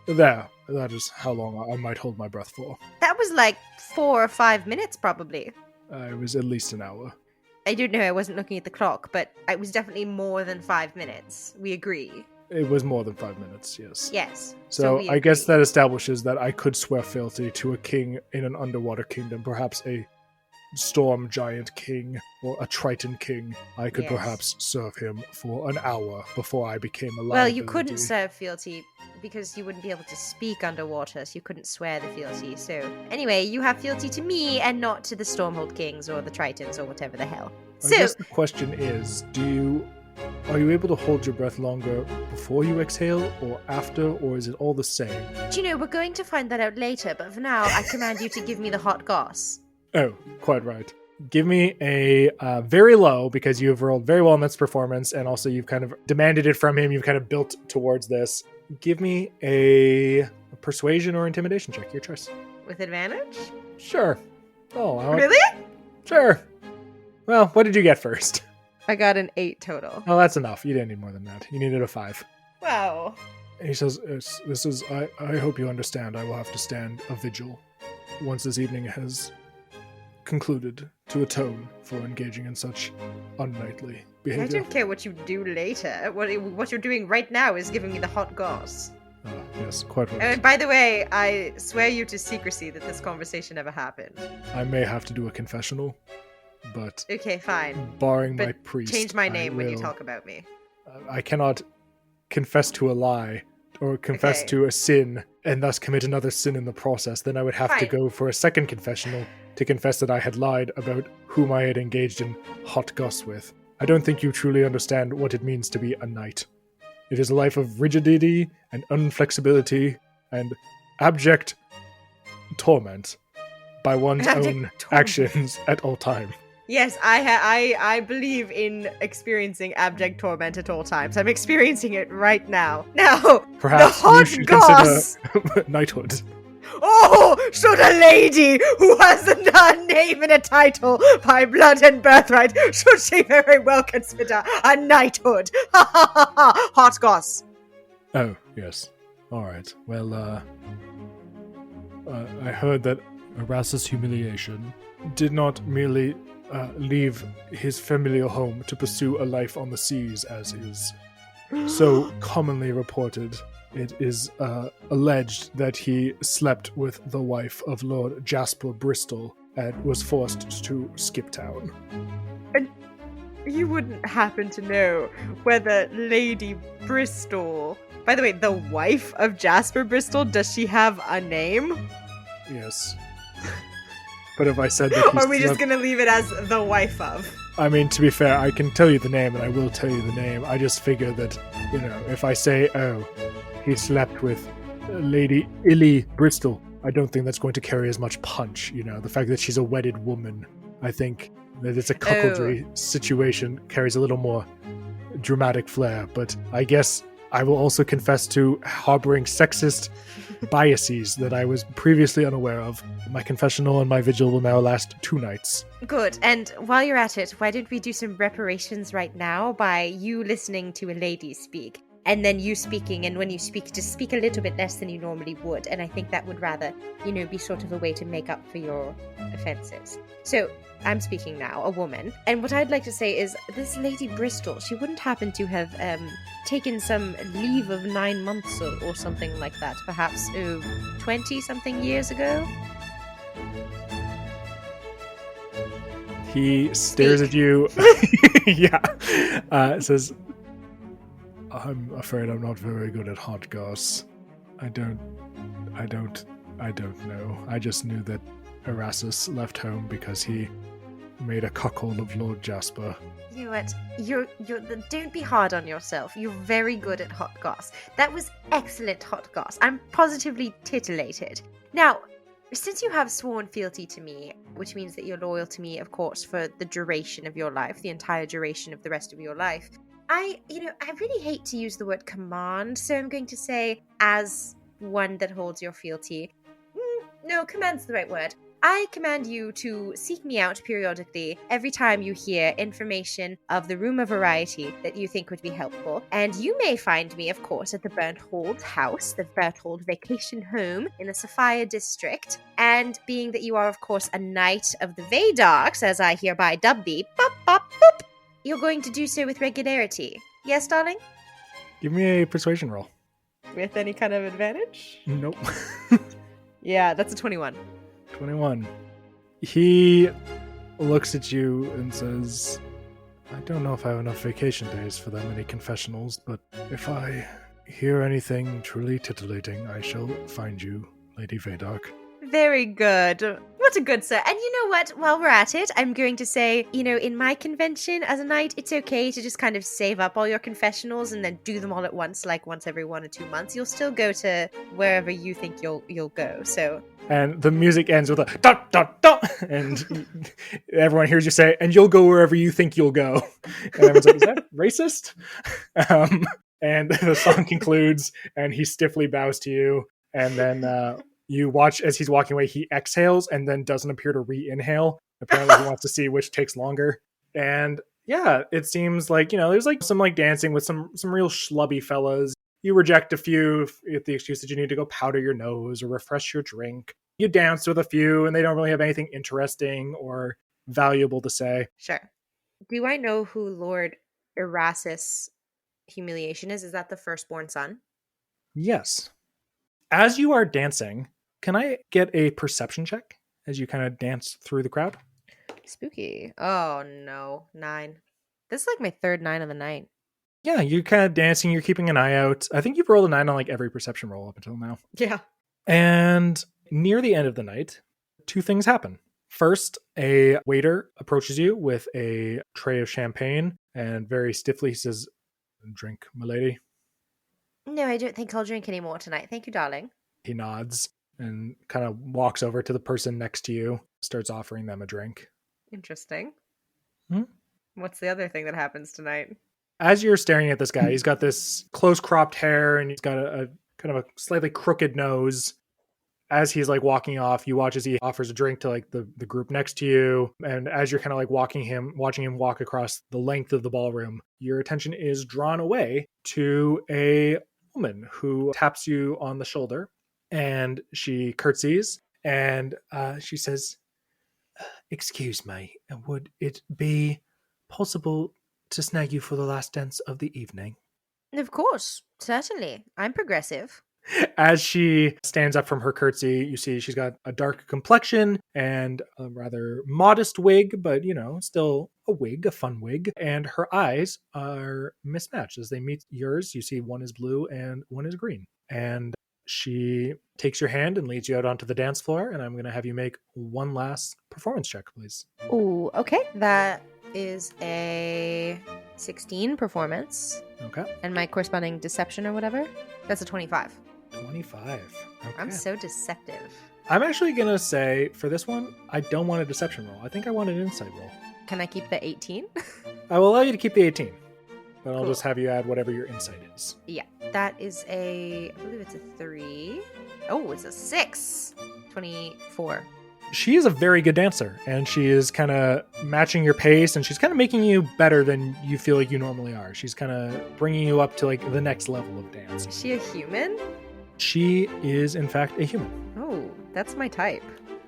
[SPEAKER 1] There. That is how long I might hold my breath for.
[SPEAKER 3] That was like 4 or 5 minutes, probably.
[SPEAKER 1] It was at least an hour.
[SPEAKER 3] I don't know, I wasn't looking at the clock, but it was definitely more than 5 minutes. We agree.
[SPEAKER 1] It was more than 5 minutes, yes.
[SPEAKER 3] Yes.
[SPEAKER 1] So
[SPEAKER 3] we
[SPEAKER 1] I guess
[SPEAKER 3] agree.
[SPEAKER 1] that establishes that I could swear fealty to a king in an underwater kingdom, perhaps a storm giant king or a triton king. I could
[SPEAKER 3] Yes.
[SPEAKER 1] perhaps serve him for an hour before I became a
[SPEAKER 3] Well, you
[SPEAKER 1] liability.
[SPEAKER 3] couldn't serve fealty because you wouldn't be able to speak underwater, so you couldn't swear the fealty. So, anyway, you have fealty to me and not to the Stormhold Kings or the Tritons or whatever the hell.
[SPEAKER 1] I
[SPEAKER 3] So,
[SPEAKER 1] guess the question is, are you able to hold your breath longer before you exhale or after, or is it all the same?
[SPEAKER 3] do you know, we're going to find that out later, but for now, I command you to give me the hot goss.
[SPEAKER 1] Oh, quite right. Give me a very low, because you've rolled very well in this performance, and also you've kind of demanded it from him. You've kind of built towards this. Give me a persuasion or intimidation check, your choice.
[SPEAKER 3] With advantage?
[SPEAKER 1] Sure. Oh,
[SPEAKER 3] Really?
[SPEAKER 1] Sure. Well, what did you get first?
[SPEAKER 3] I got an 8 total.
[SPEAKER 1] Oh, that's enough. You didn't need more than that. You needed a 5.
[SPEAKER 3] Wow.
[SPEAKER 1] He says, "This is. I hope you understand. I will have to stand a vigil once this evening has concluded to atone for engaging in such unknightly
[SPEAKER 3] I
[SPEAKER 1] behavior."
[SPEAKER 3] don't care what you do later. What you're doing right now is giving me the hot goss.
[SPEAKER 1] Yes, quite right.
[SPEAKER 3] And by the way, I swear you to secrecy that this conversation never happened.
[SPEAKER 1] I may have to do a confessional, but
[SPEAKER 3] Okay, fine.
[SPEAKER 1] barring
[SPEAKER 3] But
[SPEAKER 1] my priest,
[SPEAKER 3] change my
[SPEAKER 1] I
[SPEAKER 3] name when you
[SPEAKER 1] will-
[SPEAKER 3] talk about me.
[SPEAKER 1] I cannot confess to a lie or confess
[SPEAKER 3] Okay.
[SPEAKER 1] to a sin and thus commit another sin in the process. Then I would have to
[SPEAKER 3] Fine.
[SPEAKER 1] go for a second confessional to confess that I had lied about whom I had engaged in hot goss with. I don't think you truly understand what it means to be a knight. It is a life of rigidity and inflexibility and abject torment by one's
[SPEAKER 3] Abject
[SPEAKER 1] own
[SPEAKER 3] torment.
[SPEAKER 1] actions at all time.
[SPEAKER 3] Yes, I believe in experiencing abject torment at all times. I'm experiencing it right now. Now,
[SPEAKER 1] Perhaps
[SPEAKER 3] the hot
[SPEAKER 1] you should
[SPEAKER 3] goss.
[SPEAKER 1] consider knighthood.
[SPEAKER 3] Oh, should a lady who has a name and a title by blood and birthright, should she very well consider a knighthood? Ha ha ha ha! Hot goss.
[SPEAKER 1] Oh, yes. All right. Well, I heard that
[SPEAKER 2] Erastus' humiliation.
[SPEAKER 1] did not merely leave his familiar home to pursue a life on the seas, as is so commonly reported. It is alleged that he slept with the wife of Lord Jasper Bristol and was forced to skip town.
[SPEAKER 3] You wouldn't happen to know whether Lady Bristol... By the way, the wife of Jasper Bristol, does she have a name?
[SPEAKER 1] Yes. But if I said that he
[SPEAKER 3] Or are we just
[SPEAKER 1] slept...
[SPEAKER 3] gonna leave it as the wife of?
[SPEAKER 1] I mean, to be fair, I can tell you the name, and I will tell you the name. I just figure that, if I say, oh, he slept with Lady Illy Bristol, I don't think that's going to carry as much punch, The fact that she's a wedded woman, I think that it's a cuckoldry situation carries a little more dramatic flair. But I guess I will also confess to harboring sexist biases that I was previously unaware of. My confessional and my vigil will now last 2 nights.
[SPEAKER 3] Good. And while you're at it, why don't we do some reparations right now by you listening to a lady speak? and then you speaking, and when you speak, just speak a little bit less than you normally would. And I think that would rather, be sort of a way to make up for your offenses. So I'm speaking now, a woman. And what I'd like to say is this Lady Bristol, she wouldn't happen to have taken some leave of 9 months or something like that, perhaps 20-something years ago?
[SPEAKER 1] He stares at you. Says,
[SPEAKER 2] I'm afraid I'm not very good at hot goss. I don't know. I just knew that Erasmus left home because he made a cuckold of Lord Jasper.
[SPEAKER 3] You know what? Don't be hard on yourself. You're very good at hot goss. That was excellent hot goss. I'm positively titillated. Now, since you have sworn fealty to me, which means that you're loyal to me, of course, for the duration of your life, the entire duration of the rest of your life, I really hate to use the word command, so I'm going to say, as one that holds your fealty. No, command's the right word. I command you to seek me out periodically every time you hear information of the rumor variety that you think would be helpful. And you may find me, of course, at the Berthold house, the Berthold vacation home in the Sophia district. And being that you are, of course, a knight of the Vaydarks, as I hereby dub thee, bop, bop, boop, you're going to do so with regularity. Yes, darling?
[SPEAKER 1] give me a persuasion roll.
[SPEAKER 3] With any kind of advantage?
[SPEAKER 1] Nope.
[SPEAKER 3] Yeah, that's a 21.
[SPEAKER 1] 21. He looks at you and says,
[SPEAKER 2] I don't know if I have enough vacation days for that many confessionals, but if I hear anything truly titillating, I shall find you, Lady Vaydark.
[SPEAKER 3] Very good. What a good sir. And you know what? While we're at it, I'm going to say, in my convention as a knight, it's okay to just kind of save up all your confessionals and then do them all at once, like once every 1 or 2 months. You'll still go to wherever you think you'll go. So.
[SPEAKER 1] And the music ends with a dot, dot, dot, and everyone hears you say, and you'll go wherever you think you'll go. And everyone's like, is that racist? And the song concludes, and he stiffly bows to you, and then you watch as he's walking away, he exhales and then doesn't appear to re-inhale. Apparently he wants to see which takes longer. And yeah, it seems like, there's like some like dancing with some real schlubby fellas. You reject a few with the excuse that you need to go powder your nose or refresh your drink. You dance with a few and they don't really have anything interesting or valuable to say.
[SPEAKER 3] Sure. Do I know who Lord Erasmus Humiliation is? Is that the firstborn son?
[SPEAKER 1] Yes. As you are dancing, can I get a perception check as you kind of dance through the crowd?
[SPEAKER 3] Spooky. Oh no, 9. This is like my third 9 of the night.
[SPEAKER 1] Yeah, you're kind of dancing, you're keeping an eye out. I think you've rolled a 9 on like every perception roll up until now.
[SPEAKER 3] Yeah.
[SPEAKER 1] And near the end of the night, 2 things happen. First, a waiter approaches you with a tray of champagne and very stiffly he says, "Drink, milady."
[SPEAKER 3] No, I don't think I'll drink anymore tonight. Thank you, darling.
[SPEAKER 1] He nods and kind of walks over to the person next to you, starts offering them a drink.
[SPEAKER 3] Interesting.
[SPEAKER 1] Hmm?
[SPEAKER 3] What's the other thing that happens tonight?
[SPEAKER 1] As you're staring at this guy, he's got this close cropped hair and he's got a kind of a slightly crooked nose. As he's like walking off, you watch as he offers a drink to like the group next to you. And as you're kind of like watching him walk across the length of the ballroom, your attention is drawn away to a woman who taps you on the shoulder and she curtsies and she says, "Excuse me, would it be possible to snag you for the last dance of the evening?"
[SPEAKER 3] Of course, certainly. I'm progressive.
[SPEAKER 1] As she stands up from her curtsy, you see she's got a dark complexion and a rather modest wig, but still a wig, a fun wig. And her eyes are mismatched as they meet yours. You see one is blue and one is green. And she takes your hand and leads you out onto the dance floor. And I'm going to have you make one last performance check, please.
[SPEAKER 3] Ooh, okay. That is a 16 performance.
[SPEAKER 1] Okay.
[SPEAKER 3] And my corresponding deception or whatever, that's a 25.
[SPEAKER 1] 25. Okay.
[SPEAKER 3] I'm so deceptive.
[SPEAKER 1] I'm actually going to say for this one, I don't want a deception roll. I think I want an insight roll.
[SPEAKER 3] Can I keep the 18?
[SPEAKER 1] I will allow you to keep the 18, but I'll
[SPEAKER 3] Cool.
[SPEAKER 1] just have you add whatever your insight is.
[SPEAKER 3] Yeah, that is I believe it's a 3. Oh, it's a 6. 24.
[SPEAKER 1] she is a very good dancer, and she is kind of matching your pace, and she's kind of making you better than you feel like you normally are. She's kind of bringing you up to like the next level of dance.
[SPEAKER 3] Is she a human?
[SPEAKER 1] She is, in fact, a human.
[SPEAKER 3] Oh, that's my type.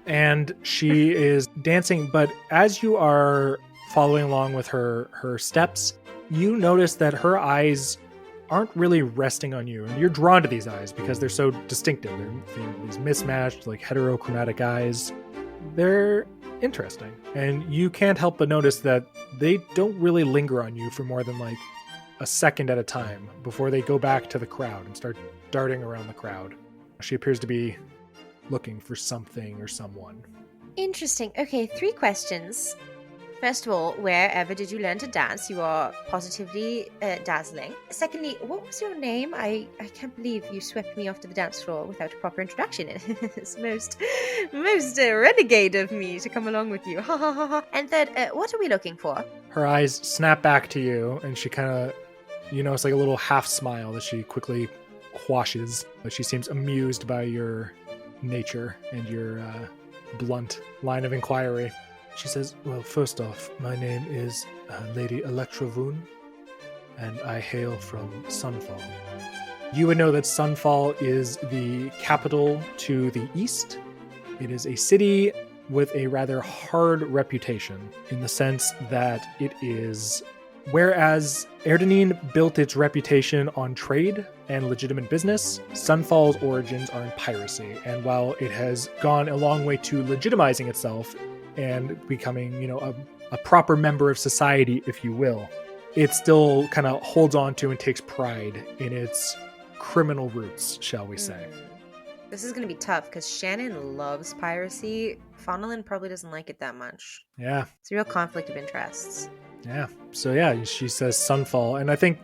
[SPEAKER 1] And she is dancing, but as you are following along with her steps, you notice that her eyes aren't really resting on you, and you're drawn to these eyes because they're so distinctive. They're these mismatched, like heterochromatic eyes. They're interesting, and you can't help but notice that they don't really linger on you for more than like a second at a time before they go back to the crowd and start darting around the crowd. She appears to be looking for something or someone.
[SPEAKER 3] Interesting. Okay, 3 questions. First of all, wherever did you learn to dance? You are positively dazzling. Secondly, what was your name? I can't believe you swept me off to the dance floor without a proper introduction. It's most renegade of me to come along with you. Ha ha ha ha. And third, what are we looking for?
[SPEAKER 1] Her eyes snap back to you, and she kind of, it's like a little half smile that she quickly quashes. She seems amused by your nature and your blunt line of inquiry. She says, well, first off, my name is Lady Electra Voon, and I hail from Sunfall. You would know that Sunfall is the capital to the east. It is a city with a rather hard reputation in the sense that it is, whereas Erdenine built its reputation on trade and legitimate business, Sunfall's origins are in piracy. And while it has gone a long way to legitimizing itself and becoming, a proper member of society, if you will, it still kind of holds on to and takes pride in its criminal roots, shall we say.
[SPEAKER 3] This is going to be tough because Shannon loves piracy. Faunalyn probably doesn't like it that much.
[SPEAKER 1] Yeah.
[SPEAKER 3] It's a real conflict of interests.
[SPEAKER 1] Yeah. So yeah, she says Sunfall, and I think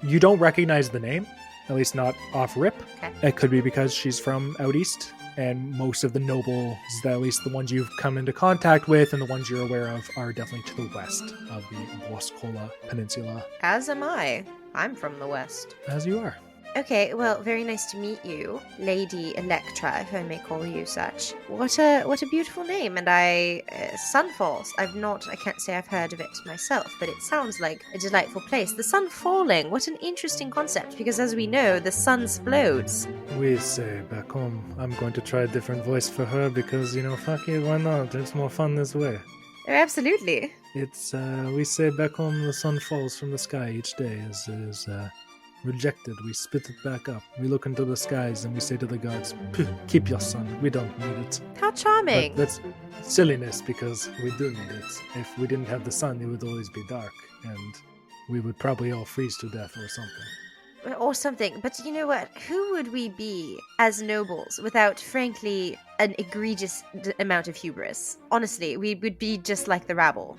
[SPEAKER 1] you don't recognize the name, at least not off rip.
[SPEAKER 3] Okay.
[SPEAKER 1] It could be because she's from out east, and most of the nobles, at least the ones you've come into contact with and the ones you're aware of, are definitely to the west of the Boscola Peninsula.
[SPEAKER 3] As am I. I'm from the west.
[SPEAKER 1] As you are.
[SPEAKER 3] Okay, well, very nice to meet you, Lady Electra, if I may call you such. What a beautiful name, and Sunfalls. I can't say I've heard of it myself, but it sounds like a delightful place. The sun falling, what an interesting concept, because as we know, the sun explodes.
[SPEAKER 1] We say back home, I'm going to try a different voice for her because, fuck it, why not? It's more fun this way.
[SPEAKER 3] Oh, absolutely.
[SPEAKER 1] It's, we say back home the sun falls from the sky each day as it is, rejected, we spit it back up. We look into the skies and we say to the gods, keep your sun, we don't need it.
[SPEAKER 3] How charming.
[SPEAKER 1] But that's silliness because we do need it. If we didn't have the sun, it would always be dark and we would probably all freeze to death or something. But you know what? Who would we be as nobles without, frankly, an egregious amount of hubris? Honestly, we would be just like the rabble.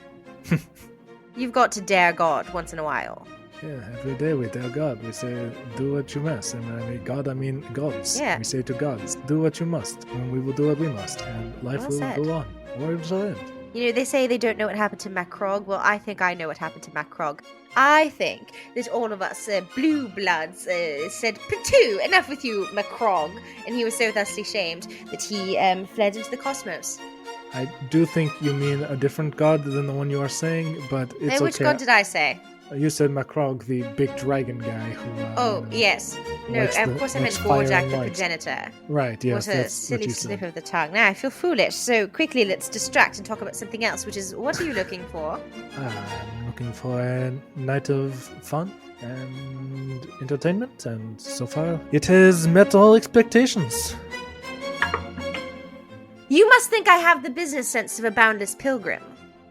[SPEAKER 1] You've got to dare God once in a while. Yeah, every day we tell God, we say, do what you must. And when I mean God, I mean gods. Yeah. We say to gods, do what you must, and we will do what we must, and life will go on. World shall end. They say they don't know what happened to Macrog. Well, I think I know what happened to Macrog. I think that all of us blue bloods said, Patu, enough with you, Macrog. And he was so thusly shamed that he fled into the cosmos. I do think you mean a different god than the one you are saying, but it's okay. Which god did I say? You said Macrog, the big dragon guy who... yes. No, of course I meant Gorjak, the progenitor. Right, yes. What a silly slip of the tongue. Now I feel foolish, so quickly let's distract and talk about something else, which is, what are you looking for? I'm looking for a night of fun and entertainment, and so far it has met all expectations. You must think I have the business sense of a boundless pilgrim.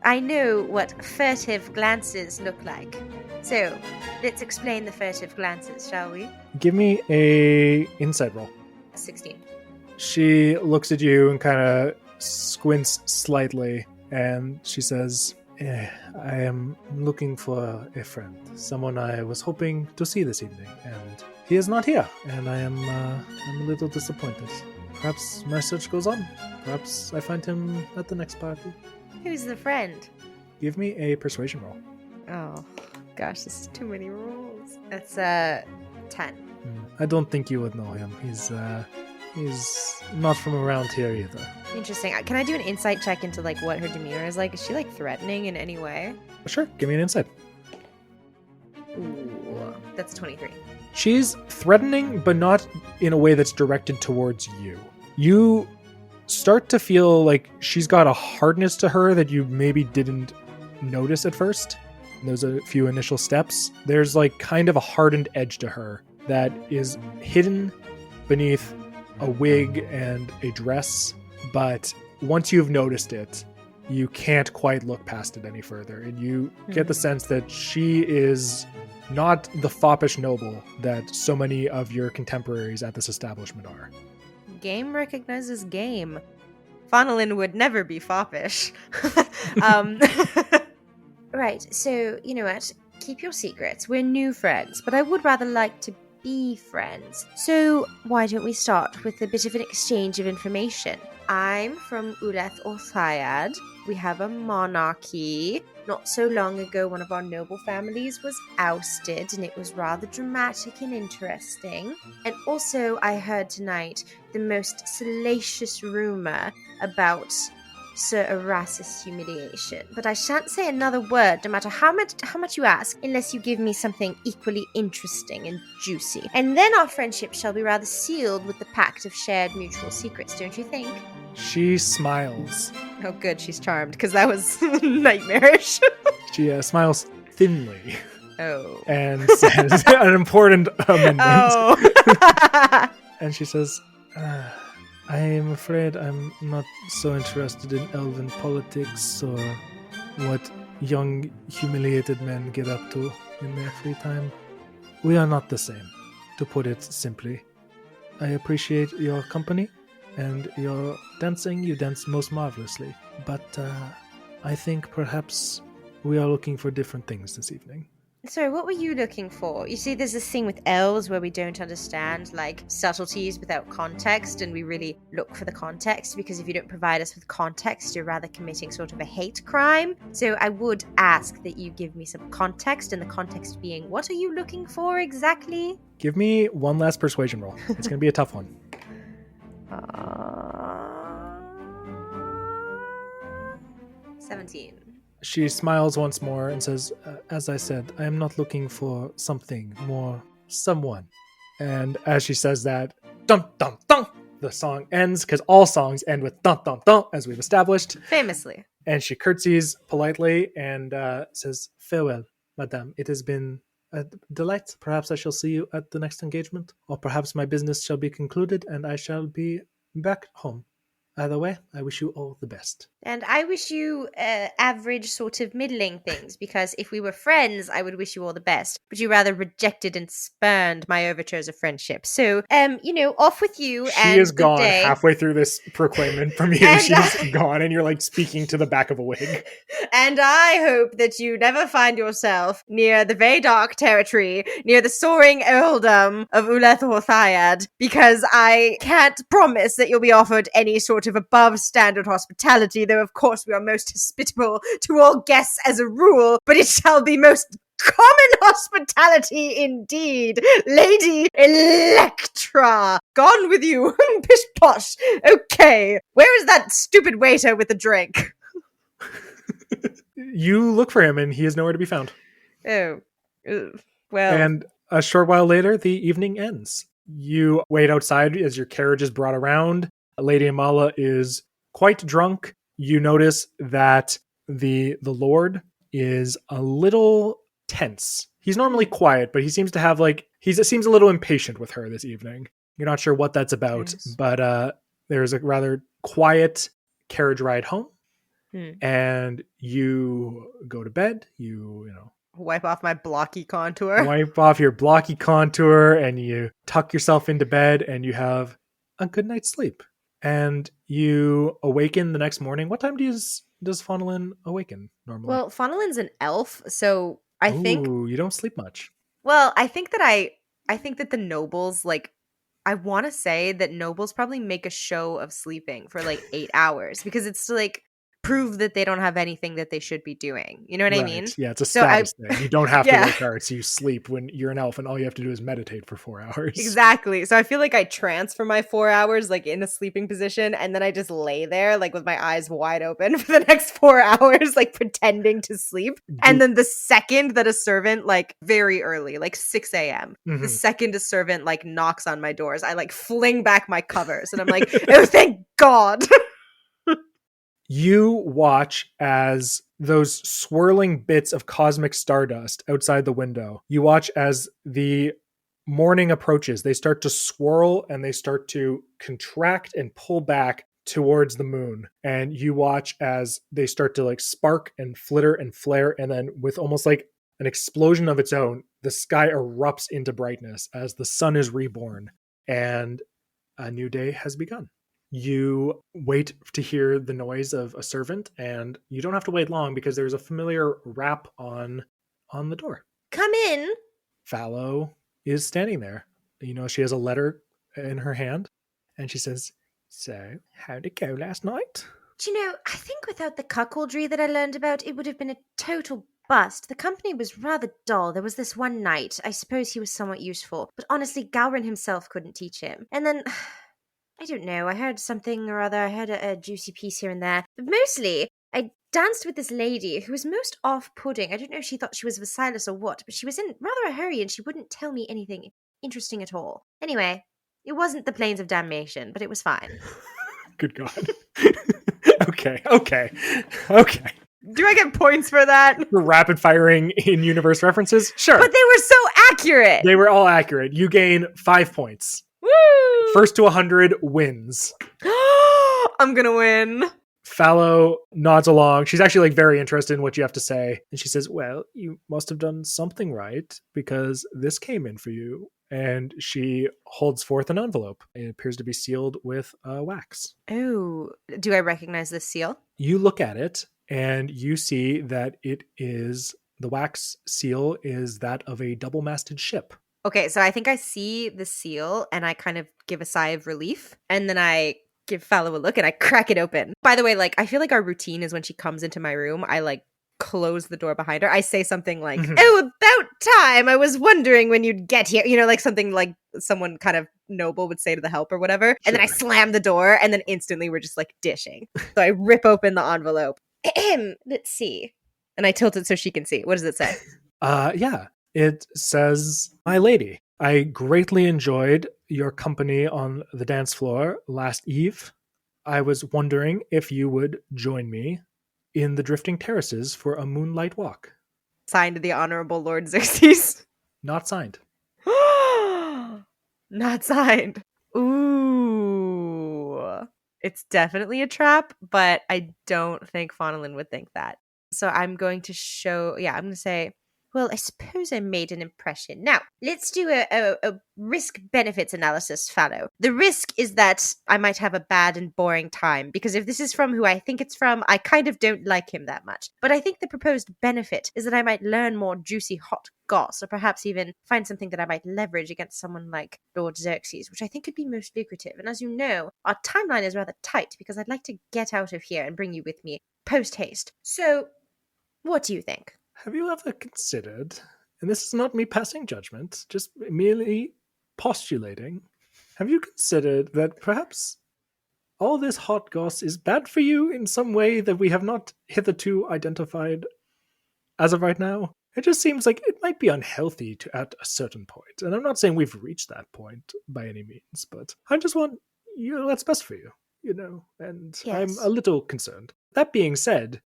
[SPEAKER 1] I know what furtive glances look like. So, let's explain the furtive glances, shall we? Give me a insight roll. 16. She looks at you and kind of squints slightly, and she says, I am looking for a friend, someone I was hoping to see this evening, and he is not here, and I'm a little disappointed. Perhaps my search goes on. Perhaps I find him at the next party. Who's the friend? Give me a persuasion roll. Oh, gosh, this is too many rolls. That's 10. I don't think you would know him. He's not from around here either.
[SPEAKER 3] Interesting. Can I do an insight check into like what her demeanor is like? Is she like threatening in any way?
[SPEAKER 1] Sure, give me an insight.
[SPEAKER 3] Ooh, that's 23.
[SPEAKER 1] She's threatening, but not in a way that's directed towards you. You start to feel like she's got a hardness to her that you maybe didn't notice at first. And those are a few initial steps. There's like kind of a hardened edge to her that is hidden beneath a wig and a dress. But once you've noticed it, you can't quite look past it any further. And you get the sense that she is not the foppish noble that so many of your contemporaries at this establishment are.
[SPEAKER 3] Game recognizes game. Faunalyn would never be foppish. Right, so, you know what? Keep your secrets. We're new friends, but I would rather like to be friends. So why don't we start with a bit of an exchange of information? I'm from Uleth Orthiad. We have a monarchy. Not so long ago, one of our noble families was ousted, and it was rather dramatic and interesting. And also, I heard tonight the most salacious rumor about Sir Erasmus' humiliation. But I shan't say another word, no matter how much you ask, unless you give me something equally interesting and juicy. And then our friendship shall be rather sealed with the pact of shared mutual secrets, don't you think?
[SPEAKER 1] She smiles.
[SPEAKER 3] Oh, good, she's charmed, because that was nightmarish.
[SPEAKER 1] She smiles thinly.
[SPEAKER 3] Oh.
[SPEAKER 1] And says an important amendment.
[SPEAKER 3] Oh.
[SPEAKER 1] And she says, I am afraid I'm not so interested in elven politics or what young, humiliated men get up to in their free time. We are not the same, to put it simply. I appreciate your company and your dancing. You dance most marvelously. But I think perhaps we are looking for different things this evening.
[SPEAKER 3] Sorry, what were you looking for? You see, there's this thing with elves where we don't understand, like, subtleties without context, and we really look for the context, because if you don't provide us with context, you're rather committing sort of a hate crime. So I would ask that you give me some context, and the context being, what are you looking for exactly?
[SPEAKER 1] Give me one last persuasion roll. It's going to be a tough one.
[SPEAKER 3] 17.
[SPEAKER 1] She smiles once more and says, as I said, I am not looking for something, more someone. And as she says that, dun dun dun, the song ends, because all songs end with dun dun dun, as we've established.
[SPEAKER 3] Famously.
[SPEAKER 1] And she curtsies politely and says, farewell, madame. It has been a delight. Perhaps I shall see you at the next engagement, or perhaps my business shall be concluded and I shall be back home. Either way, I wish you all the best.
[SPEAKER 3] And I wish you average sort of middling things, because if we were friends, I would wish you all the best. But you rather rejected and spurned my overtures of friendship. So, off with you.
[SPEAKER 1] She is gone halfway through this proclaimment from you. She's gone, and you're like speaking to the back of a wig.
[SPEAKER 3] And I hope that you never find yourself near the Vaydark territory, near the soaring earldom of Uleth Orthiad, because I can't promise that you'll be offered any sort of above standard hospitality, though of course we are most hospitable to all guests as a rule, but it shall be most common hospitality indeed, Lady Electra. Gone with you. Pish posh. Okay, where is that stupid waiter with the drink?
[SPEAKER 1] You look for him and he is nowhere to be found.
[SPEAKER 3] Oh, well.
[SPEAKER 1] And a short while later, the evening ends. You wait outside as your carriage is brought around. Lady Amala is quite drunk. You notice that the Lord is a little tense. He's normally quiet, but he seems to have seems a little impatient with her this evening. You're not sure what that's about, but there's a rather quiet carriage ride home, and you go to bed. You
[SPEAKER 3] wipe off my blocky contour.
[SPEAKER 1] Wipe off your blocky contour, and you tuck yourself into bed, and you have a good night's sleep. And you awaken the next morning. What time does Faunalyn awaken normally?
[SPEAKER 3] Well, Faunalyn's an elf, so I think
[SPEAKER 1] you don't sleep much.
[SPEAKER 3] Well, I think that the nobles, I want to say that nobles probably make a show of sleeping for 8 hours, because it's prove that they don't have anything that they should be doing. You know what I mean?
[SPEAKER 1] Yeah, it's a
[SPEAKER 3] So
[SPEAKER 1] status thing. You don't have to
[SPEAKER 3] Yeah.
[SPEAKER 1] work hard, so you sleep when you're an elf, and all you have to do is meditate for 4 hours.
[SPEAKER 3] Exactly. So I feel like I transfer my 4 hours like in a sleeping position, and then I just lay there like with my eyes wide open for the next 4 hours, like pretending to sleep. And then the second that a servant, like very early, like 6 a.m., the second a servant like knocks on my doors, I like fling back my covers and I'm like, oh, thank God.
[SPEAKER 1] You watch as those swirling bits of cosmic stardust outside the window. You watch as the morning approaches. They start to swirl and they start to contract and pull back towards the moon. And you watch as they start to like spark and flitter and flare. And then with almost like an explosion of its own, the sky erupts into brightness as the sun is reborn and a new day has begun. You wait to hear the noise of a servant, and you don't have to wait long because there's a familiar rap on the door.
[SPEAKER 3] Come in.
[SPEAKER 1] Fallow is standing there. You know, she has a letter in her hand, and she says, "So, how'd it go last night?"
[SPEAKER 3] Do you know, I think without the cuckoldry that I learned about, it would have been a total bust. The company was rather dull. There was this one night. I suppose he was somewhat useful, but honestly, Gowron himself couldn't teach him. And then... I don't know, I heard something or other, I heard a juicy piece here and there. But mostly, I danced with this lady who was most off-putting. I don't know if she thought she was Vasilis or what, but she was in rather a hurry and she wouldn't tell me anything interesting at all. Anyway, it wasn't the Plains of Damnation, but it was fine.
[SPEAKER 1] Good God. Okay.
[SPEAKER 3] Do I get points for that?
[SPEAKER 1] For rapid firing in-universe references? Sure.
[SPEAKER 3] But they were so accurate!
[SPEAKER 1] They were all accurate. You gain 5 points.
[SPEAKER 3] Woo!
[SPEAKER 1] First to 100 wins.
[SPEAKER 3] I'm gonna win.
[SPEAKER 1] Fallow nods along. She's actually like very interested in what you have to say. And she says, well, you must have done something right because this came in for you. And she holds forth an envelope. It appears to be sealed with wax.
[SPEAKER 3] Oh, do I recognize this seal?
[SPEAKER 1] You look at it and you see that it is, the wax seal is that of a double-masted ship.
[SPEAKER 3] Okay, so I think I see the seal and I kind of give a sigh of relief. And then I give Fallow a look and I crack it open. By the way, like, I feel like our routine is when she comes into my room, I like close the door behind her. I say something like, oh, about time. I was wondering when you'd get here. You know, like something like someone kind of noble would say to the help or whatever. Sure. And then I slam the door and then instantly we're just like dishing. So I rip open the envelope. Let's see. And I tilt it so she can see. What does it say?
[SPEAKER 1] Yeah. It says, my lady, I greatly enjoyed your company on the dance floor last eve. I was wondering if you would join me in the Drifting Terraces for a moonlight walk.
[SPEAKER 3] Signed the Honorable Lord Xerxes.
[SPEAKER 1] Not signed.
[SPEAKER 3] Not signed. Ooh. It's definitely a trap, but I don't think Faunalyn would think that. So I'm going to I'm going to say, well, I suppose I made an impression. Now, let's do a risk-benefits analysis, Fallow. The risk is that I might have a bad and boring time, because if this is from who I think it's from, I kind of don't like him that much. But I think the proposed benefit is that I might learn more juicy hot goss, or perhaps even find something that I might leverage against someone like Lord Xerxes, which I think could be most lucrative. And as you know, our timeline is rather tight, because I'd like to get out of here and bring you with me post-haste. So, what do you think?
[SPEAKER 1] Have you ever considered, and this is not me passing judgment, just merely postulating, have you considered that perhaps all this hot goss is bad for you in some way that we have not hitherto identified as of right now? It just seems like it might be unhealthy at a certain point. And I'm not saying we've reached that point by any means, but I just want, what's best for you, and yes. I'm a little concerned. That being said,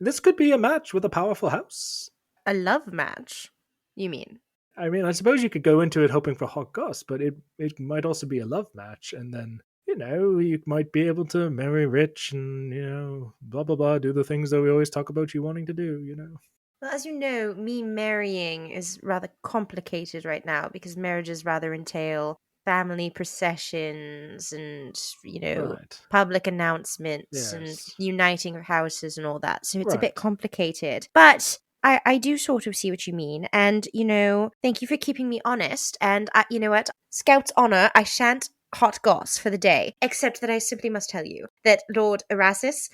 [SPEAKER 1] this could be a match with a powerful house.
[SPEAKER 3] A love match, you mean?
[SPEAKER 1] I mean, I suppose you could go into it hoping for hot goss, but it might also be a love match. And then, you might be able to marry rich and, blah, blah, blah, do the things that we always talk about you wanting to do,
[SPEAKER 3] Well, as you know, me marrying is rather complicated right now because marriages rather entail family processions and,
[SPEAKER 1] right.
[SPEAKER 3] public announcements and uniting of houses and all that. So it's a bit complicated. But I do sort of see what you mean. And, thank you for keeping me honest. And you know what? Scout's honor, I shan't hot goss for the day, except that I simply must tell you that Lord Erasmus,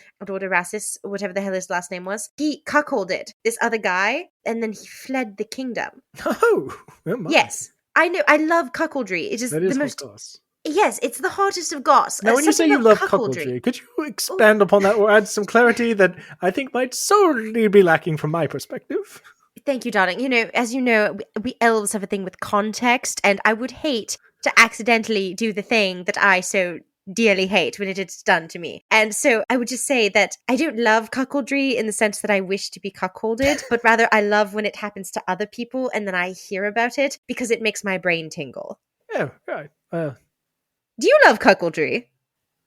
[SPEAKER 3] whatever the hell his last name was, he cuckolded this other guy, and then he fled the kingdom.
[SPEAKER 1] Oh my.
[SPEAKER 3] Yes, I know. I love cuckoldry. It is
[SPEAKER 1] That is
[SPEAKER 3] the
[SPEAKER 1] hot
[SPEAKER 3] most.
[SPEAKER 1] goss.
[SPEAKER 3] Yes, it's the hottest of goss.
[SPEAKER 1] Now, when you say
[SPEAKER 3] Something
[SPEAKER 1] you
[SPEAKER 3] about
[SPEAKER 1] love cuckoldry, could you expand upon that or add some clarity that I think might sorely be lacking from my perspective?
[SPEAKER 3] Thank you, darling. As you know, we elves have a thing with context, and I would hate to accidentally do the thing that I so dearly hate when it is done to me. And so I would just say that I don't love cuckoldry in the sense that I wish to be cuckolded, but rather I love when it happens to other people and then I hear about it because it makes my brain tingle.
[SPEAKER 1] Oh, right.
[SPEAKER 3] Do you love cuckoldry?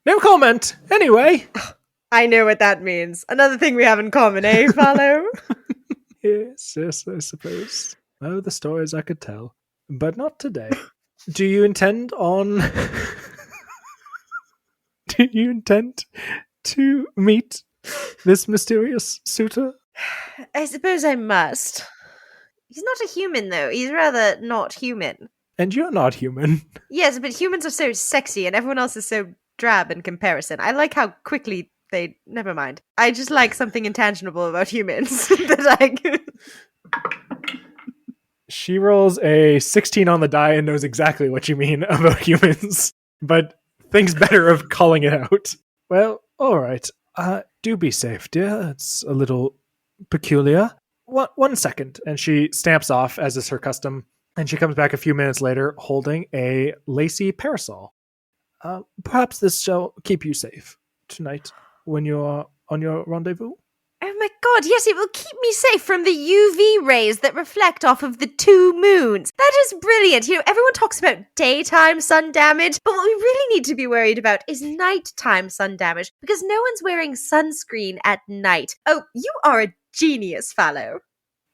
[SPEAKER 1] No comment. Anyway.
[SPEAKER 3] I know what that means. Another thing we have in common, eh, Follow?
[SPEAKER 1] Yes, I suppose. Oh, the stories I could tell. But not today. Do you intend on... Do you intend to meet this mysterious suitor?
[SPEAKER 3] I suppose I must. He's not a human, though. He's rather not human.
[SPEAKER 1] And you're not human.
[SPEAKER 3] Yes, but humans are so sexy and everyone else is so drab in comparison. I like how quickly they... Never mind. I just like something intangible about humans.
[SPEAKER 1] She rolls a 16 on the die and knows exactly what you mean about humans, but thinks better of calling it out. Well, all right. Do be safe, dear. It's a little peculiar. 1 second. And she stamps off, as is her custom. And she comes back a few minutes later holding a lacy parasol. Perhaps this shall keep you safe tonight when you're on your rendezvous.
[SPEAKER 3] Oh my god, yes, it will keep me safe from the UV rays that reflect off of the 2 moons. That is brilliant. Everyone talks about daytime sun damage, but what we really need to be worried about is nighttime sun damage, because no one's wearing sunscreen at night. Oh, you are a genius, Fallow.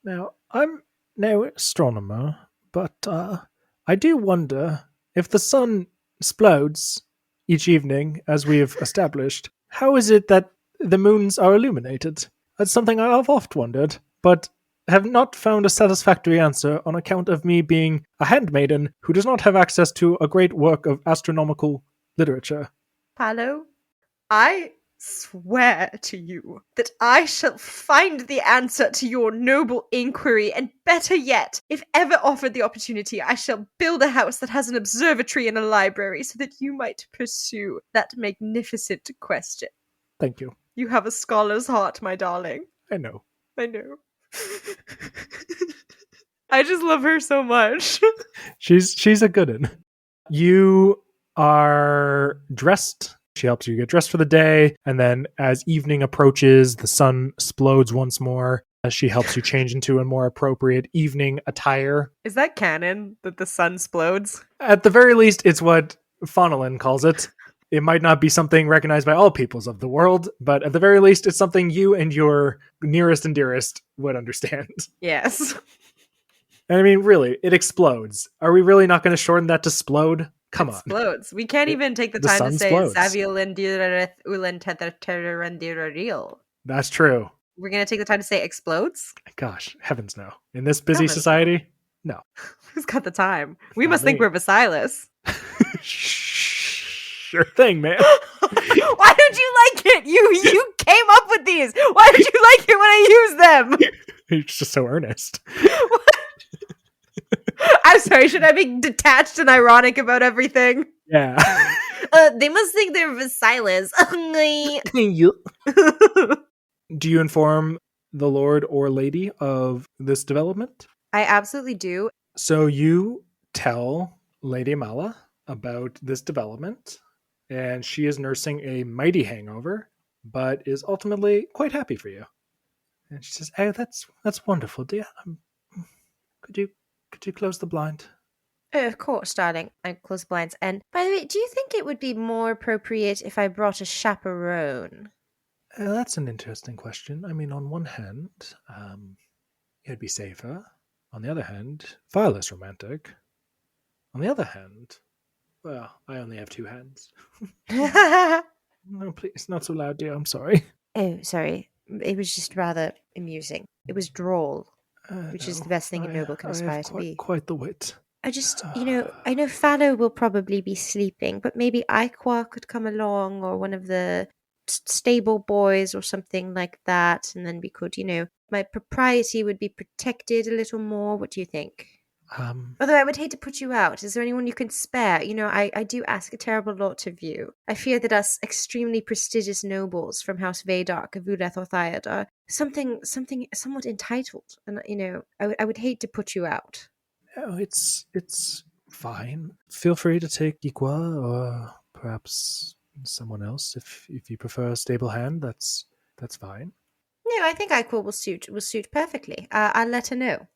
[SPEAKER 1] Now, I'm no astronomer, but I do wonder if the sun explodes each evening, as we've established, how is it that the moons are illuminated? That's something I've oft wondered, but have not found a satisfactory answer on account of me being a handmaiden who does not have access to a great work of astronomical literature.
[SPEAKER 3] Fallow, I swear to you that I shall find the answer to your noble inquiry, and better yet, if ever offered the opportunity, I shall build a house that has an observatory and a library so that you might pursue that magnificent question.
[SPEAKER 1] Thank you.
[SPEAKER 3] You have a scholar's heart, my darling.
[SPEAKER 1] I know.
[SPEAKER 3] I know. I just love her so much.
[SPEAKER 1] She's a good one. You are dressed. She helps you get dressed for the day, and then as evening approaches, the sun explodes once more. She helps you change into a more appropriate evening attire.
[SPEAKER 3] Is that canon, that the sun explodes?
[SPEAKER 1] At the very least, it's what Faunalyn calls it. It might not be something recognized by all peoples of the world, but at the very least, it's something you and your nearest and dearest would understand.
[SPEAKER 3] Yes.
[SPEAKER 1] And I mean, really, it explodes. Are we really not going to shorten that to splode? Come on.
[SPEAKER 3] Explodes. We can't even take the
[SPEAKER 1] The
[SPEAKER 3] time
[SPEAKER 1] sun
[SPEAKER 3] to say
[SPEAKER 1] explodes.
[SPEAKER 3] Zaviulendireth ulentetherterendiril.
[SPEAKER 1] That's true.
[SPEAKER 3] We're going to take the time to say explodes?
[SPEAKER 1] Gosh, heavens no. In this busy
[SPEAKER 3] Heavens.
[SPEAKER 1] society? No.
[SPEAKER 3] Who's got the time? We
[SPEAKER 1] Not
[SPEAKER 3] must think
[SPEAKER 1] me.
[SPEAKER 3] we're Basilis.
[SPEAKER 1] Sure thing, man.
[SPEAKER 3] Why don't you like it? You came up with these. Why don't you like it when I use them?
[SPEAKER 1] He's just so earnest.
[SPEAKER 3] I'm sorry, should I be detached and ironic about everything?
[SPEAKER 1] Yeah.
[SPEAKER 3] They must think they're Basilis.
[SPEAKER 1] Do you inform the lord or lady of this development?
[SPEAKER 3] I absolutely do.
[SPEAKER 1] So you tell Lady Mala about this development, and she is nursing a mighty hangover, but is ultimately quite happy for you. And she says, "Oh, that's wonderful, dear. Could you close the blind?"
[SPEAKER 3] Oh, of course, darling. I close the blinds. And by the way, do you think it would be more appropriate if I brought a chaperone?
[SPEAKER 1] That's an interesting question. I mean, on one hand, it'd be safer. On the other hand, far less romantic. On the other hand, well, I only have 2 hands. No, please, not so loud, dear. I'm sorry.
[SPEAKER 3] Oh, sorry. It was just rather amusing. It was droll, which is the best thing a noble can aspire to be.
[SPEAKER 1] Quite the wit.
[SPEAKER 3] I just, I know Fallow will probably be sleeping, but maybe Iqua could come along or one of the stable boys or something like that. And then we could, my propriety would be protected a little more. What do you think?
[SPEAKER 2] Um,
[SPEAKER 3] Although I would hate to put you out. Is there anyone you can spare? I do ask a terrible lot of you. I fear that us extremely prestigious nobles from House Vaydark, Avuleth, or Thyad are something somewhat entitled. And, I would hate to put you out.
[SPEAKER 2] no, it's fine. Feel free to take Ikwa or perhaps someone else if you prefer a stable hand. That's fine.
[SPEAKER 3] No, I think Iqua will suit perfectly. I'll let her know.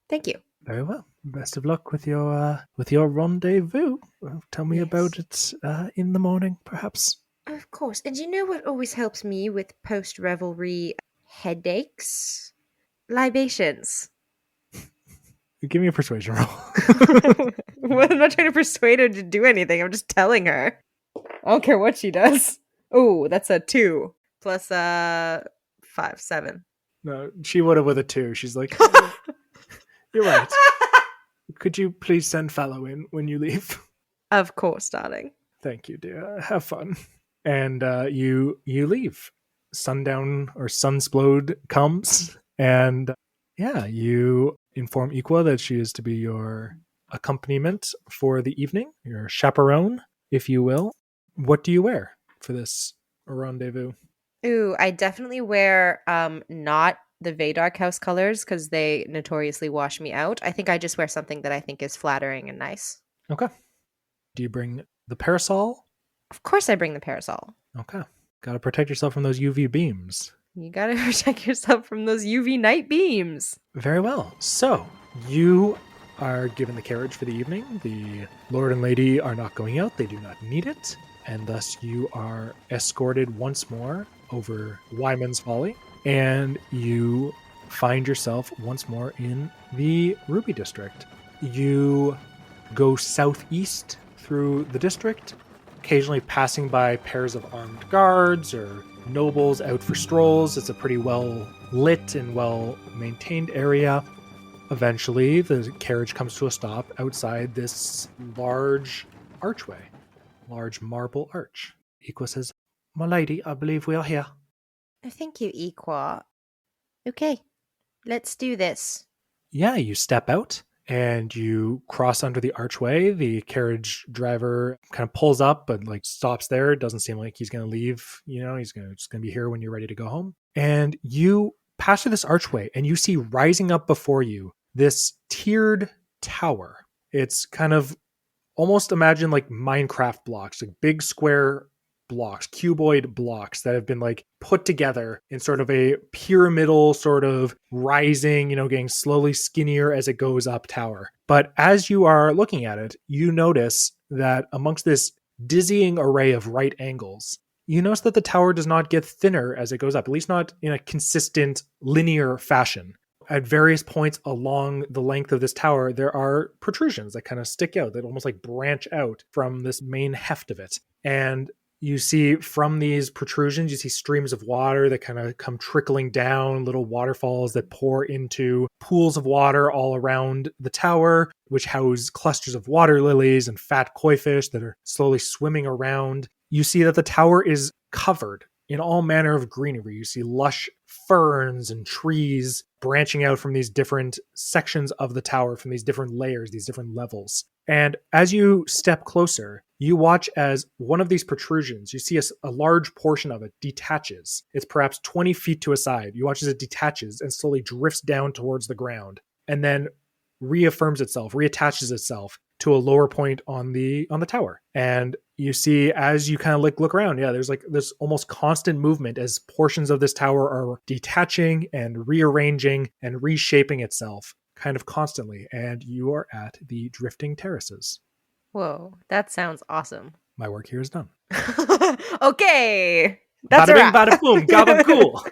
[SPEAKER 3] Thank you.
[SPEAKER 2] Very well. Best of luck with your rendezvous. Tell me about
[SPEAKER 3] Yes.
[SPEAKER 2] it in the morning, perhaps.
[SPEAKER 3] Of course. And you know what always helps me with post-revelry headaches? Libations.
[SPEAKER 2] Give me a persuasion roll.
[SPEAKER 3] Well, I'm not trying to persuade her to do anything. I'm just telling her. I don't care what she does. Oh, that's a 2 plus 5, 7.
[SPEAKER 2] No, she would have with a 2. She's like, you're right. Could you please send Fallow in when you leave?
[SPEAKER 3] Of course, darling.
[SPEAKER 2] Thank you, dear. Have fun. And you leave. Sundown or sunsplode comes, and you inform Iqua that she is to be your accompaniment for the evening, your chaperone, if you will. What do you wear for this rendezvous?
[SPEAKER 3] Ooh, I definitely wear not the Vaydark house colors because they notoriously wash me out. I think I just wear something that I think is flattering and nice.
[SPEAKER 2] Okay. Do you bring the parasol?
[SPEAKER 3] Of course I bring the parasol.
[SPEAKER 2] Okay. Got to protect yourself from those UV beams.
[SPEAKER 3] You gotta protect yourself from those UV night beams.
[SPEAKER 2] Very well. So, you are given the carriage for the evening. The Lord and Lady are not going out. They do not need it. And thus you are escorted once more over Wyman's Folly. And you find yourself once more in the Ruby District. You go southeast through the district, occasionally passing by pairs of armed guards or nobles out for strolls. It's a pretty well lit and well maintained area. Eventually, the carriage comes to a stop outside this large archway, large marble arch. Iqua says, "My lady, I believe we are here."
[SPEAKER 3] Oh, thank you, Iqua. Okay, let's do this.
[SPEAKER 2] Yeah, you step out and you cross under the archway. The carriage driver kind of pulls up, but like stops there. It doesn't seem like he's going to leave. He's just going to be here when you're ready to go home. And you pass through this archway and you see rising up before you this tiered tower. It's kind of almost imagine like Minecraft blocks, like big square blocks, cuboid blocks that have been like put together in sort of a pyramidal sort of rising, getting slowly skinnier as it goes up tower. But as you are looking at it, you notice that amongst this dizzying array of right angles, you notice that the tower does not get thinner as it goes up, at least not in a consistent linear fashion. At various points along the length of this tower, there are protrusions that kind of stick out, that almost like branch out from this main heft of it. And you see from these protrusions, you see streams of water that kind of come trickling down, little waterfalls that pour into pools of water all around the tower, which house clusters of water lilies and fat koi fish that are slowly swimming around. You see that the tower is covered in all manner of greenery. You see lush ferns and trees branching out from these different sections of the tower, from these different layers, these different levels. And as you step closer, you watch as one of these protrusions, you see a large portion of it detaches. It's perhaps 20 feet to a side. You watch as it detaches and slowly drifts down towards the ground, and then reaffirms itself, reattaches itself to a lower point on the tower. And you see as you kind of look around, there's like this almost constant movement as portions of this tower are detaching and rearranging and reshaping itself kind of constantly. And you are at the drifting terraces.
[SPEAKER 3] Whoa, that sounds awesome.
[SPEAKER 2] My work here is done.
[SPEAKER 3] Okay, that's
[SPEAKER 2] bada
[SPEAKER 3] a
[SPEAKER 2] bing,
[SPEAKER 3] wrap.
[SPEAKER 2] bada boom, gabagool.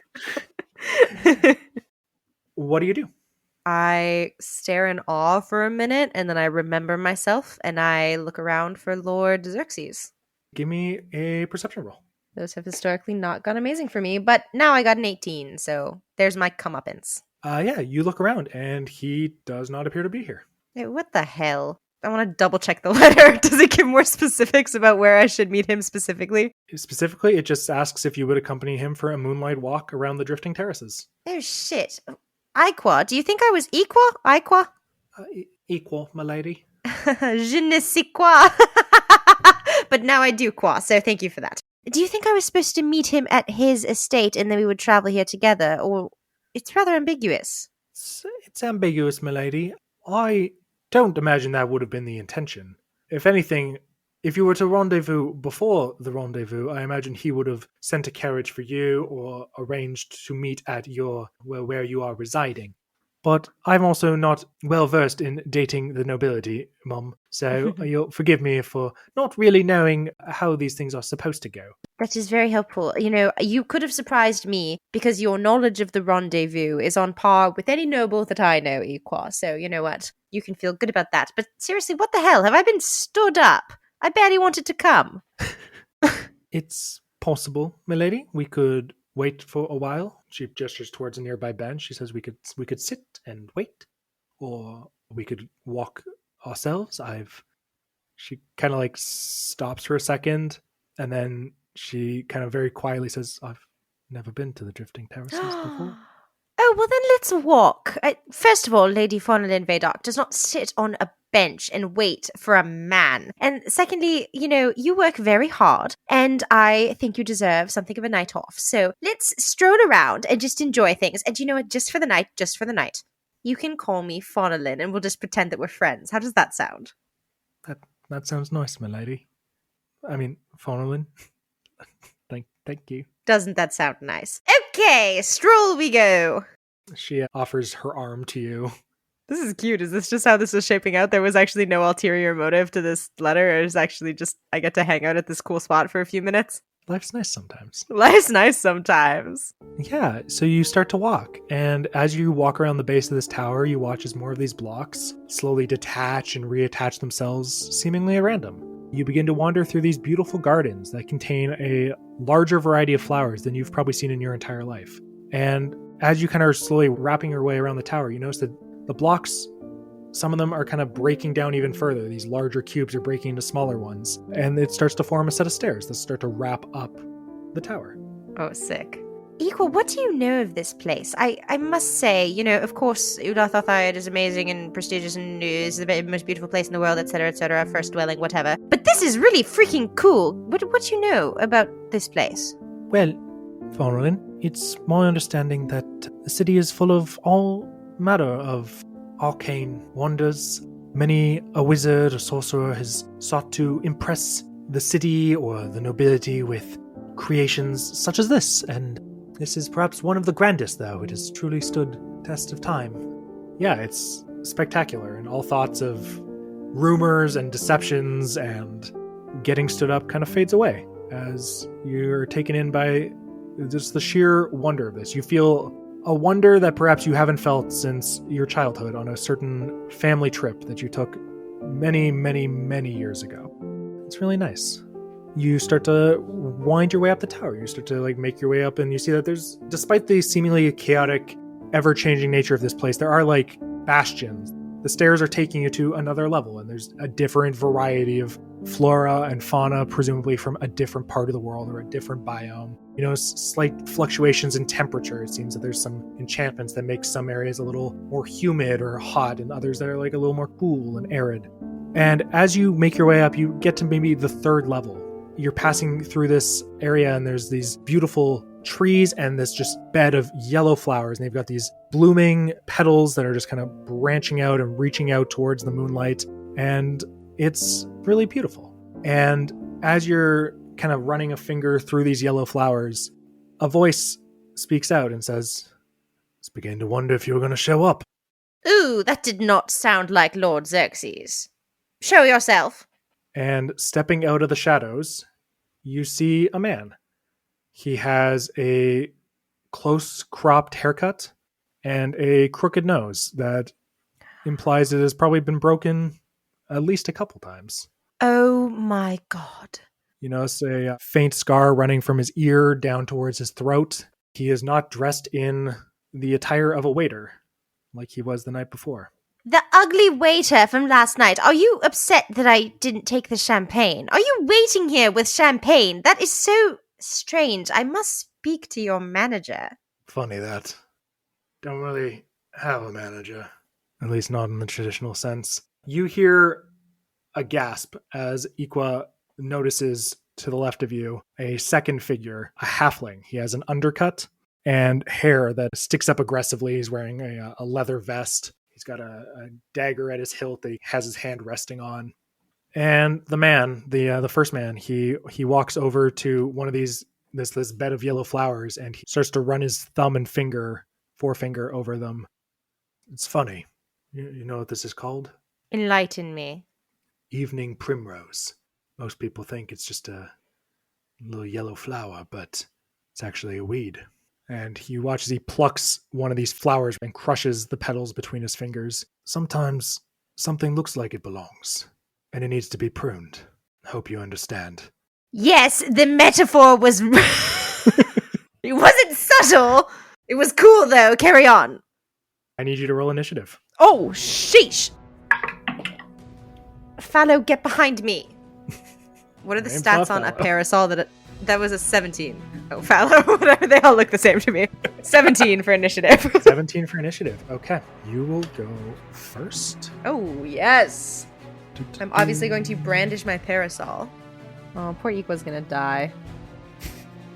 [SPEAKER 2] What do you do?
[SPEAKER 3] I stare in awe for a minute, and then I remember myself, and I look around for Lord Xerxes.
[SPEAKER 2] Give me a perception roll.
[SPEAKER 3] Those have historically not gone amazing for me, but now I got an 18, so there's my comeuppance.
[SPEAKER 2] You look around, and he does not appear to be here.
[SPEAKER 3] What the hell? I want to double check the letter. Does it give more specifics about where I should meet him specifically?
[SPEAKER 1] Specifically, it just asks if you would accompany him for a moonlight walk around the drifting terraces.
[SPEAKER 3] Oh, shit. Iqua, do you think I was equal? Iqua?
[SPEAKER 1] Equal, my lady.
[SPEAKER 3] Je ne sais quoi. But now I do quoi, so thank you for that. Do you think I was supposed to meet him at his estate and then we would travel here together, or it's rather ambiguous?
[SPEAKER 1] It's ambiguous, my lady. I don't imagine that would have been the intention. If anything, if you were to rendezvous before the rendezvous, I imagine he would have sent a carriage for you or arranged to meet at where you are residing. But I'm also not well versed in dating the nobility, Mum, so you'll forgive me for not really knowing how these things are supposed to go.
[SPEAKER 3] That is very helpful. You could have surprised me because your knowledge of the rendezvous is on par with any noble that I know, Iqua. So, you know what? You can feel good about that. But seriously, what the hell? Have I been stood up? I barely wanted to come.
[SPEAKER 1] It's possible, milady. We could wait for a while. She gestures towards a nearby bench. She says we could sit and wait, or we could walk ourselves. She kind of like stops for a second, and then she kind of very quietly says, I've never been to the drifting terraces before.
[SPEAKER 3] Oh, well then let's walk. First of all, Lady Faunalyn Vaydark does not sit on a bench and wait for a man. And secondly, you work very hard, and I think you deserve something of a night off. So let's stroll around and just enjoy things. And you know what? Just for the night, you can call me Faunalyn, and we'll just pretend that we're friends. How does that sound?
[SPEAKER 1] That sounds nice, my lady. I mean, Faunalyn. Thank you.
[SPEAKER 3] Doesn't that sound nice? Okay, stroll we go.
[SPEAKER 1] She offers her arm to you.
[SPEAKER 3] This is cute. Is this just how this was shaping out? There was actually no ulterior motive to this letter. It was actually just, I get to hang out at this cool spot for a few minutes.
[SPEAKER 1] Life's nice sometimes.
[SPEAKER 3] Life's nice sometimes.
[SPEAKER 1] Yeah, so you start to walk, and as you walk around the base of this tower, you watch as more of these blocks slowly detach and reattach themselves seemingly at random. You begin to wander through these beautiful gardens that contain a larger variety of flowers than you've probably seen in your entire life. And as you kind of are slowly wrapping your way around the tower, you notice that the blocks, some of them are kind of breaking down even further. These larger cubes are breaking into smaller ones. And it starts to form a set of stairs that start to wrap up the tower.
[SPEAKER 3] Oh, sick. Equal, what do you know of this place? I must say, of course, Ulathathayed is amazing and prestigious and is the most beautiful place in the world, etc., first dwelling, whatever. But this is really freaking cool. What do you know about this place?
[SPEAKER 1] Well, Faunalyn, it's my understanding that the city is full of all manner of arcane wonders. Many a wizard or sorcerer has sought to impress the city or the nobility with creations such as this, and this is perhaps one of the grandest, though. It has truly stood test of time. Yeah, it's spectacular, and all thoughts of rumors and deceptions and getting stood up kind of fades away as you're taken in by just the sheer wonder of this. You feel a wonder that perhaps you haven't felt since your childhood on a certain family trip that you took many, many, many years ago. It's really nice. You start to wind your way up the tower. You start to make your way up, and you see that there's, despite the seemingly chaotic, ever-changing nature of this place, there are bastions. The stairs are taking you to another level, and there's a different variety of flora and fauna, presumably from a different part of the world or a different biome. Slight fluctuations in temperature. It seems that there's some enchantments that make some areas a little more humid or hot, and others that are a little more cool and arid. And as you make your way up, you get to maybe the third level. You're passing through this area, and there's these beautiful trees and this just bed of yellow flowers, and they've got these blooming petals that are just kind of branching out and reaching out towards the moonlight, and it's really beautiful. And as you're kind of running a finger through these yellow flowers, a voice speaks out and says, "I was beginning to wonder if you were going to show up."
[SPEAKER 3] Ooh, that did not sound like Lord Xerxes. Show yourself.
[SPEAKER 1] And stepping out of the shadows, you see a man. He has a close-cropped haircut and a crooked nose that implies it has probably been broken at least a couple times.
[SPEAKER 3] Oh my god.
[SPEAKER 1] You notice a faint scar running from his ear down towards his throat. He is not dressed in the attire of a waiter like he was the night before.
[SPEAKER 3] The ugly waiter from last night. Are you upset that I didn't take the champagne? Are you waiting here with champagne? That is so strange. I must speak to your manager.
[SPEAKER 1] Funny that. Don't really have a manager. At least not in the traditional sense. You hear a gasp as Iqua notices to the left of you a second figure, a halfling. He has an undercut and hair that sticks up aggressively. He's wearing a leather vest. He's got a dagger at his hilt that he has his hand resting on. And the man, the first man, he walks over to one of these this bed of yellow flowers, and he starts to run his thumb and forefinger over them. It's funny. You know what this is called?
[SPEAKER 3] Enlighten me.
[SPEAKER 1] Evening primrose. Most people think it's just a little yellow flower, but it's actually a weed. And you watch as he plucks one of these flowers and crushes the petals between his fingers. Sometimes something looks like it belongs, and it needs to be pruned. I hope you understand.
[SPEAKER 3] Yes, the metaphor was... It wasn't subtle. It was cool, though. Carry on.
[SPEAKER 1] I need you to roll initiative.
[SPEAKER 3] Oh, sheesh. Fallow, get behind me. What are the
[SPEAKER 1] Name's
[SPEAKER 3] stats
[SPEAKER 1] not
[SPEAKER 3] on a
[SPEAKER 1] Fallow.
[SPEAKER 3] parasol that was a 17? Oh, Fallow, whatever. They all look the same to me. 17 for initiative.
[SPEAKER 1] 17 for initiative. Okay. You will go first.
[SPEAKER 3] Oh, yes. I'm obviously going to brandish my parasol. Oh, poor Iqua's gonna die.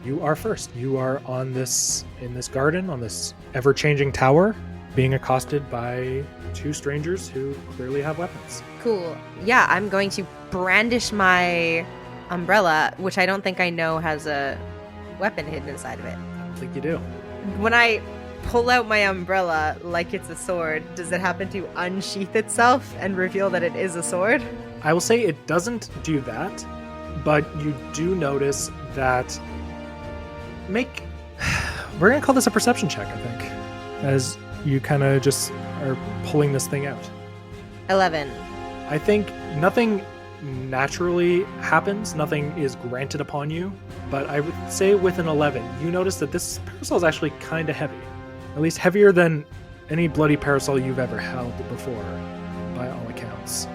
[SPEAKER 1] You are first. You are in this garden, on this ever-changing tower, being accosted by two strangers who clearly have weapons.
[SPEAKER 3] Cool. Yeah, I'm going to brandish my umbrella, which I don't think I know has a weapon hidden inside of it.
[SPEAKER 1] I don't think you do.
[SPEAKER 3] When I pull out my umbrella like it's a sword, does it happen to unsheath itself and reveal that it is a sword?
[SPEAKER 1] I will say it doesn't do that, but you do notice that we're going to call this a perception check, I think, as you kind of just are pulling this thing out.
[SPEAKER 3] 11.
[SPEAKER 1] I think nothing naturally happens, nothing is granted upon you, but I would say with an 11, you notice that this parasol is actually kind of heavy. At least heavier than any bloody parasol you've ever held before, by all accounts.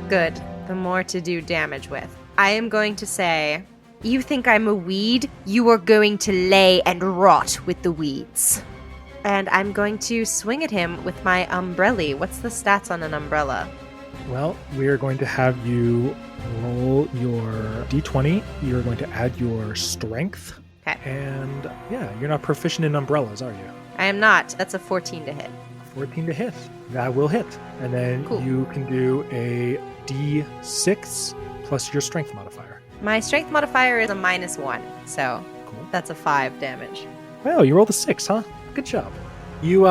[SPEAKER 3] Good. The more to do damage with. I am going to say, you think I'm a weed? You are going to lay and rot with the weeds. And I'm going to swing at him with my umbrella. What's the stats on an umbrella?
[SPEAKER 1] Well, we are going to have you roll your d20. You're going to add your strength.
[SPEAKER 3] Okay.
[SPEAKER 1] And yeah, you're not proficient in umbrellas, are you?
[SPEAKER 3] I am not. That's a 14 to hit.
[SPEAKER 1] 14 to hit. That will hit. And then
[SPEAKER 3] Cool.
[SPEAKER 1] you can do a d6 plus your strength modifier.
[SPEAKER 3] My strength modifier is a -1, so
[SPEAKER 1] Cool.
[SPEAKER 3] that's a 5 damage.
[SPEAKER 1] Wow, you rolled a 6, huh? Good job. You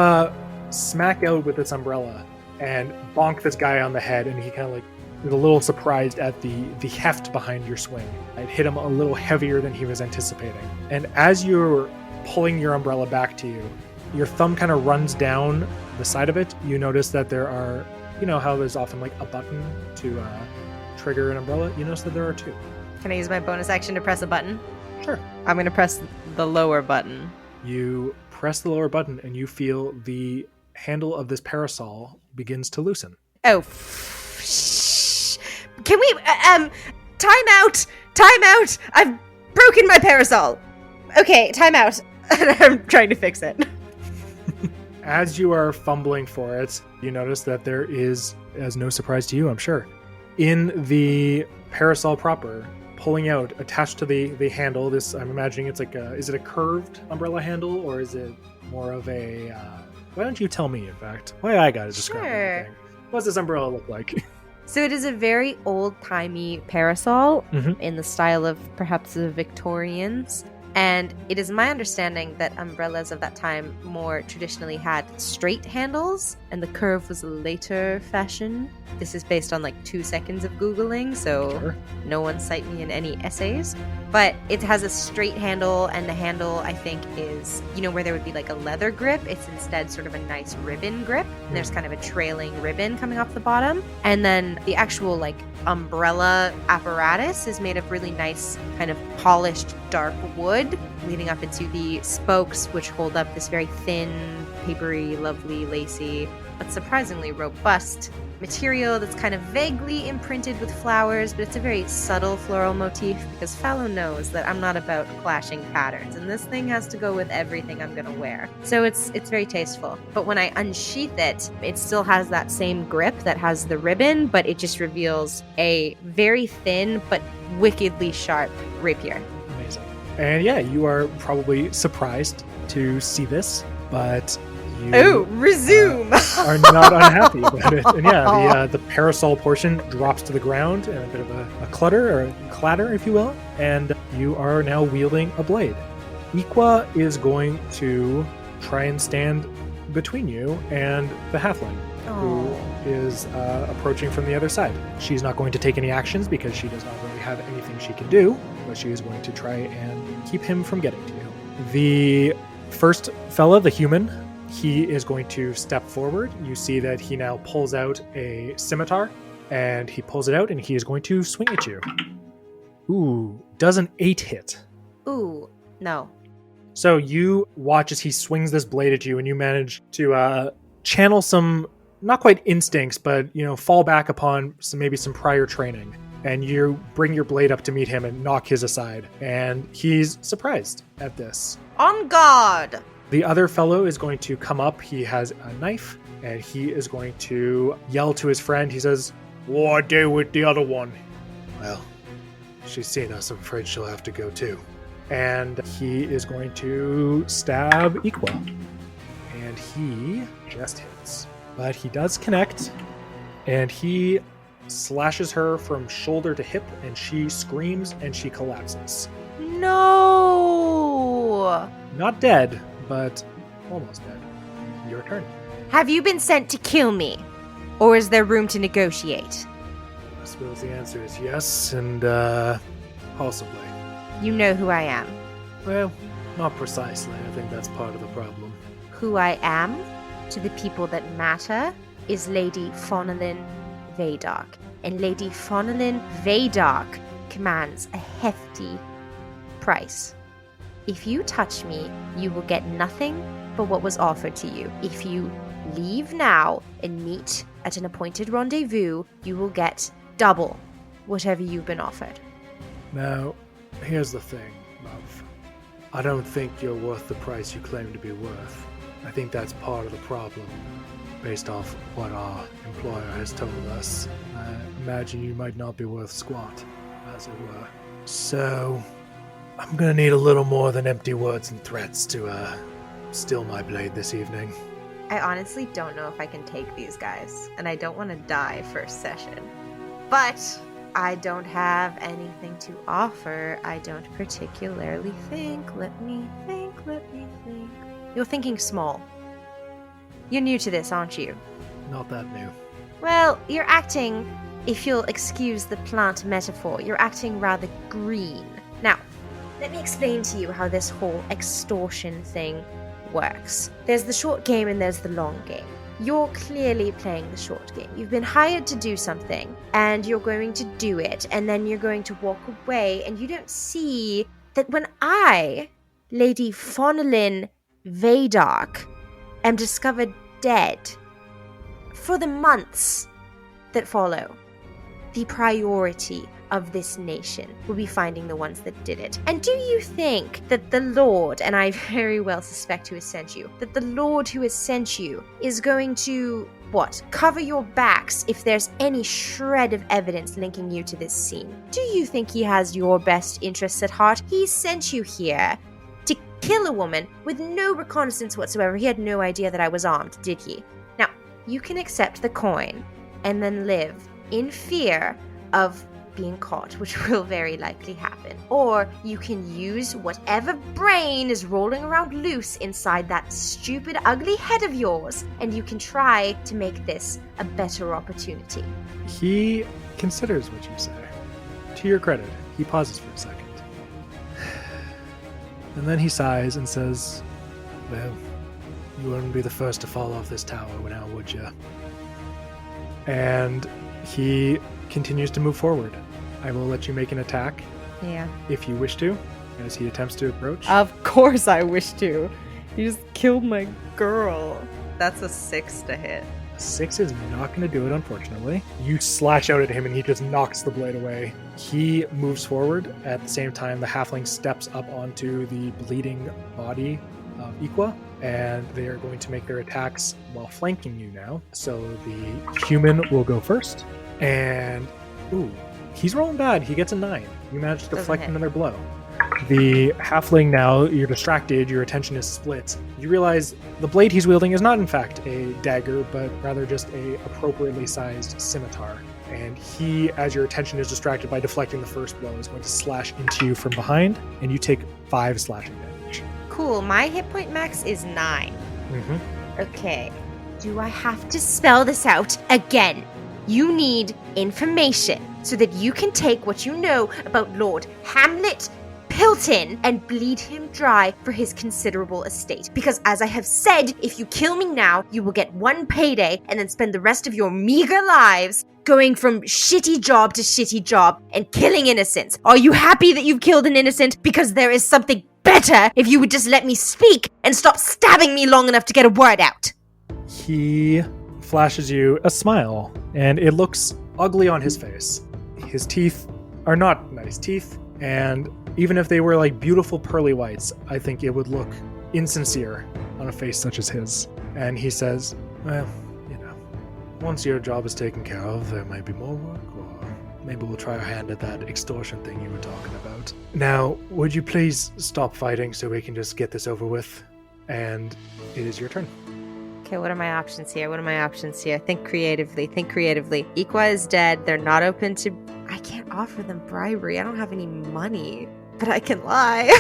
[SPEAKER 1] smack out with this umbrella and bonk this guy on the head, and he kind of like is a little surprised at the heft behind your swing. It hit him a little heavier than he was anticipating. And as you're pulling your umbrella back to you, your thumb kind of runs down the side of it. You notice that there are, you know how there's often like a button to trigger an umbrella? You notice that there are two.
[SPEAKER 3] Can I use my bonus action to press a button?
[SPEAKER 1] Sure.
[SPEAKER 3] I'm going to press the lower button.
[SPEAKER 1] You press the lower button and you feel the handle of this parasol begins to loosen.
[SPEAKER 3] Oh, shh. Can we, time out! Time out! I've broken my parasol! Okay, time out. I'm trying to fix it.
[SPEAKER 1] As you are fumbling for it, you notice that there is, as no surprise to you, I'm sure, in the parasol proper, pulling out, attached to the handle, this, I'm imagining it's like is it a curved umbrella handle, or is it more of a, why don't you tell me, in fact? Why I gotta describe
[SPEAKER 3] Sure.
[SPEAKER 1] everything. What does this umbrella look like?
[SPEAKER 3] So it is a very old-timey parasol
[SPEAKER 1] Mhm.
[SPEAKER 3] in the style of perhaps the Victorians. And it is my understanding that umbrellas of that time more traditionally had straight handles, and the curve was a later fashion. This is based on like 2 seconds of Googling, so
[SPEAKER 1] Sure.
[SPEAKER 3] no one cite me in any essays. But it has a straight handle, and the handle, I think, is, you know, where there would be like a leather grip. It's instead sort of a nice ribbon grip. And there's kind of a trailing ribbon coming off the bottom. And then the actual like umbrella apparatus is made of really nice kind of polished dark wood, leading up into the spokes, which hold up this very thin, papery, lovely, lacy but surprisingly robust material that's kind of vaguely imprinted with flowers, but it's a very subtle floral motif because Fallow knows that I'm not about clashing patterns, and this thing has to go with everything I'm gonna wear. So it's very tasteful. But when I unsheath it, it still has that same grip that has the ribbon, but it just reveals a very thin but wickedly sharp rapier.
[SPEAKER 1] Amazing. And yeah, you are probably surprised to see this, but you
[SPEAKER 3] resume!
[SPEAKER 1] are not unhappy about it. And yeah, the parasol portion drops to the ground in a bit of a clutter or a clatter, if you will, and you are now wielding a blade. Iqua is going to try and stand between you and the halfling, who is approaching from the other side. She's not going to take any actions because she does not really have anything she can do, but she is going to try and keep him from getting to you. The first fella, the human, he is going to step forward. You see that he now pulls out a scimitar, and he pulls it out, and he is going to swing at you. Ooh, does an 8 hit.
[SPEAKER 3] Ooh, no.
[SPEAKER 1] So you watch as he swings this blade at you, and you manage to channel some, not quite instincts, but, fall back upon maybe some prior training. And you bring your blade up to meet him and knock his aside. And he's surprised at this.
[SPEAKER 3] On guard!
[SPEAKER 1] The other fellow is going to come up. He has a knife, and he is going to yell to his friend. He says, "What I do with the other one?" "Well, she's seen us. I'm afraid she'll have to go too." And he is going to stab Iqua. And he just hits. But he does connect, and he slashes her from shoulder to hip, and she screams and she collapses.
[SPEAKER 3] No!
[SPEAKER 1] Not dead, but almost dead. Your turn.
[SPEAKER 3] Have you been sent to kill me? Or is there room to negotiate?
[SPEAKER 1] I suppose the answer is yes, and possibly.
[SPEAKER 3] You know who I am.
[SPEAKER 1] Well, not precisely. I think that's part of the problem.
[SPEAKER 3] Who I am, to the people that matter, is Lady Faunalyn Vaydark. And Lady Faunalyn Vaydark commands a hefty price. If you touch me, you will get nothing but what was offered to you. If you leave now and meet at an appointed rendezvous, you will get double whatever you've been offered.
[SPEAKER 1] Now, here's the thing, love. I don't think you're worth the price you claim to be worth. I think that's part of the problem, based off what our employer has told us. I imagine you might not be worth squat, as it were. So, I'm gonna need a little more than empty words and threats to, steal my blade this evening.
[SPEAKER 3] I honestly don't know if I can take these guys, and I don't want to die first session. But I don't have anything to offer. I don't particularly think. Let me think. You're thinking small. You're new to this, aren't you?
[SPEAKER 1] Not that new.
[SPEAKER 3] Well, you're acting, if you'll excuse the plant metaphor, you're acting rather green. Now, let me explain to you how this whole extortion thing works. There's the short game and there's the long game. You're clearly playing the short game. You've been hired to do something, and you're going to do it, and then you're going to walk away, and you don't see that when I, Lady Faunalyn Vaydark, am discovered dead, for the months that follow, the priority of this nation will be finding the ones that did it. And do you think that the Lord, and I very well suspect who has sent you, that the Lord who has sent you is going to, cover your backs if there's any shred of evidence linking you to this scene? Do you think he has your best interests at heart? He sent you here to kill a woman with no reconnaissance whatsoever. He had no idea that I was armed, did he? Now, you can accept the coin and then live in fear of being caught, which will very likely happen. Or you can use whatever brain is rolling around loose inside that stupid, ugly head of yours, and you can try to make this a better opportunity.
[SPEAKER 1] He considers what you say. To your credit, he pauses for a second. And then he sighs and says, "Well, you wouldn't be the first to fall off this tower now, would you?" And he continues to move forward. I will let you make an attack.
[SPEAKER 3] Yeah.
[SPEAKER 1] If you wish to, as he attempts to approach.
[SPEAKER 3] Of course I wish to. You just killed my girl. That's a 6 to hit.
[SPEAKER 1] 6 is not going to do it, unfortunately. You slash out at him and he just knocks the blade away. He moves forward. At the same time, the halfling steps up onto the bleeding body of Iqua, and they are going to make their attacks while flanking you now. So the human will go first, and ooh, he's rolling bad. He gets a 9. You managed to deflect another blow. The halfling now, you're distracted, your attention is split. You realize the blade he's wielding is not in fact a dagger, but rather just a appropriately sized scimitar. And he, as your attention is distracted by deflecting the first blow, is going to slash into you from behind, and you take 5 slashing damage.
[SPEAKER 3] Cool, my hit point max is 9.
[SPEAKER 1] Mm-hmm.
[SPEAKER 3] Okay, do I have to spell this out again? You need information so that you can take what you know about Lord Hamlet Pilton and bleed him dry for his considerable estate. Because as I have said, if you kill me now, you will get 1 payday and then spend the rest of your meager lives going from shitty job to shitty job and killing innocents. Are you happy that you've killed an innocent? Because there is something better if you would just let me speak and stop stabbing me long enough to get a word out.
[SPEAKER 1] He flashes you a smile, and it looks ugly on his face. His teeth are not nice teeth, and even if they were like beautiful pearly whites, I think it would look insincere on a face such as his. And he says, well, you know, once your job is taken care of, there might be more work, or maybe we'll try our hand at that extortion thing you were talking about. Now, would you please stop fighting so we can just get this over with? And it is your turn.
[SPEAKER 3] Okay, what are my options here? Think creatively. Iqua is dead. They're not open to... I can't offer them bribery. I don't have any money. But I can lie.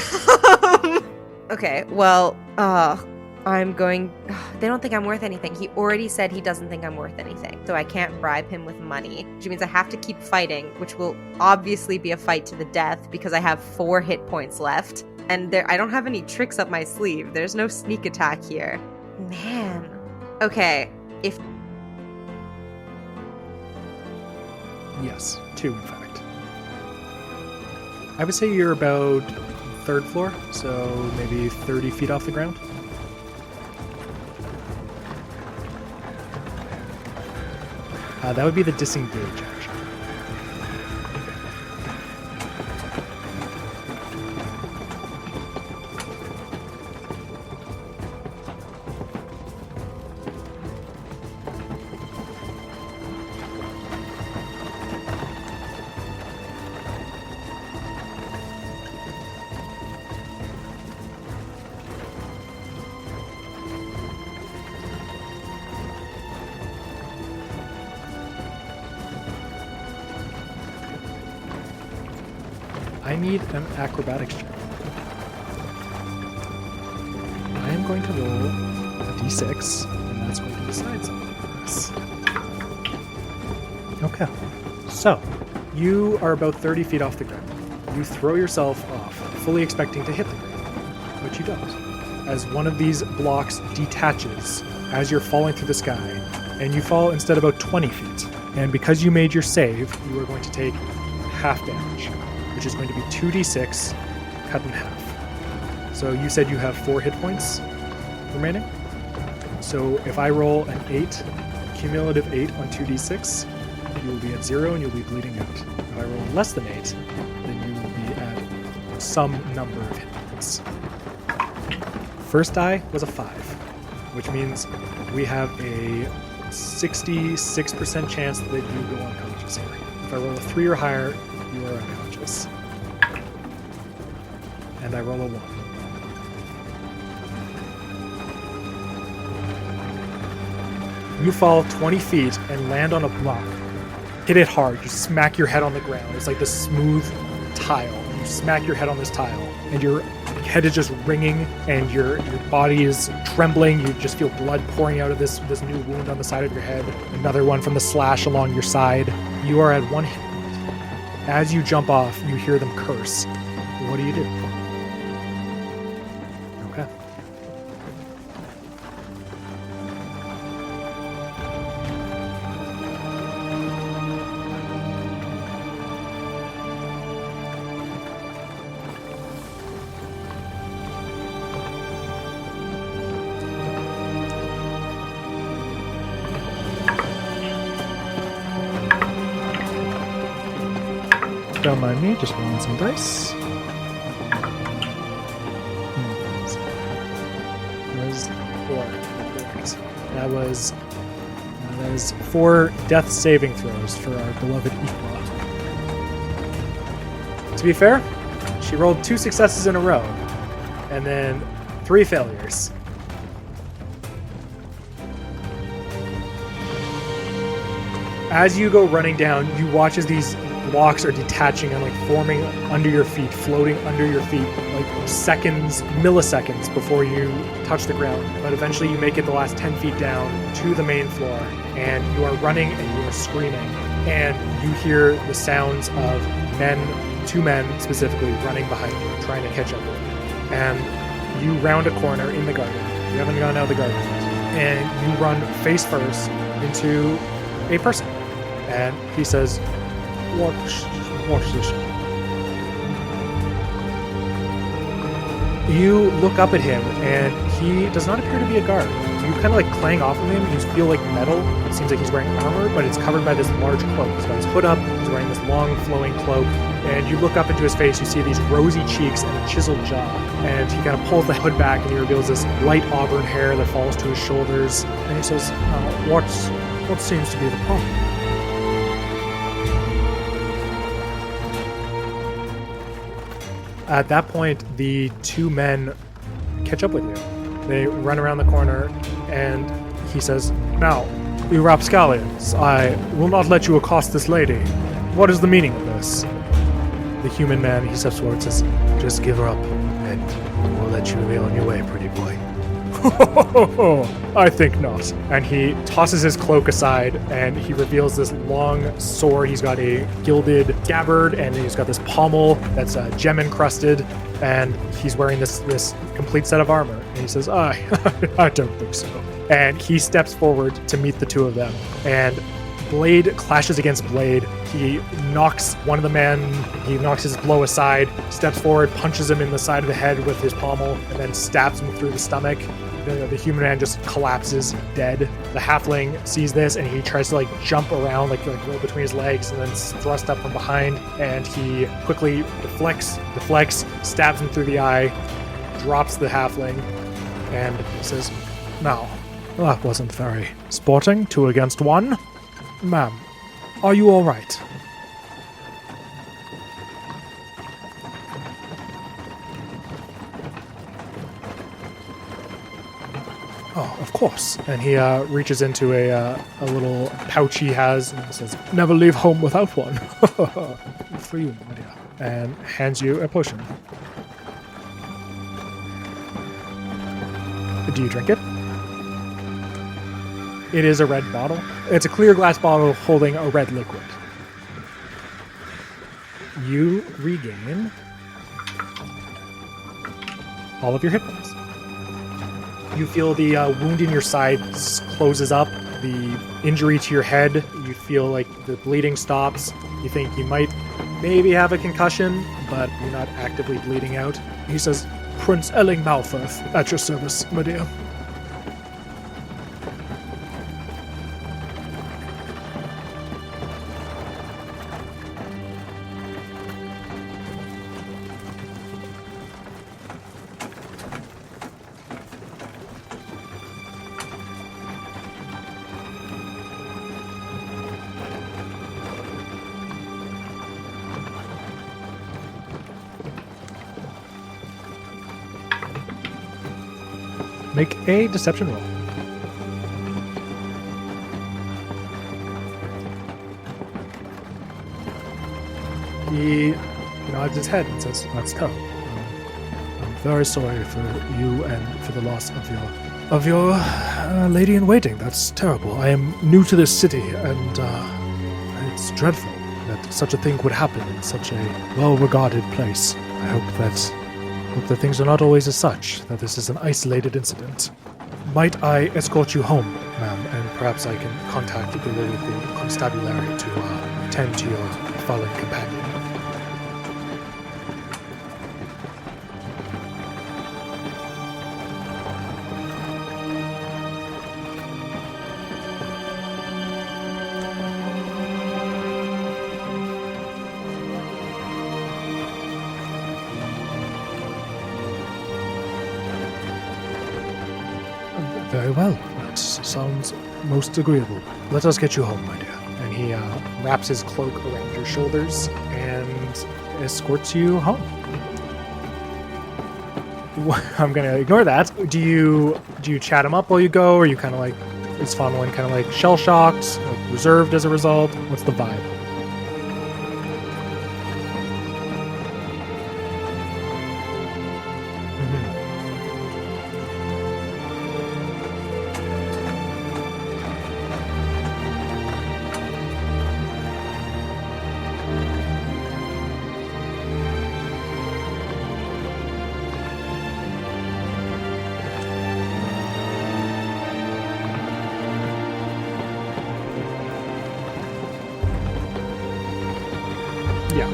[SPEAKER 3] Okay, well, I'm going... They don't think I'm worth anything. He already said he doesn't think I'm worth anything. So I can't bribe him with money. Which means I have to keep fighting, which will obviously be a fight to the death because I have 4 hit points left. And I don't have any tricks up my sleeve. There's no sneak attack here. Man. Okay, if...
[SPEAKER 1] Yes, 2 in fact. I would say you're about 3rd floor, so maybe 30 feet off the ground. That would be the disengage action. I need an acrobatics check. I am going to roll a d6, and that's going to decide something for us. Okay. So, you are about 30 feet off the ground. You throw yourself off, fully expecting to hit the ground, but you don't. As one of these blocks detaches as you're falling through the sky, and you fall instead about 20 feet. And because you made your save, you are going to take half damage, which is going to be 2d6 cut in half. So you said you have 4 hit points remaining. So if I roll an 8, cumulative 8 on 2d6, you will be at 0 and you'll be bleeding out. If I roll less than 8, then you will be at some number of hit points. First die was a 5, which means we have a 66% chance that you go unconscious here. If I roll a 3 or higher, you are unconscious. And I roll a 1. You fall 20 feet and land on a block. Hit it hard. You smack your head on the ground. It's like this smooth tile. You smack your head on this tile, and your head is just ringing, and your body is trembling. You just feel blood pouring out of this new wound on the side of your head. Another one from the slash along your side. You are at 1 hit point. As you jump off, you hear them curse. What do you do? Okay. don't mind me, just rolling some dice. That was 4. Correct. That is 4 death saving throws for our beloved Ikwa. To be fair, she rolled 2 successes in a row, and then 3 failures. As you go running down, you watch as these blocks are detaching and forming under your feet, floating under your feet, seconds, milliseconds before you touch the ground. But eventually you make it the last 10 feet down to the main floor, and you are running and you are screaming, and you hear the sounds of 2 men specifically running behind you, trying to catch up with you. And you round a corner in the garden. You haven't gone out of the garden yet. And you run face first into a person. And he says, What's this? You look up at him, and he does not appear to be a guard. You kind of clang off of him. You feel like metal. It seems like he's wearing armor, but it's covered by this large cloak. He's got his hood up. He's wearing this long, flowing cloak. And you look up into his face. You see these rosy cheeks and a chiseled jaw. And he kind of pulls the hood back, and he reveals this light auburn hair that falls to his shoulders. And he says, What seems to be the problem? At that point, the 2 men catch up with you. They run around the corner, and he says, Now, you rapscallions, I will not let you accost this lady. What is the meaning of this? The human man, he steps forward and says, Just give her up, and we'll let you be on your way, pretty boy. I think not. And he tosses his cloak aside, and he reveals this long sword. He's got a gilded scabbard, and he's got this pommel that's gem encrusted, and he's wearing this complete set of armor. And he says, I don't think so. And he steps forward to meet the 2 of them, and blade clashes against blade. He knocks one of the men, he knocks his blow aside, steps forward, punches him in the side of the head with his pommel, and then stabs him through the stomach. The human man just collapses dead. The halfling sees this, and he tries to jump around, roll between his legs, and then thrust up from behind. And he quickly deflects, stabs him through the eye, drops the halfling, and says, Now, that wasn't very sporting. 2 against 1. Ma'am, are you all right? Oh, of course. And he reaches into a little pouch he has and says, Never leave home without one. For you, my dear. And hands you a potion. Do you drink it? It is a red bottle. It's a clear glass bottle holding a red liquid. You regain all of your hit points. You feel the wound in your side closes up, the injury to your head, you feel like the bleeding stops. You think you might maybe have a concussion, but you're not actively bleeding out. He says, Prince Elling Malfirth, at your service, my dear. Make a deception roll. He nods his head and says, That's tough. I'm very sorry for you and for the loss of your lady-in-waiting. That's terrible. I am new to this city, and it's dreadful that such a thing would happen in such a well-regarded place. I hope that things are not always as such, that this is an isolated incident. Might I escort you home, ma'am, and perhaps I can contact the local constabulary to tend to your fallen companion? Very well. That sounds most agreeable. Let us get you home, my dear. And he wraps his cloak around your shoulders and escorts you home. I'm going to ignore that. Do you chat him up while you go, or are you kind of like, is Faunalyn kind of like shell-shocked, like reserved as a result? What's the vibe? Yeah.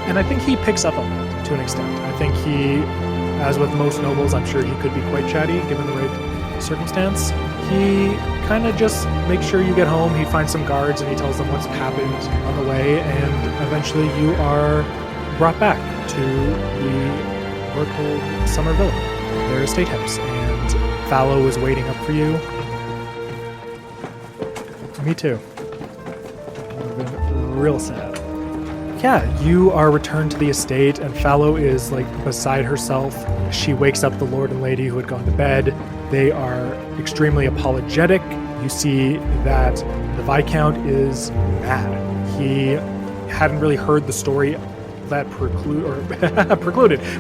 [SPEAKER 1] And I think he picks up on that to an extent. I think he, as with most nobles, I'm sure he could be quite chatty given the right circumstance. He kind of just makes sure you get home. He finds some guards and he tells them what's happened on the way, and eventually you are brought back to the Oracle Summer Villa, their estate house, and Fallow is waiting up for you. Me too. Would have been real sad. Yeah, you are returned to the estate, and Fallow is like beside herself. She wakes up the lord and lady who had gone to bed. They are extremely apologetic. You see that the Viscount is mad. He hadn't really heard the story that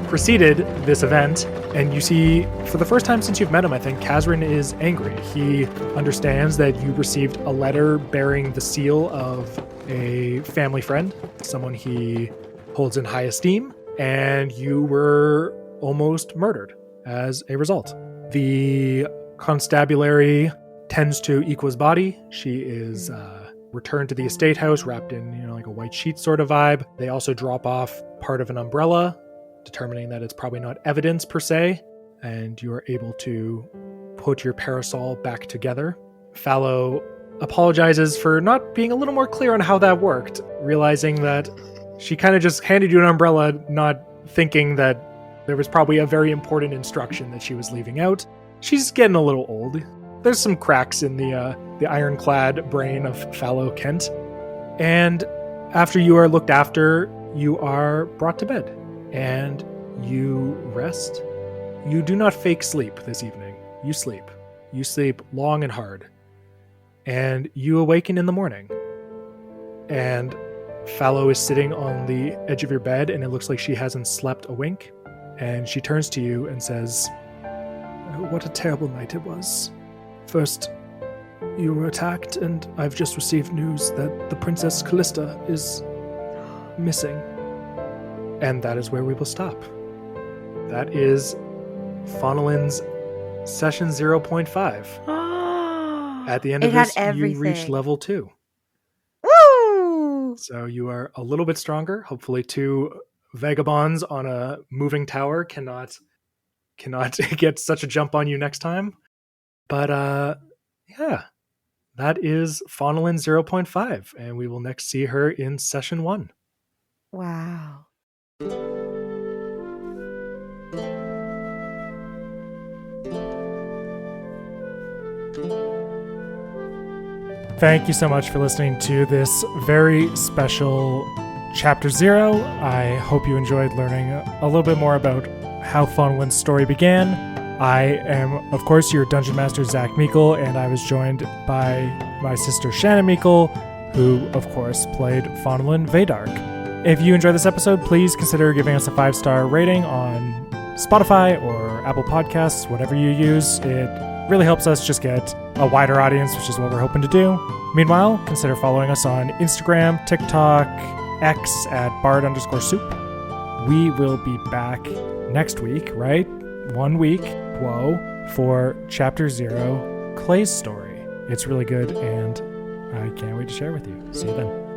[SPEAKER 1] preceded this event, and you see, for the first time since you've met him, I think Kazrin is angry. He understands that you received a letter bearing the seal of a family friend, someone he holds in high esteem, and you were almost murdered as a result. The constabulary tends to Ikwa's body. She is returned to the estate house wrapped in, like a white sheet sort of vibe. They also drop off part of an umbrella, determining that it's probably not evidence per se, and you are able to put your parasol back together. Fallow apologizes for not being a little more clear on how that worked, realizing that she kind of just handed you an umbrella, not thinking that there was probably a very important instruction that she was leaving out. She's getting a little old. There's some cracks in the ironclad brain of Fallow Kent. And after you are looked after, you are brought to bed. And you rest. You do not fake sleep this evening. You sleep. You sleep long and hard. And you awaken in the morning. And Fallow is sitting on the edge of your bed, and it looks like she hasn't slept a wink. And she turns to you and says, "What a terrible night it was. First, you were attacked, and I've just received news that the Princess Callista is missing." And that is where we will stop. That is Faunalyn's session 0.5. At the end of this, you reach level 2.
[SPEAKER 3] Woo!
[SPEAKER 1] So you are a little bit stronger. Hopefully 2 vagabonds on a moving tower cannot get such a jump on you next time. But yeah, that is Faunalyn 0.5, and we will next see her in session 1.
[SPEAKER 3] Wow.
[SPEAKER 1] Thank you so much for listening to this very special Chapter 0. I hope you enjoyed learning a little bit more about how Faunalyn's story began. I am, of course, your Dungeon Master, Zach Meikle, and I was joined by my sister, Shannon Meikle, who, of course, played Faunalyn Vaydark. If you enjoyed this episode, please consider giving us a 5-star rating on Spotify or Apple Podcasts, whatever you use. It really helps us just get a wider audience, which is what we're hoping to do. Meanwhile, consider following us on Instagram, TikTok, X at bard_soup. We will be back next week, right? 1 week, for Chapter 0, Clay's story. It's really good, and I can't wait to share with you. See you then.